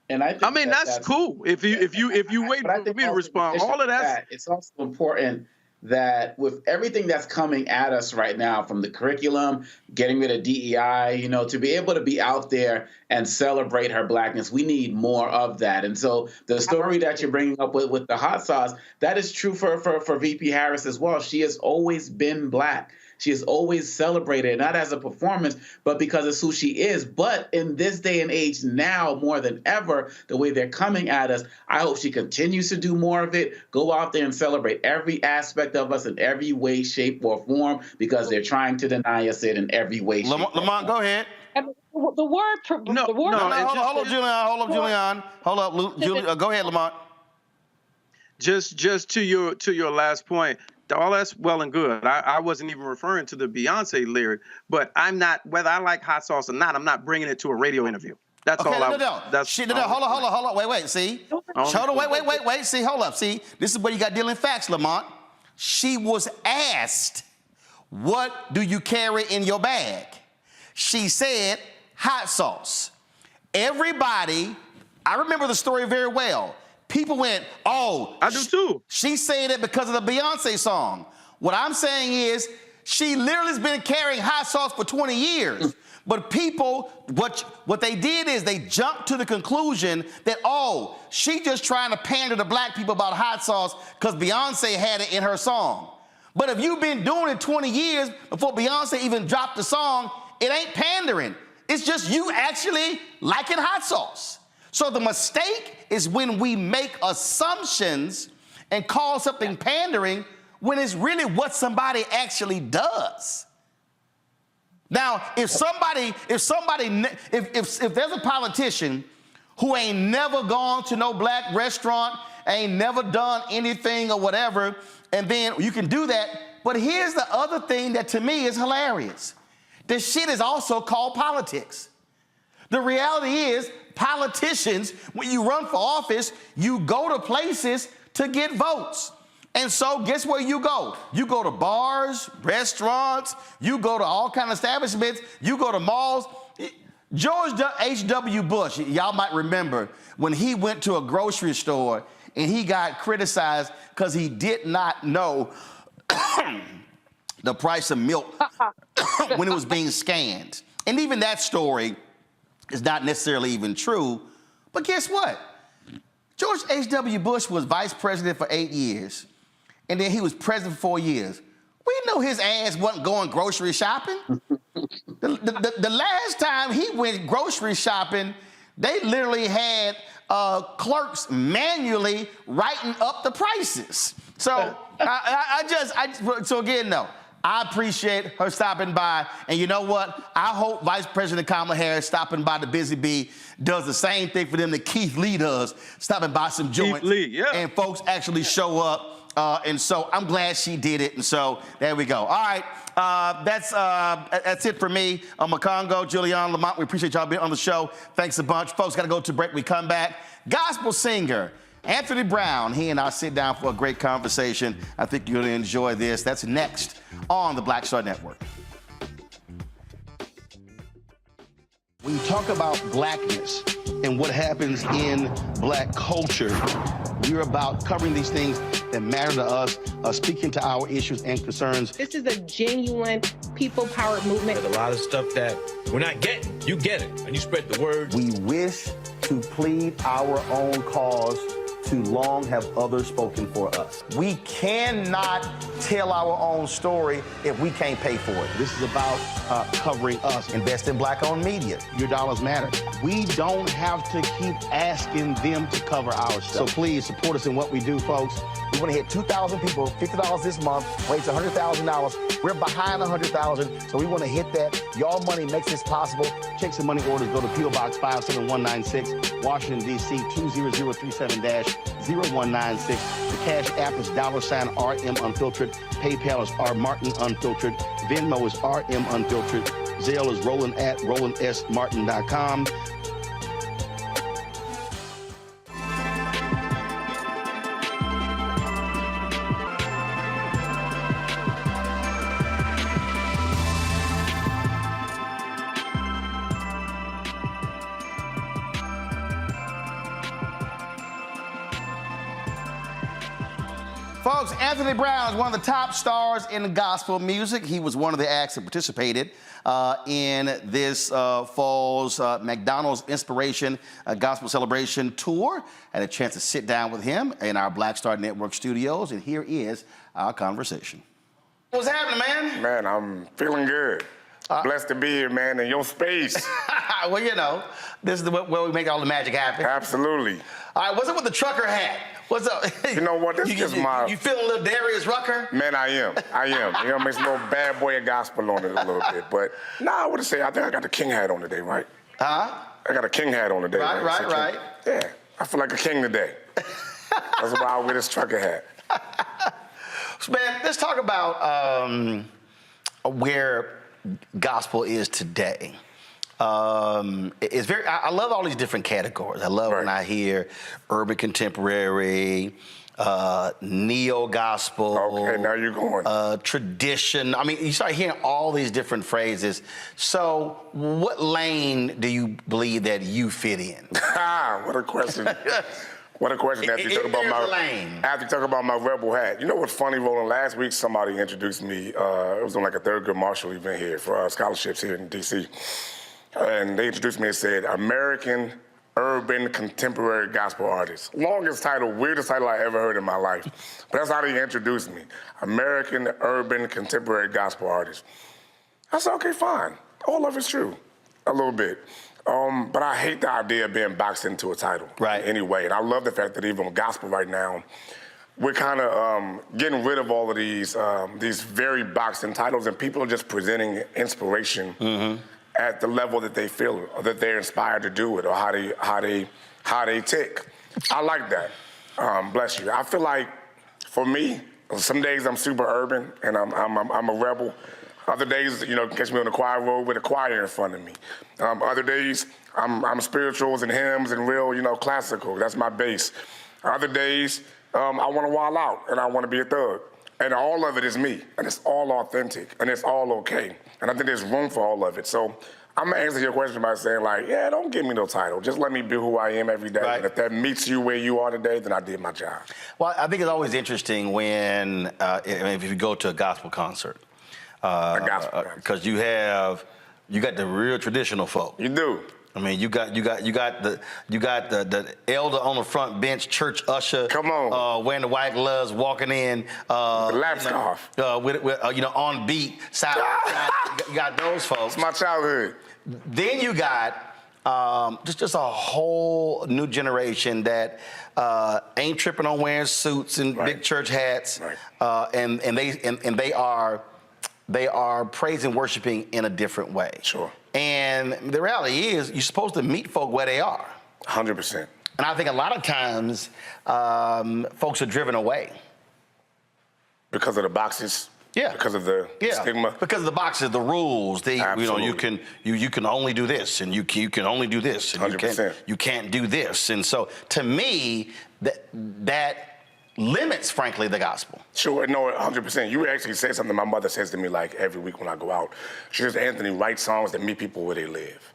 And I think that's cool. If you wait for me to respond, all of that. It's also important that with everything that's coming at us right now, from the curriculum, getting rid of DEI, to be able to be out there and celebrate her Blackness, we need more of that. And so the story that you're bringing up with the hot sauce, that is true for VP Harris as well. She has always been Black. She is always celebrated, not as a performance, but because it's who she is. But in this day and age now, more than ever, the way they're coming at us, I hope she continues to do more of it. Go out there and celebrate every aspect of us in every way, shape, or form, because they're trying to deny us it in every way, shape, Lamont, go ahead. The word, hold up, Julian. Hold up, go ahead, Lamont. Just to your last point, all that's well and good. I wasn't even referring to the Beyonce lyric, but I'm not, whether I like hot sauce or not, I'm not bringing it to a radio interview. That's all. Hold on. Wait. See, wait. See, hold up. See, this is where you got dealing facts, Lamont. She was asked, "What do you carry in your bag?" She said, "Hot sauce." Everybody, I remember the story very well. People went, "Oh, I do too." She said it because of the Beyonce song. What I'm saying is, she literally has been carrying hot sauce for 20 years. But people, what they did is they jumped to the conclusion that, oh, she just trying to pander to black people about hot sauce because Beyonce had it in her song. But if you've been doing it 20 years before Beyonce even dropped the song, it ain't pandering. It's just you actually liking hot sauce. So the mistake is when we make assumptions and call something pandering when it's really what somebody actually does. Now, if there's a politician who ain't never gone to no black restaurant, ain't never done anything or whatever, and then you can do that. But here's the other thing that to me is hilarious. This shit is also called politics. The reality is, politicians, when you run for office, you go to places to get votes. And so guess where you go? You go to bars, restaurants, you go to all kind of establishments, you go to malls. George H.W. Bush, y'all might remember when he went to a grocery store and he got criticized because he did not know the price of milk when it was being scanned. And even that story is not necessarily even true. But guess what? George H.W. Bush was vice president for 8 years. And then he was president for 4 years. We know his ass wasn't going grocery shopping. The last time he went grocery shopping, they literally had clerks manually writing up the prices. So so again, no, I appreciate her stopping by. And you know what? I hope Vice President Kamala Harris stopping by the Busy Bee does the same thing for them that Keith Lee does, stopping by some joints. And folks actually show up. And so I'm glad she did it. And so there we go. All right. That's it for me. Makongo, Julian, Lamont, we appreciate y'all being on the show. Thanks a bunch. Folks, got to go to break. We come back. Gospel singer Anthony Brown. He and I sit down for a great conversation. I think you're going to enjoy this. That's next on the Black Star Network. When you talk about blackness and what happens in black culture, we're about covering these things that matter to us, speaking to our issues and concerns. This is a genuine people-powered movement. There's a lot of stuff that we're not getting. You get it, and you spread the word. We wish to plead our own cause. Too long have others spoken for us. We cannot tell our own story if we can't pay for it. This is about covering us. Invest in black-owned media. Your dollars matter. We don't have to keep asking them to cover our stuff. So please support us in what we do, folks. We want to hit 2,000 people, $50 this month, raise $100,000. We're behind 100,000, so we want to hit that. Your money makes this possible. Check some money orders. Go to P.O. Box 57196, Washington, D.C. 20037-0196. The Cash App is $RM Unfiltered. PayPal is R Martin Unfiltered. Venmo is RM Unfiltered. Zelle is Roland at RolandSMartin.com. Folks, Anthony Brown is one of the top stars in gospel music. He was one of the acts that participated in this fall's McDonald's Inspiration Gospel Celebration Tour. I had a chance to sit down with him in our Black Star Network studios, and here is our conversation. What's happening, man? Man, I'm feeling good. Blessed to be here, man, in your space. Well, you know, this is where we make all the magic happen. Absolutely. All right, what's up with the trucker hat? What's up? You know what? This is my... You feeling a little Darius Rucker? Man, I am. You know, makes a little bad boy of gospel on it a little bit. But, nah, I would say, I think I got the king hat on today, right? Huh? I got a king hat on today. Right. Yeah, I feel like a king today. That's why I wear this trucker hat. So, man, let's talk about where gospel is today. It's very. I love all these different categories. I love when I hear urban contemporary, neo gospel. Okay, now you're going. Tradition. I mean, you start hearing all these different phrases. So, what lane do you believe that you fit in? What a question. What a question after you talk about my rebel hat. You know what's funny, Roland? Last week somebody introduced me. It was on like a Thurgood Marshall event here for scholarships here in D.C. And they introduced me and said, American Urban Contemporary Gospel Artist. Longest title, weirdest title I ever heard in my life. But that's how they introduced me. American Urban Contemporary Gospel Artist. I said, okay, fine. All of it's true, a little bit. But I hate the idea of being boxed into a title. Right. Anyway, and I love the fact that even with gospel right now, we're kind of getting rid of all of these very boxed-in titles, and people are just presenting inspiration at the level that they feel, or that they're inspired to do it, or how they tick. I like that. Bless you. I feel like, for me, some days I'm super urban and I'm a rebel. Other days, you know, catch me on the choir road with a choir in front of me. Other days, I'm spirituals and hymns and real, you know, classical. That's my base. Other days, I want to wild out and I want to be a thug. And all of it is me, and it's all authentic, and it's all okay. And I think there's room for all of it. So I'm gonna answer your question by saying, like, yeah, don't give me no title. Just let me be who I am every day. Right. And if that meets you where you are today, then I did my job. Well, I think it's always interesting when, if you go to a gospel concert, because you got the real traditional folk. You do. I mean, you got the elder on the front bench, church usher. Come on. Wearing the white gloves, walking in. The lap scarf. With on beat. You got those folks. It's my childhood. Then you got just a whole new generation that ain't tripping on wearing suits and big church hats, and they are praising and worshiping in a different way. Sure. And the reality is, you're supposed to meet folk where they are. 100%. And I think a lot of times, folks are driven away. Because of the boxes? Yeah. Because of the stigma? Because of the boxes, the rules. Absolutely. You can only do this, and you can only do this, and 100%. you can't do this. And so, to me, that limits, frankly, the gospel. Sure, no, 100%. You actually said something my mother says to me like every week when I go out. She says, Anthony, write songs that meet people where they live.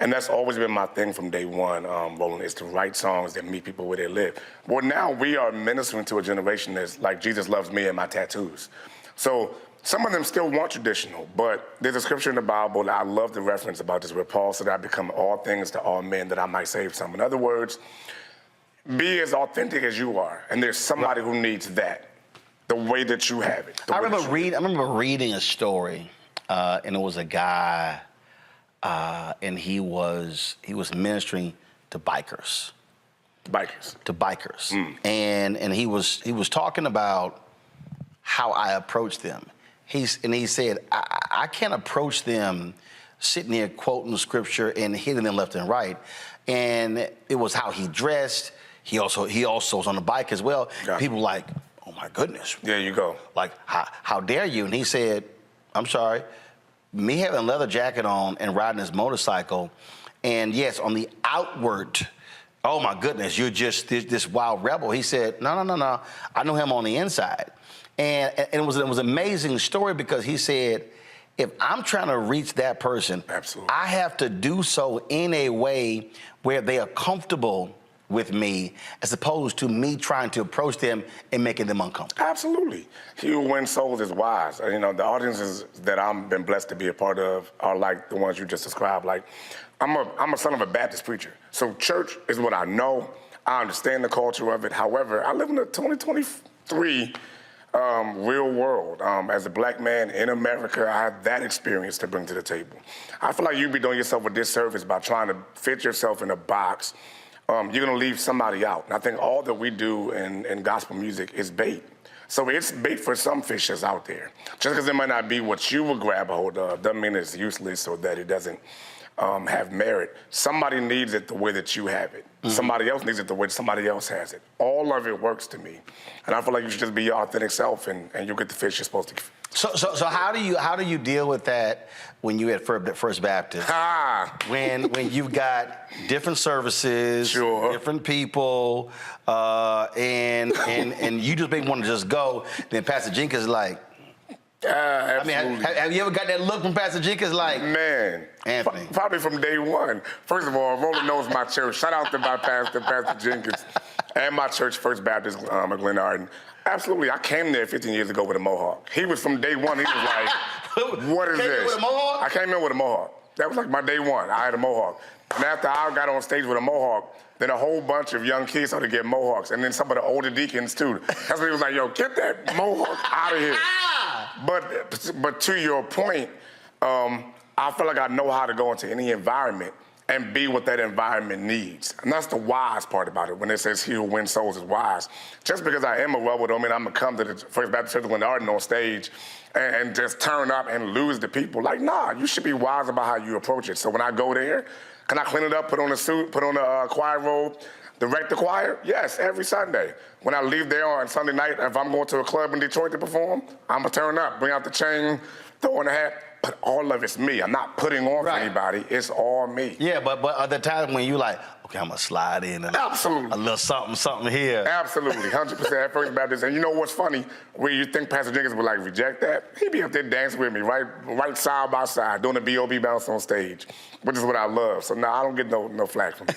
And that's always been my thing from day one, Roland, is to write songs that meet people where they live. Well, now we are ministering to a generation that's like Jesus loves me and my tattoos. So some of them still want traditional, but there's a scripture in the Bible that I love the reference about this, where Paul said, I become all things to all men that I might save some. In other words, be as authentic as you are, and there's somebody who needs that, the way that you have it. I remember reading a story, and it was a guy, and he was ministering to bikers. And he was talking about how I approach them. He said, I can't approach them sitting there quoting scripture and hitting them left and right. And it was how he dressed. He also was on the bike as well. Yeah. People were like, oh my goodness. There you go. Like, how dare you? And he said, I'm sorry, me having a leather jacket on and riding this motorcycle, and yes, on the outward, oh my goodness, you're just this wild rebel. He said, no. I know him on the inside. And it was an amazing story, because he said, if I'm trying to reach that person, absolutely, I have to do so in a way where they are comfortable with me, as opposed to me trying to approach them and making them uncomfortable. Absolutely. He who wins souls is wise. You know, the audiences that I've been blessed to be a part of are like the ones you just described. Like, I'm a son of a Baptist preacher. So church is what I know. I understand the culture of it. However, I live in a 2023 real world. As a black man in America, I have that experience to bring to the table. I feel like you'd be doing yourself a disservice by trying to fit yourself in a box. You're gonna leave somebody out. And I think all that we do in gospel music is bait. So it's bait for some fishes out there. Just because it might not be what you would grab a hold of doesn't mean it's useless or that it doesn't have merit. Somebody needs it the way that you have it. Somebody else needs it the way somebody else has it. All of it works to me. And I feel like you should just be your authentic self and you'll get the fish you're supposed to get. So how do you deal with that when you at First Baptist? When you've got different services, different people, and you just may want to just go. Then Pastor Jenkins is like, I mean, have you ever got that look from Pastor Jenkins like, man, Anthony? Probably from day one. First of all, Roland knows my church. Shout out to my pastor, Pastor Jenkins, and my church, First Baptist at Glen Arden. Absolutely, I came there 15 years ago with a mohawk. He was from day one. He was like, "What is this?" With a mohawk? I came in with a mohawk. That was like my day one. I had a mohawk, and after I got on stage with a mohawk, then a whole bunch of young kids started to get mohawks, and then some of the older deacons too. That's when he was like, "Yo, get that mohawk out of here." But to your point, I feel like I know how to go into any environment and be what that environment needs. And that's the wise part about it. When it says he who wins souls is wise. Just because I am a rebel don't mean I'm gonna come to the First Baptist Church when Arden on stage and just turn up and lose the people. Like, nah, you should be wise about how you approach it. So when I go there, can I clean it up, put on a suit, put on a choir robe, direct the choir? Yes, every Sunday. When I leave there on Sunday night, if I'm going to a club in Detroit to perform, I'm gonna turn up, bring out the chain, throw on the hat, but all of it's me. I'm not putting on for anybody, it's all me. Yeah, but at the time when you like, okay, I'm gonna slide in and a little something here. Absolutely, 100% at First Baptist. And you know what's funny? Where you think Pastor Jenkins would like reject that? He'd be up there dancing with me, right side by side, doing the B.O.B. bounce on stage, which is what I love. So no, I don't get no flack from him.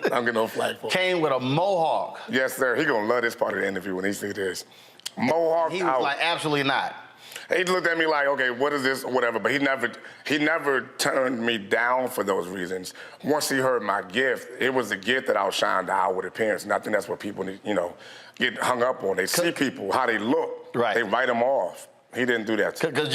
I don't get no flack for him. Came with a mohawk. Yes, sir. He gonna love this part of the interview when he sees this. Mohawk He was like, absolutely not. He looked at me like, okay, what is this or whatever, but he never turned me down for those reasons. Once he heard my gift, it was a gift that outshined the outward appearance, and I think that's what people, get hung up on. They see people, how they look, they write them off. He didn't do that to me. Because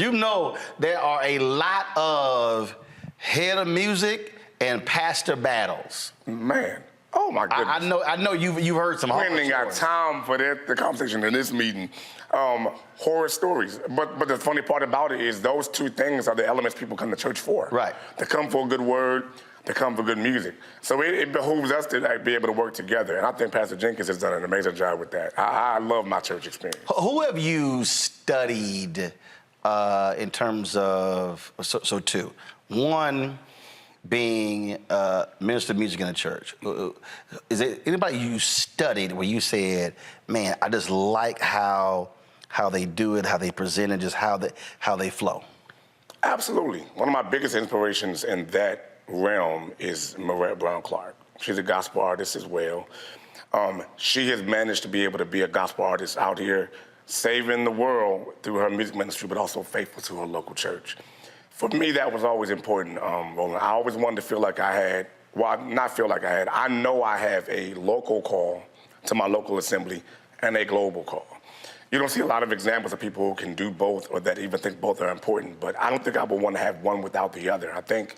there are a lot of head of music and pastor battles. Man. Oh my goodness! I know you've heard some. We ain't got time for the conversation in this meeting. Horror stories, but the funny part about it is those two things are the elements people come to church for. Right. They come for a good word. They come for good music. So it behooves us to be able to work together. And I think Pastor Jenkins has done an amazing job with that. I love my church experience. Who have you studied in terms of so two? One, being minister of music in a church. Is there anybody you studied where you said, man, I just like how they do it, how they present it, just how they flow? Absolutely. One of my biggest inspirations in that realm is Marette Brown Clark. She's a gospel artist as well. She has managed to be able to be a gospel artist out here, saving the world through her music ministry, but also faithful to her local church. For me, that was always important, Roland. I always wanted to feel like I had, I know I have a local call to my local assembly and a global call. You don't see a lot of examples of people who can do both or that even think both are important, but I don't think I would want to have one without the other. I think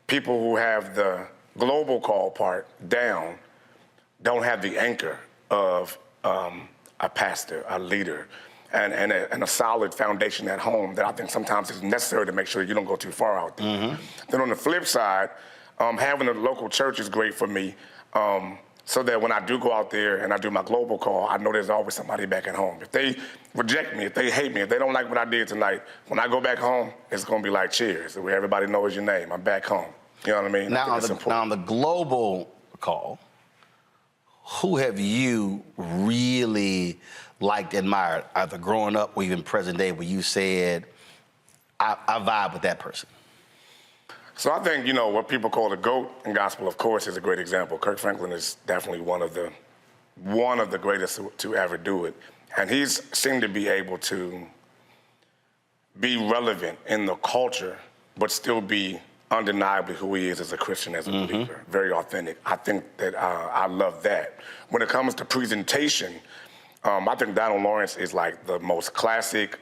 people who have the global call part down don't have the anchor of a pastor, a leader, and a solid foundation at home that I think sometimes is necessary to make sure you don't go too far out there. Mm-hmm. Then on the flip side, having a local church is great for me, so that when I do go out there and I do my global call, I know there's always somebody back at home. If they reject me, if they hate me, if they don't like what I did tonight, when I go back home, it's gonna be like cheers, where everybody knows your name. I'm back home. You know what I mean? Now on the global call, who have you really liked, admired, either growing up or even present day, where you said, I vibe with that person? So I think, what people call the GOAT in gospel, of course, is a great example. Kirk Franklin is definitely one of the greatest to ever do it. And he's seemed to be able to be relevant in the culture, but still be undeniably who he is as a Christian, as a believer. Very authentic. I think that I love that. When it comes to presentation, I think Donald Lawrence is like the most classic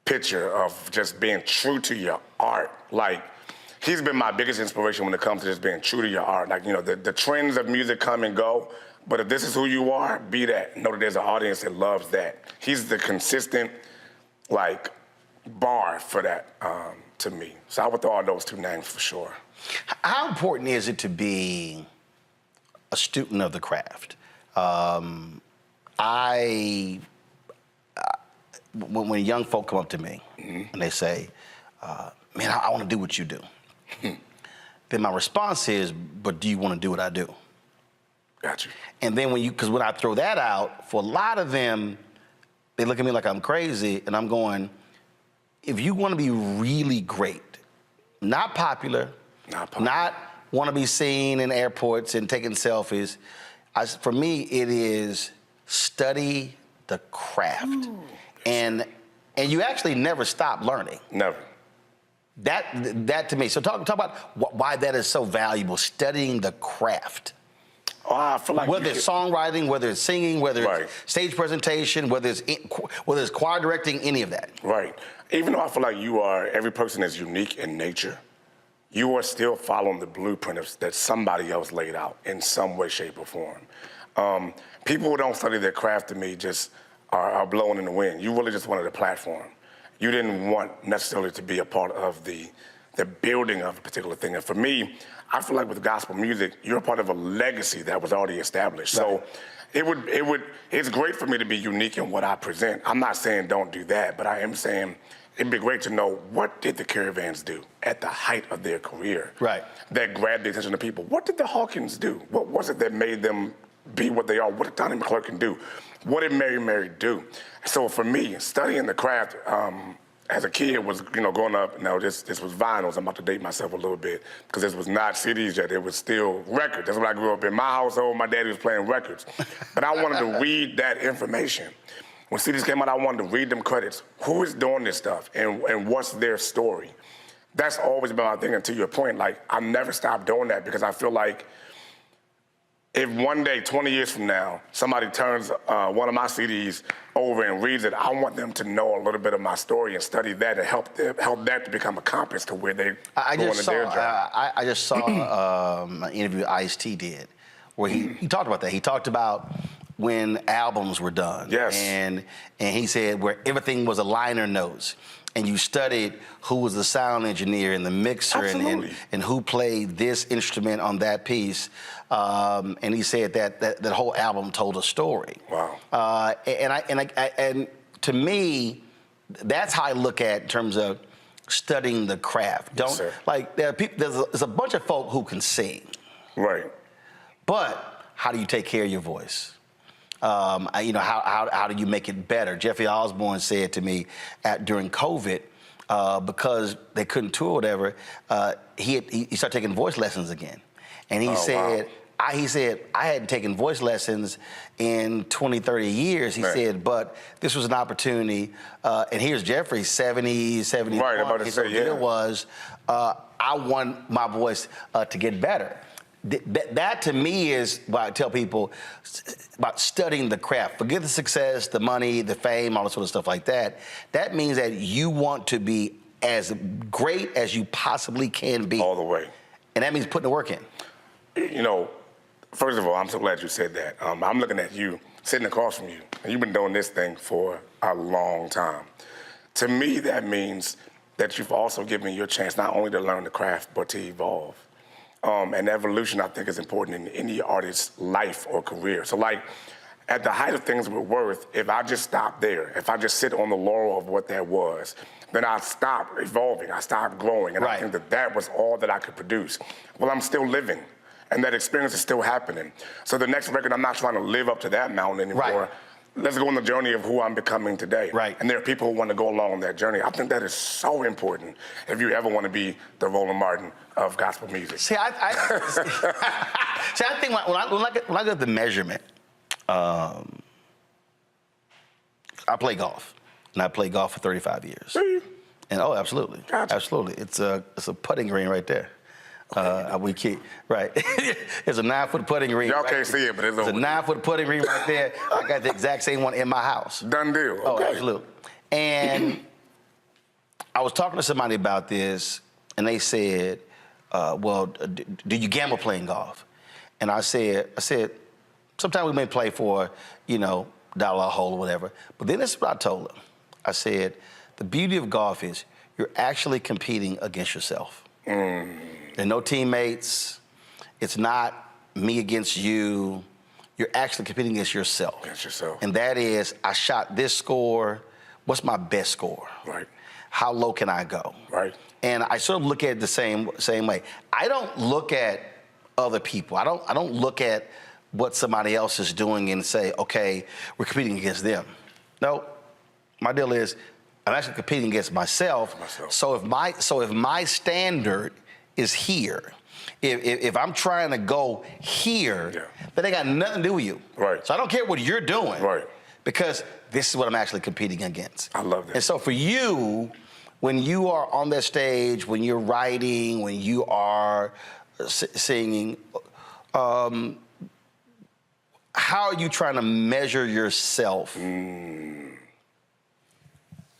picture of just being true to your art. Like, he's been my biggest inspiration when it comes to just being true to your art. Like, you know, the trends of music come and go, but if this is who you are, be that. Know that there's an audience that loves that. He's the consistent, like, bar for that to me. So I would throw out those two names for sure. How important is it to be a student of the craft? When young folk come up to me and they say, man, I want to do what you do, then my response is, but do you want to do what I do? Gotcha. And then because when I throw that out, for a lot of them, they look at me like I'm crazy, and I'm going, if you want to be really great, not popular, not want to be seen in airports and taking selfies, for me, it is study the craft. Ooh. And you actually never stop learning. Never. That to me. So talk about why that is so valuable, studying the craft. Oh, I feel like whether it's songwriting, whether it's singing, whether it's stage presentation, whether it's choir directing, any of that. Right. Even though I feel like every person is unique in nature, you are still following the blueprint that somebody else laid out in some way, shape, or form. People who don't study their craft, to me, just are blowing in the wind. You really just wanted a platform. You didn't want necessarily to be a part of the building of a particular thing. And for me, I feel like with gospel music, you're a part of a legacy that was already established. Right. So it's great for me to be unique in what I present. I'm not saying don't do that, but I am saying it'd be great to know, what did the Caravans do at the height of their career? Right. That grabbed the attention of people. What did the Hawkins do? What was it that made them be what they are? What did Donnie McClurkin do? What did Mary do? So for me, studying the craft as a kid was, growing up, this was vinyls. I'm about to date myself a little bit because this was not CDs yet. It was still records. That's what I grew up in. My household, my daddy was playing records. But I wanted to read that information. When CDs came out, I wanted to read them credits. Who is doing this stuff and what's their story? That's always been my thing. And to your point, like, I never stopped doing that because I feel like if one day, 20 years from now, somebody turns one of my CDs over and reads it, I want them to know a little bit of my story and study that and help that to become a compass to where they go into their job. I just saw an interview Ice-T did where he talked about that. He talked about when albums were done. Yes. And he said where everything was a liner notes. And you studied who was the sound engineer and the mixer and who played this instrument on that piece. And he said that whole album told a story. Wow. And to me, that's how I look at in terms of studying the craft. There's a bunch of folk who can sing. Right. But how do you take care of your voice? How do you make it better? Jeffrey Osborne said to me during COVID, because they couldn't tour or whatever, he started taking voice lessons again. And he said, wow. He said, I hadn't taken voice lessons in 20, 30 years. He said, but this was an opportunity. And here's Jeffrey, 70, 71. Right, about to say, it was, I want my voice to get better. That to me is what I tell people about studying the craft. Forget the success, the money, the fame, all that sort of stuff like that. That means that you want to be as great as you possibly can be. All the way. And that means putting the work in. First of all, I'm so glad you said that. I'm looking at you, sitting across from you, and you've been doing this thing for a long time. To me, that means that you've also given me your chance not only to learn the craft, but to evolve. And evolution, I think, is important in any artist's life or career. So, like, at the height of things with Worth, if I just stop there, if I just sit on the laurel of what that was, then I stop evolving, I stop growing, and I think that was all that I could produce. Well, I'm still living, and that experience is still happening. So the next record, I'm not trying to live up to that mountain anymore. Right. Let's go on the journey of who I'm becoming today. Right. And there are people who want to go along on that journey. I think that is so important if you ever want to be the Roland Martin of gospel music. See, I think when I get the measurement, I play golf, and I played golf for 35 years. Do you? And absolutely, gotcha. Absolutely. It's a putting green right there. We keep, right. There's a 9-foot putting green. Y'all right can't see it, but it's over. There's a 9-foot putting green right there. I got the exact same one in my house. Done deal. Oh, Okay. absolutely. And I was talking to somebody about this, and they said, well, do you gamble playing golf? And I said, sometimes we may play for, dollar a hole or whatever. But then this is what I told them. I said, the beauty of golf is you're actually competing against yourself. There are no teammates. It's not me against you. You're actually competing against yourself. Against yourself. And that is, I shot this score. What's my best score? Right. How low can I go? Right. And I sort of look at it the same way. I don't look at other people. I don't look at what somebody else is doing and say, okay, we're competing against them. No, my deal is I'm actually competing against myself. So if my standard is here, if I'm trying to go here, then they got nothing to do with you. Right. So I don't care what you're doing. Right. Because this is what I'm actually competing against. I love that. And so for you, when you are on that stage, when you're writing, when you are singing, how are you trying to measure yourself?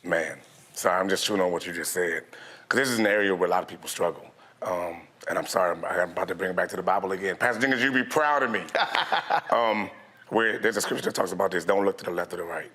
Man, sorry, I'm just chewing on what you just said. Because this is an area where a lot of people struggle. And I'm sorry, I'm about to bring it back to the Bible again. Pastor Jenkins, you be proud of me. Where there's a scripture that talks about this, don't look to the left or the right.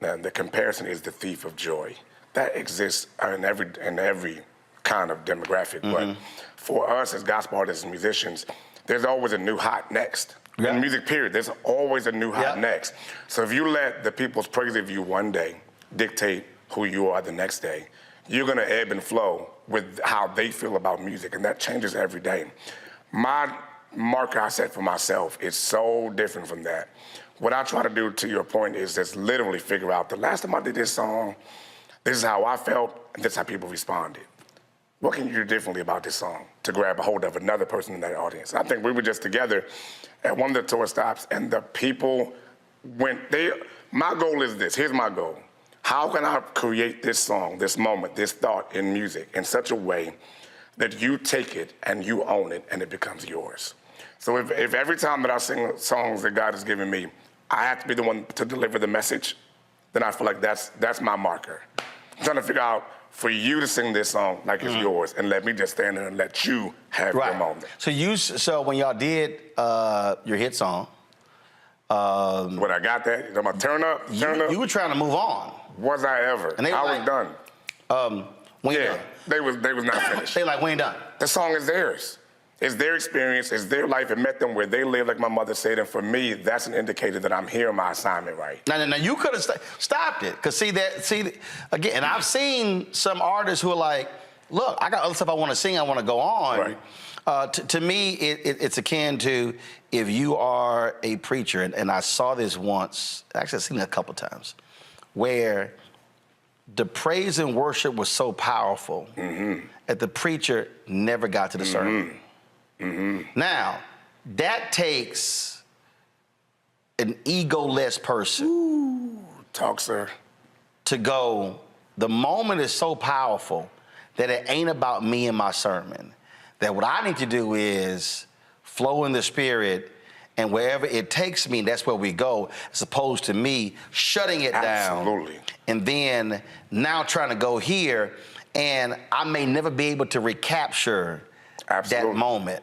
Now, the comparison is the thief of joy. That exists in every kind of demographic. But for us as gospel artists and musicians, there's always a new hot next. In music, period, there's always a new hot next. So if you let the people's praise of you one day dictate who you are the next day, you're gonna ebb and flow with how they feel about music, and that changes every day. My marker I set for myself is so different from that. What I try to do, to your point, is just literally figure out, the last time I did this song, this is how I felt, and this is how people responded. What can you do differently about this song to grab a hold of another person in that audience? I think we were just together at one of the tour stops, and the people my goal is this, here's my goal. How can I create this song, this moment, this thought in music in such a way that you take it and you own it and it becomes yours? So if every time that I sing songs that God has given me, I have to be the one to deliver the message, then I feel like that's my marker. I'm trying to figure out for you to sing this song like it's yours, and let me just stand there and let you have your moment. So when y'all did your hit song, what I got that? I'm gonna turn up. You were trying to move on. Was I ever? And I was done. When you done? They was not finished. They like, we ain't done. The song is theirs. It's their experience, it's their life. It met them where they live, like my mother said. And for me, that's an indicator that I'm hearing my assignment right. Now you could have stopped it. Because again, and I've seen some artists who are like, look, I got other stuff I want to sing, I want to go on. Right. To me, it's akin to if you are a preacher, and I saw this once, actually I've seen it a couple times, where the praise and worship was so powerful that the preacher never got to the sermon. Now, that takes an egoless person. Talk, sir. To go, the moment is so powerful that it ain't about me and my sermon. That what I need to do is flow in the Spirit, and wherever it takes me, that's where we go, as opposed to me shutting it down. And then now trying to go here, and I may never be able to recapture that moment.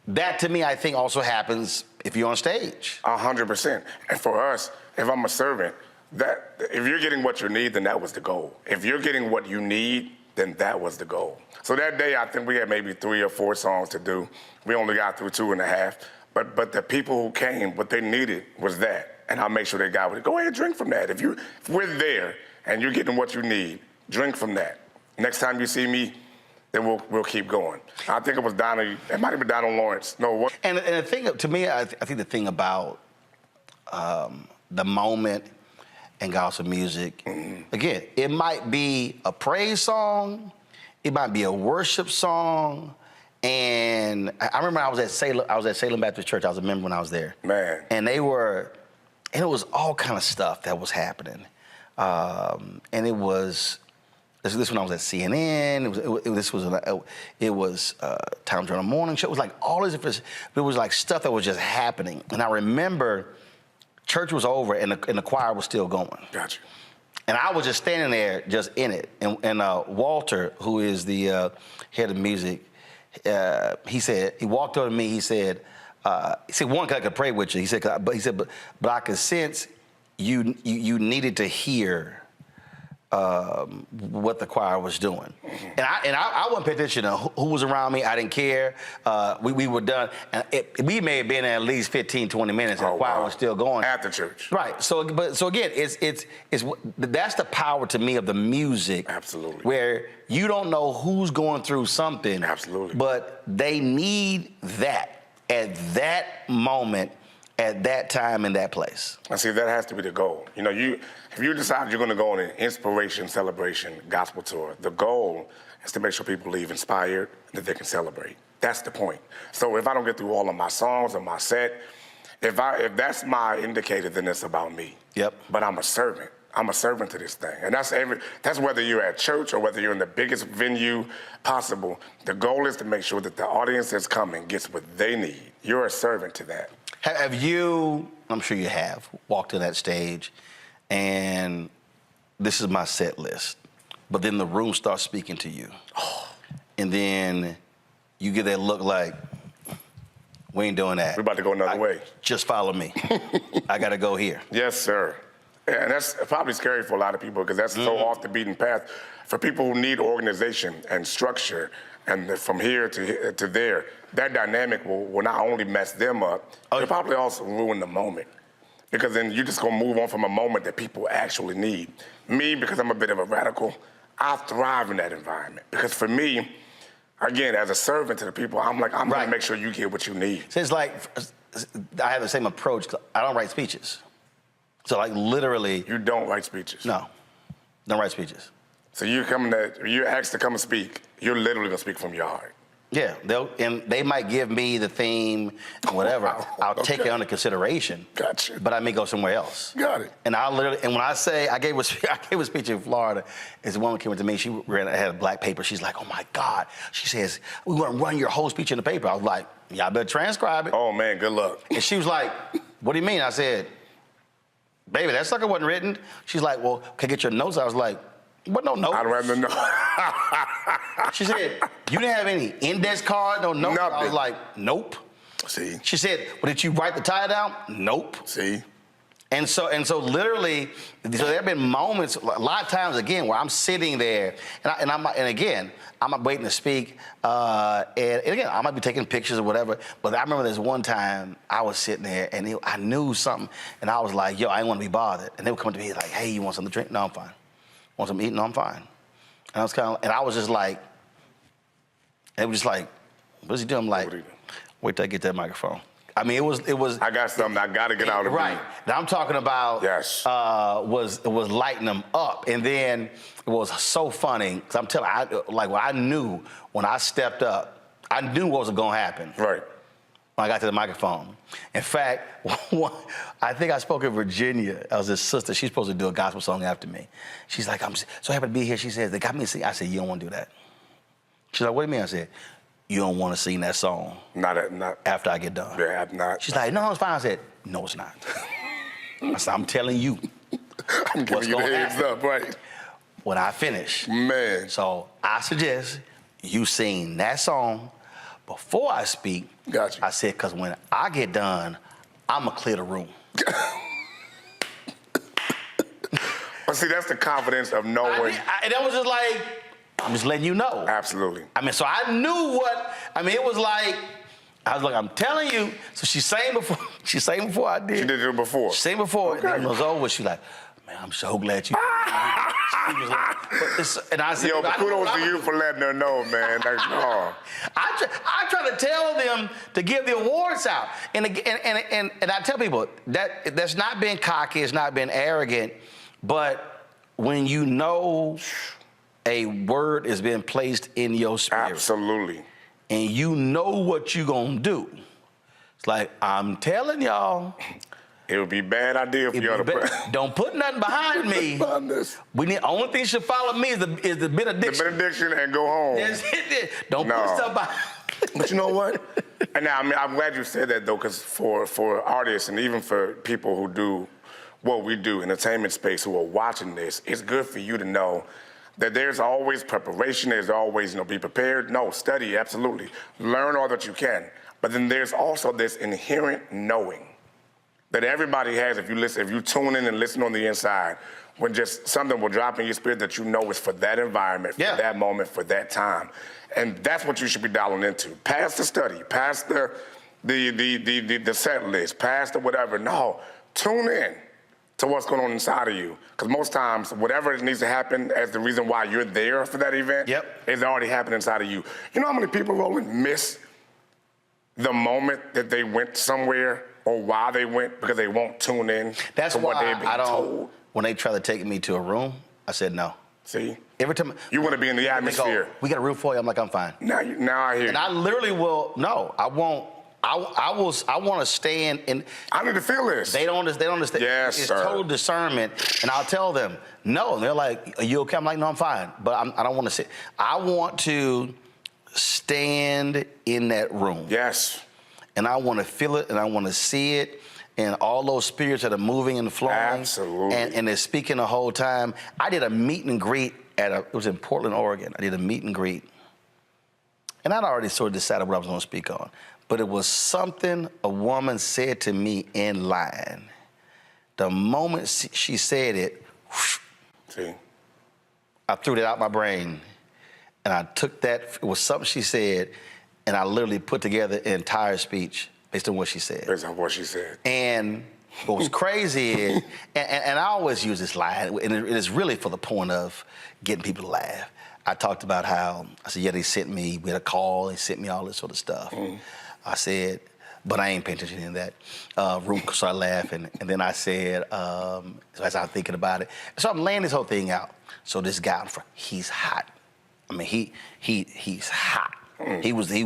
That, to me, I think also happens if you're on stage. 100%. And for us, if I'm a servant, that if you're getting what you need, then that was the goal. If you're getting what you need, then that was the goal. So that day, I think we had maybe 3 or 4 songs to do. We only got through 2.5. But the people who came, what they needed was that. And I'll make sure they got it. Go ahead and drink from that. If we're there and you're getting what you need, drink from that. Next time you see me, then we'll keep going. I think it was Donald, it might have been Donald Lawrence. No, what? And the thing, to me, I think the thing about the moment in gospel music, again, it might be a praise song, it might be a worship song, and I remember I was at Salem Baptist Church. I was a member when I was there. Man. And it was all kind of stuff that was happening. And it was This when I was at CNN. It was Times Journal Morning Show. It was like all these different. It was like stuff that was just happening. And I remember church was over and the choir was still going. Gotcha. And I was just standing there, just in it. And Walter, who is the head of music, he walked over to me. He said, one, I could pray with you. He said, but I could sense you needed to hear what the choir was doing. And I wasn't paying attention to who was around me. I didn't care. We were done. And we may have been at least 15, 20 minutes and the choir was still going. At the church. Right. So again, that's the power to me of the music. Absolutely. Where you don't know who's going through something. Absolutely. But they need that at that moment, at that time, in that place. I see that has to be the goal. You know, if you decide you're going to go on an inspiration, celebration, gospel tour, the goal is to make sure people leave inspired, that they can celebrate. That's the point. So if I don't get through all of my songs or my set, if that's my indicator, then it's about me. Yep. But I'm a servant. I'm a servant to this thing. And that's whether you're at church or whether you're in the biggest venue possible. The goal is to make sure that the audience that's coming gets what they need. You're a servant to that. Have you, I'm sure you have, walked to that stage and this is my set list, but then the room starts speaking to you. And then you get that look like, we ain't doing that. We're about to go another way. Just follow me. I got to go here. Yes, sir. And that's probably scary for a lot of people because that's so off the beaten path. For people who need organization and structure, and from here to there, that dynamic will not only mess them up, it'll probably also ruin the moment. Because then you're just gonna move on from a moment that people actually need. Me, because I'm a bit of a radical, I thrive in that environment. Because for me, again, as a servant to the people, I'm gonna make sure you get what you need. So it's like, I have the same approach. I don't write speeches. So like literally. You don't write speeches? No, don't write speeches. So you're asked to come and speak, you're literally gonna speak from your heart. Yeah, they might give me the theme, whatever. I'll take it under consideration. Gotcha. But I may go somewhere else. Got it. And when I say I gave a speech in Florida, this woman came up to me. She had a black paper. She's like, "Oh my God!" She says, "We want to run your whole speech in the paper." I was like, "Y'all better transcribe it." Oh man, good luck. And she was like, "What do you mean?" I said, "Baby, that sucker wasn't written." She's like, "Well, can I get your notes?" I was like, "What no notes?" I'd rather know. She said, "You didn't have any index card, no notes?" Nothing. I was like, "Nope." See. She said, "Well, did you write the title down?" Nope. See. And so literally, so there have been moments, a lot of times again, where I'm sitting there, and again, I'm not waiting to speak, and again, I might be taking pictures or whatever. But I remember this one time I was sitting there, and I knew something, and I was like, "Yo, I didn't want to be bothered." And they would come to me like, "Hey, you want something to drink?" "No, I'm fine." "Want something to eat?" "No, I'm fine." And I was just like, they were just like, "What's he doing?" I'm like, "Wait till I get that microphone." I mean, it was. I got something I got to get out of right. Now I'm talking about. Yes. Was lighting them up, and then it was so funny because I'm telling I knew when I stepped up, I knew what was going to happen. Right. When I got to the microphone. In fact, I think I spoke in Virginia. I was his sister. She's supposed to do a gospel song after me. She's like, "I'm so happy to be here." She says, "They got me to sing." I said, "You don't want to do that." She's like, "What do you mean?" I said, "You don't want to sing that song not after I get done." Yeah, not. She's like, "No, it's fine." I said, "No, it's not." I said, "I'm telling you." I'm giving you the heads up, right? When I finish. Man. So I suggest you sing that song before I speak. Gotcha. I said, because when I get done, I'm going to clear the room. But see, that's the confidence of knowing. And that was just like, I'm just letting you know. Absolutely. I mean, so I knew it was like, I was like, I'm telling you. So she sang before I did. She did it before. She sang before. Okay. And it was over. She like, "Man, I'm so glad you." She was like, and I said, "Yo, but kudos to you for letting her know, man." I try to tell them to give the awards out, and I tell people that's not being cocky, it's not being arrogant, but when you know a word is being placed in your spirit, absolutely, and you know what you're gonna do, it's like I'm telling y'all. It would be a bad idea for y'all to put. Don't put nothing behind me. We need only thing should follow me is the benediction. The benediction and go home. Don't put stuff behind. But you know what? And now, I mean, I'm glad you said that though, because for artists and even for people who do what we do, entertainment space, who are watching this, it's good for you to know that there's always preparation. There's always, be prepared. No, study, absolutely. Learn all that you can. But then there's also this inherent knowing that everybody has if you tune in and listen on the inside, when just something will drop in your spirit that you know is for that environment, for that moment, for that time. And that's what you should be dialing into. Past the study, past the set list, past the whatever. No, tune in to what's going on inside of you. Because most times, whatever needs to happen as the reason why you're there for that event is already happening inside of you. You know how many people, Roland, miss the moment that they went somewhere or why they went because they won't tune in to what they're being told? When they try to take me to a room, I said no. See? Every time you want to be in the atmosphere. We got a room for you. I'm like, I'm fine. Now I hear you. And I literally will. No, I won't. I want to stand in. I need to feel this. They don't understand. Yes, it's sir. total discernment, and I'll tell them no. And they're like, "Are you okay?" I'm like, "No, I'm fine." But I don't want to sit. I want to stand in that room. Yes. And I want to feel it, and I want to see it. And all those spirits that are moving and flowing. Absolutely. And they're speaking the whole time. I did a meet and greet it was in Portland, Oregon. I did a meet and greet. And I'd already sort of decided what I was going to speak on. But it was something a woman said to me in line. The moment she said it, see, I threw it out my brain. And I took that, it was something she said, and I literally put together an entire speech based on what she said. Based on what she said. And what was crazy is, and I always use this line, and it is really for the point of getting people to laugh. I talked about how, I said, they sent me, we had a call, they sent me all this sort of stuff. I said, but I ain't paying attention to that. Room started laughing, and then I said, so as I'm thinking about it, so I'm laying this whole thing out. So this guy in front, he's hot. I mean, he's hot. He was the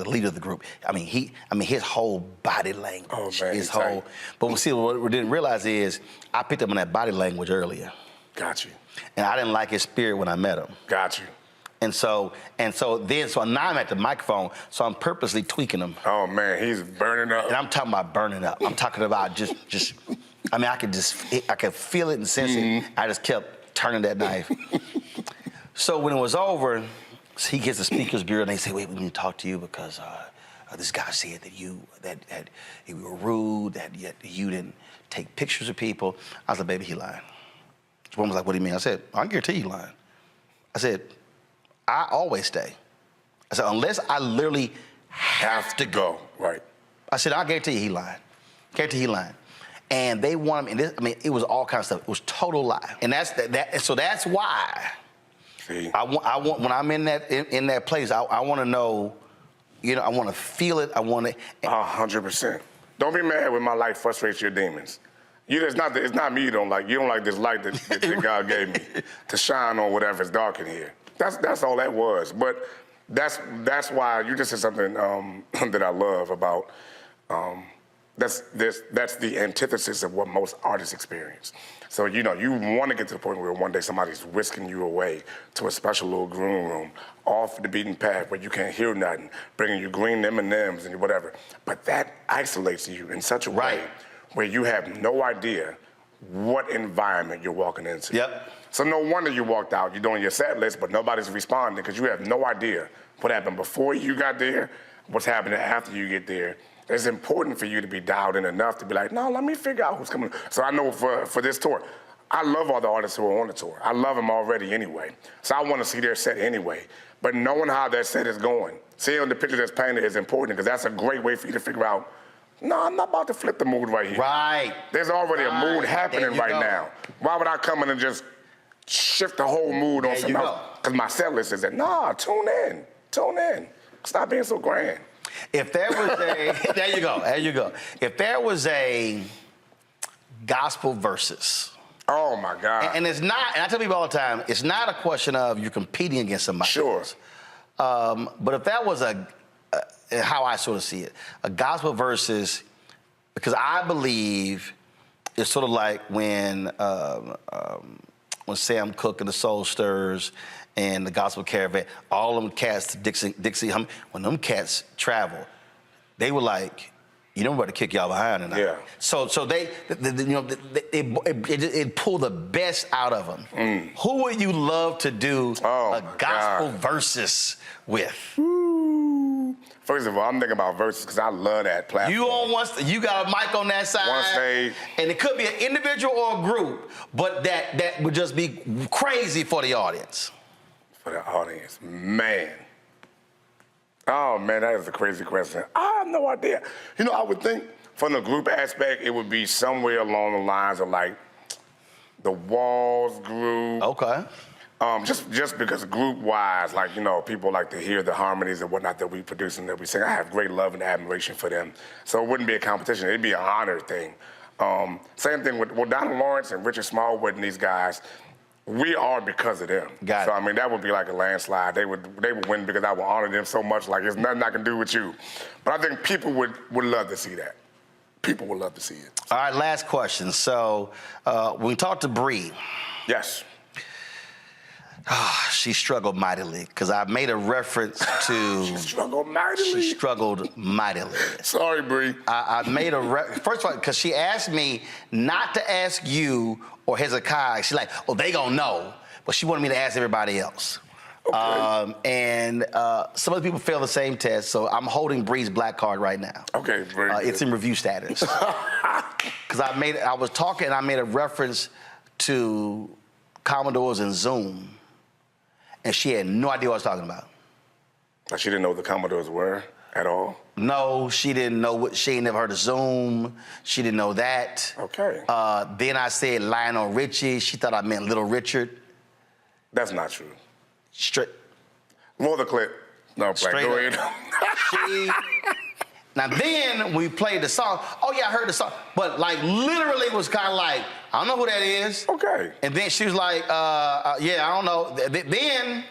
leader of the group. I mean, his whole body language, his whole. But see, what we didn't realize is I picked up on that body language earlier. Got you. And I didn't like his spirit when I met him. Got you. And so now I'm at the microphone, so I'm purposely tweaking him. Oh man, he's burning up. And I'm talking about burning up. I'm talking about just. I mean, I could feel it and sense it. I just kept turning that knife. So when it was over, he gets the speaker's bureau and they say, "Wait, we need to talk to you because this guy said that you were rude, that you didn't take pictures of people." I was like, "Baby, he lying." The woman was like, "What do you mean?" I said, "I guarantee you lying." I said, "I always stay." I said, "Unless I literally have to go." Right. I said, "I guarantee you he lying. Guarantee he lying." And they want him. And it was all kinds of stuff. It was total lie. And so that's why. See. I want when I'm in that place, I want to know, I want to feel it. I want to. 100%. Don't be mad when my light frustrates your demons. It's not me you don't like. You don't like this light that God gave me to shine on whatever's dark in here. That's all that was. But that's why you just said something that I love about. That's the antithesis of what most artists experience. So, you want to get to the point where one day somebody's whisking you away to a special little green room, off the beaten path where you can't hear nothing, bringing you green M&Ms and whatever. But that isolates you in such a way where you have no idea what environment you're walking into. Yep. So no wonder you walked out. You're doing your set list, but nobody's responding because you have no idea what happened before you got there, what's happening after you get there. It's important for you to be dialed in enough to be like, no, let me figure out who's coming. So I know for this tour, I love all the artists who are on the tour. I love them already anyway. So I want to see their set anyway. But knowing how that set is going, seeing the picture that's painted is important because that's a great way for you to figure out, no, I'm not about to flip the mood right here. Right. There's already a mood happening right now. Why would I come in and just shift the whole mood on something else? Because my set list is that, nah, tune in. Stop being so grand. If there was there you go. If there was a gospel verses. Oh my God. And it's not, and I tell people all the time, it's not a question of you're competing against somebody else. But if that was how I sort of see it, a gospel versus Because I believe it's sort of like when Sam Cooke and the Soul Stirrers and the Gospel Caravan, all them cats, Dixie, when them cats travel, they were like, you know, we're about to kick y'all behind tonight. Yeah. So they pull the best out of them. Who would you love to do a gospel versus with? First of all, I'm thinking about verses because I love that platform. You got a mic on that side. One stage. And it could be an individual or a group, but that would just be crazy for the audience. For the audience, man. Oh, man, that is a crazy question. I have no idea. You know, I would think from the group aspect, it would be somewhere along the lines of like the Walls group. Okay. Just because group-wise, like, you know, people like to hear the harmonies and whatnot that we produce and that we sing. I have great love and admiration for them. So it wouldn't be a competition. It'd be an honor thing. Same thing with Donald Lawrence and Richard Smallwood and these guys. We are because of them. Got it. So, I mean, that would be like a landslide. They would win because I would honor them so much. Like, there's nothing I can do with you. But I think people would love to see that. People would love to see it. All right, last question. So when we talked to Bree. Yes. She struggled mightily because I made a reference to. She struggled mightily. She struggled mightily. Sorry, Bree. I made first of all, because she asked me not to ask you or Hezekiah. She's like, oh, they gonna know. But she wanted me to ask everybody else. Okay. And some other people failed the same test, so I'm holding Bree's black card right now. Okay, very good. It's in review status. Because I was talking and I made a reference to Commodores and Zoom. And she had no idea what I was talking about. Like she didn't know what the Commodores were at all? No, she didn't know she ain't never heard of Zoom. She didn't know that. Okay. Then I said Lionel Richie. She thought I meant Little Richard. That's not true. Straight. Roll the clip. No, Frank, go ahead. Now then we played the song. Oh yeah, I heard the song. But like literally it was kind of like, I don't know who that is. Okay. And then she was like, yeah, I don't know. Then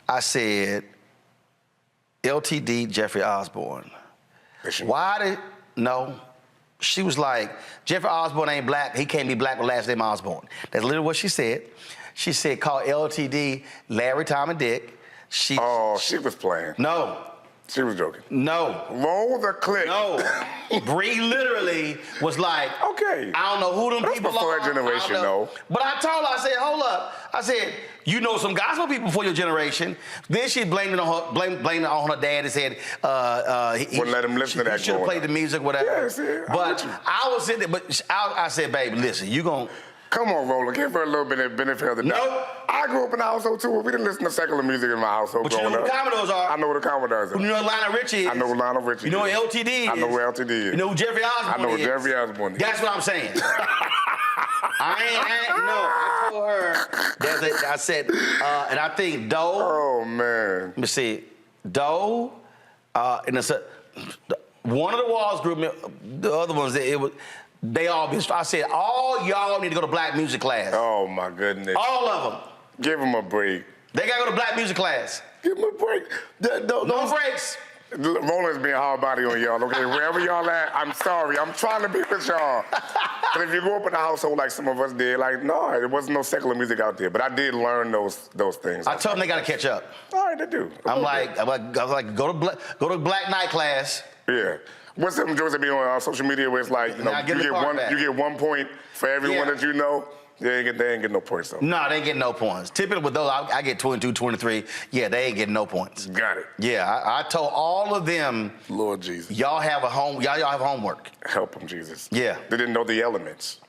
I said, LTD Jeffrey Osborne. No. She was like, Jeffrey Osborne ain't black. He can't be black with last name Osborne. That's literally what she said. She said, call LTD Larry, Tom, and Dick. She was playing. No. She was joking. No. Roll the clip. No. Bree literally was like, okay. I don't know who them people are. That's before generation, though. But I told her, I said, hold up. I said, you know some gospel people before your generation. Then she blamed it on her dad and said, wouldn't let him listen to that. He should have played the music, whatever. Yes, yeah, but I was sitting there, but I said, baby, listen, you gonna. Come on, Roland, give her a little bit of benefit of the doubt. Nope. I grew up in a household, too. We didn't listen to secular music in my household but you know growing who the up. Commodores are. I know who the Commodores are. You know who Lionel Richie is. I know who Lionel Richie is. You know who LTD is. I know who LTD is. You know who Jeffrey Osborne is. I know who Jeffrey Osborne is. That's what I'm saying. I told her, I said, and I think Doe. Oh, man. Let me see. Doe, and it's one of the Walls group, the other ones, they all been. I said, all y'all need to go to black music class. Oh, my goodness. All of them. Give them a break. They got to go to black music class. Give them a break. No breaks. Roland's being hard body on y'all, okay? Wherever y'all at, I'm sorry. I'm trying to be with y'all. But if you grew up in a household like some of us did, like, no, there wasn't no secular music out there. But I did learn those things. I told them they got to catch up. All right, they do. I'm like, go to black night class. Yeah. What's some jokes that be on social media where it's like, you know, you get 1 point for everyone that you know? They ain't get no points, though. No, they ain't getting no points. Typically with those, I get 22, 23. Yeah, they ain't getting no points. Got it. Yeah, I told all of them, Lord Jesus. Y'all have homework. Help them, Jesus. Yeah. They didn't know the elements.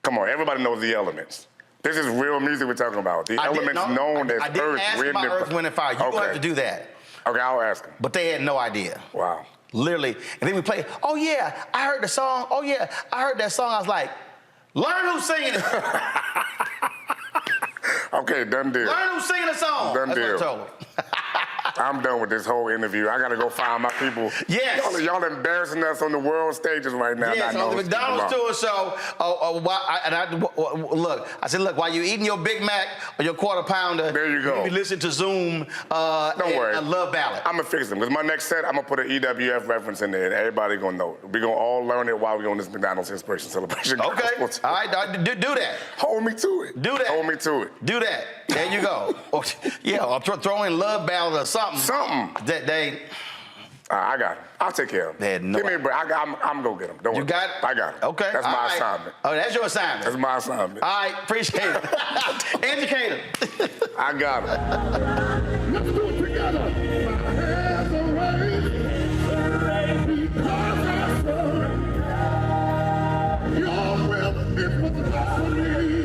Come on, everybody knows the elements. This is real music we're talking about. The elements known as I didn't Earth, ask Wind, about Earth, Wind, and Fire. You're going to have to do that. Okay, I'll ask them. But they had no idea. Wow. Literally. And then we played, oh, yeah, I heard the song. Oh, yeah, I heard that song. I was like, learn who's singing it. Okay, done deal. Learn who's singing the song. Done That's deal. what I told them. I'm done with this whole interview. I got to go find my people. Yes. Y'all embarrassing us on the world stages right now. Yes, on the McDonald's tour. So, look, I said, look, while you're eating your Big Mac or your quarter pounder, there you go. You be listening to Zoom. Don't worry. A love ballad. I'm gonna fix them because my next set, I'm gonna put an EWF reference in there, and everybody gonna know. We're gonna all learn it while we're on this McDonald's Inspiration Celebration. Okay. All right, do that. Hold me to it. Do that. Hold me to it. Do that. There you go. Yeah, I'll throw in love ballad or something. Something. That they. I got him. I'll take care of him. Give me a break. I'm gonna get him. Don't worry. You got it? I got it. Okay. That's my assignment. Oh, that's your assignment. That's my assignment. All right, appreciate it. Educator. I got him. Let's do it together. My hands are raised because I serve. Your will is what's best for me.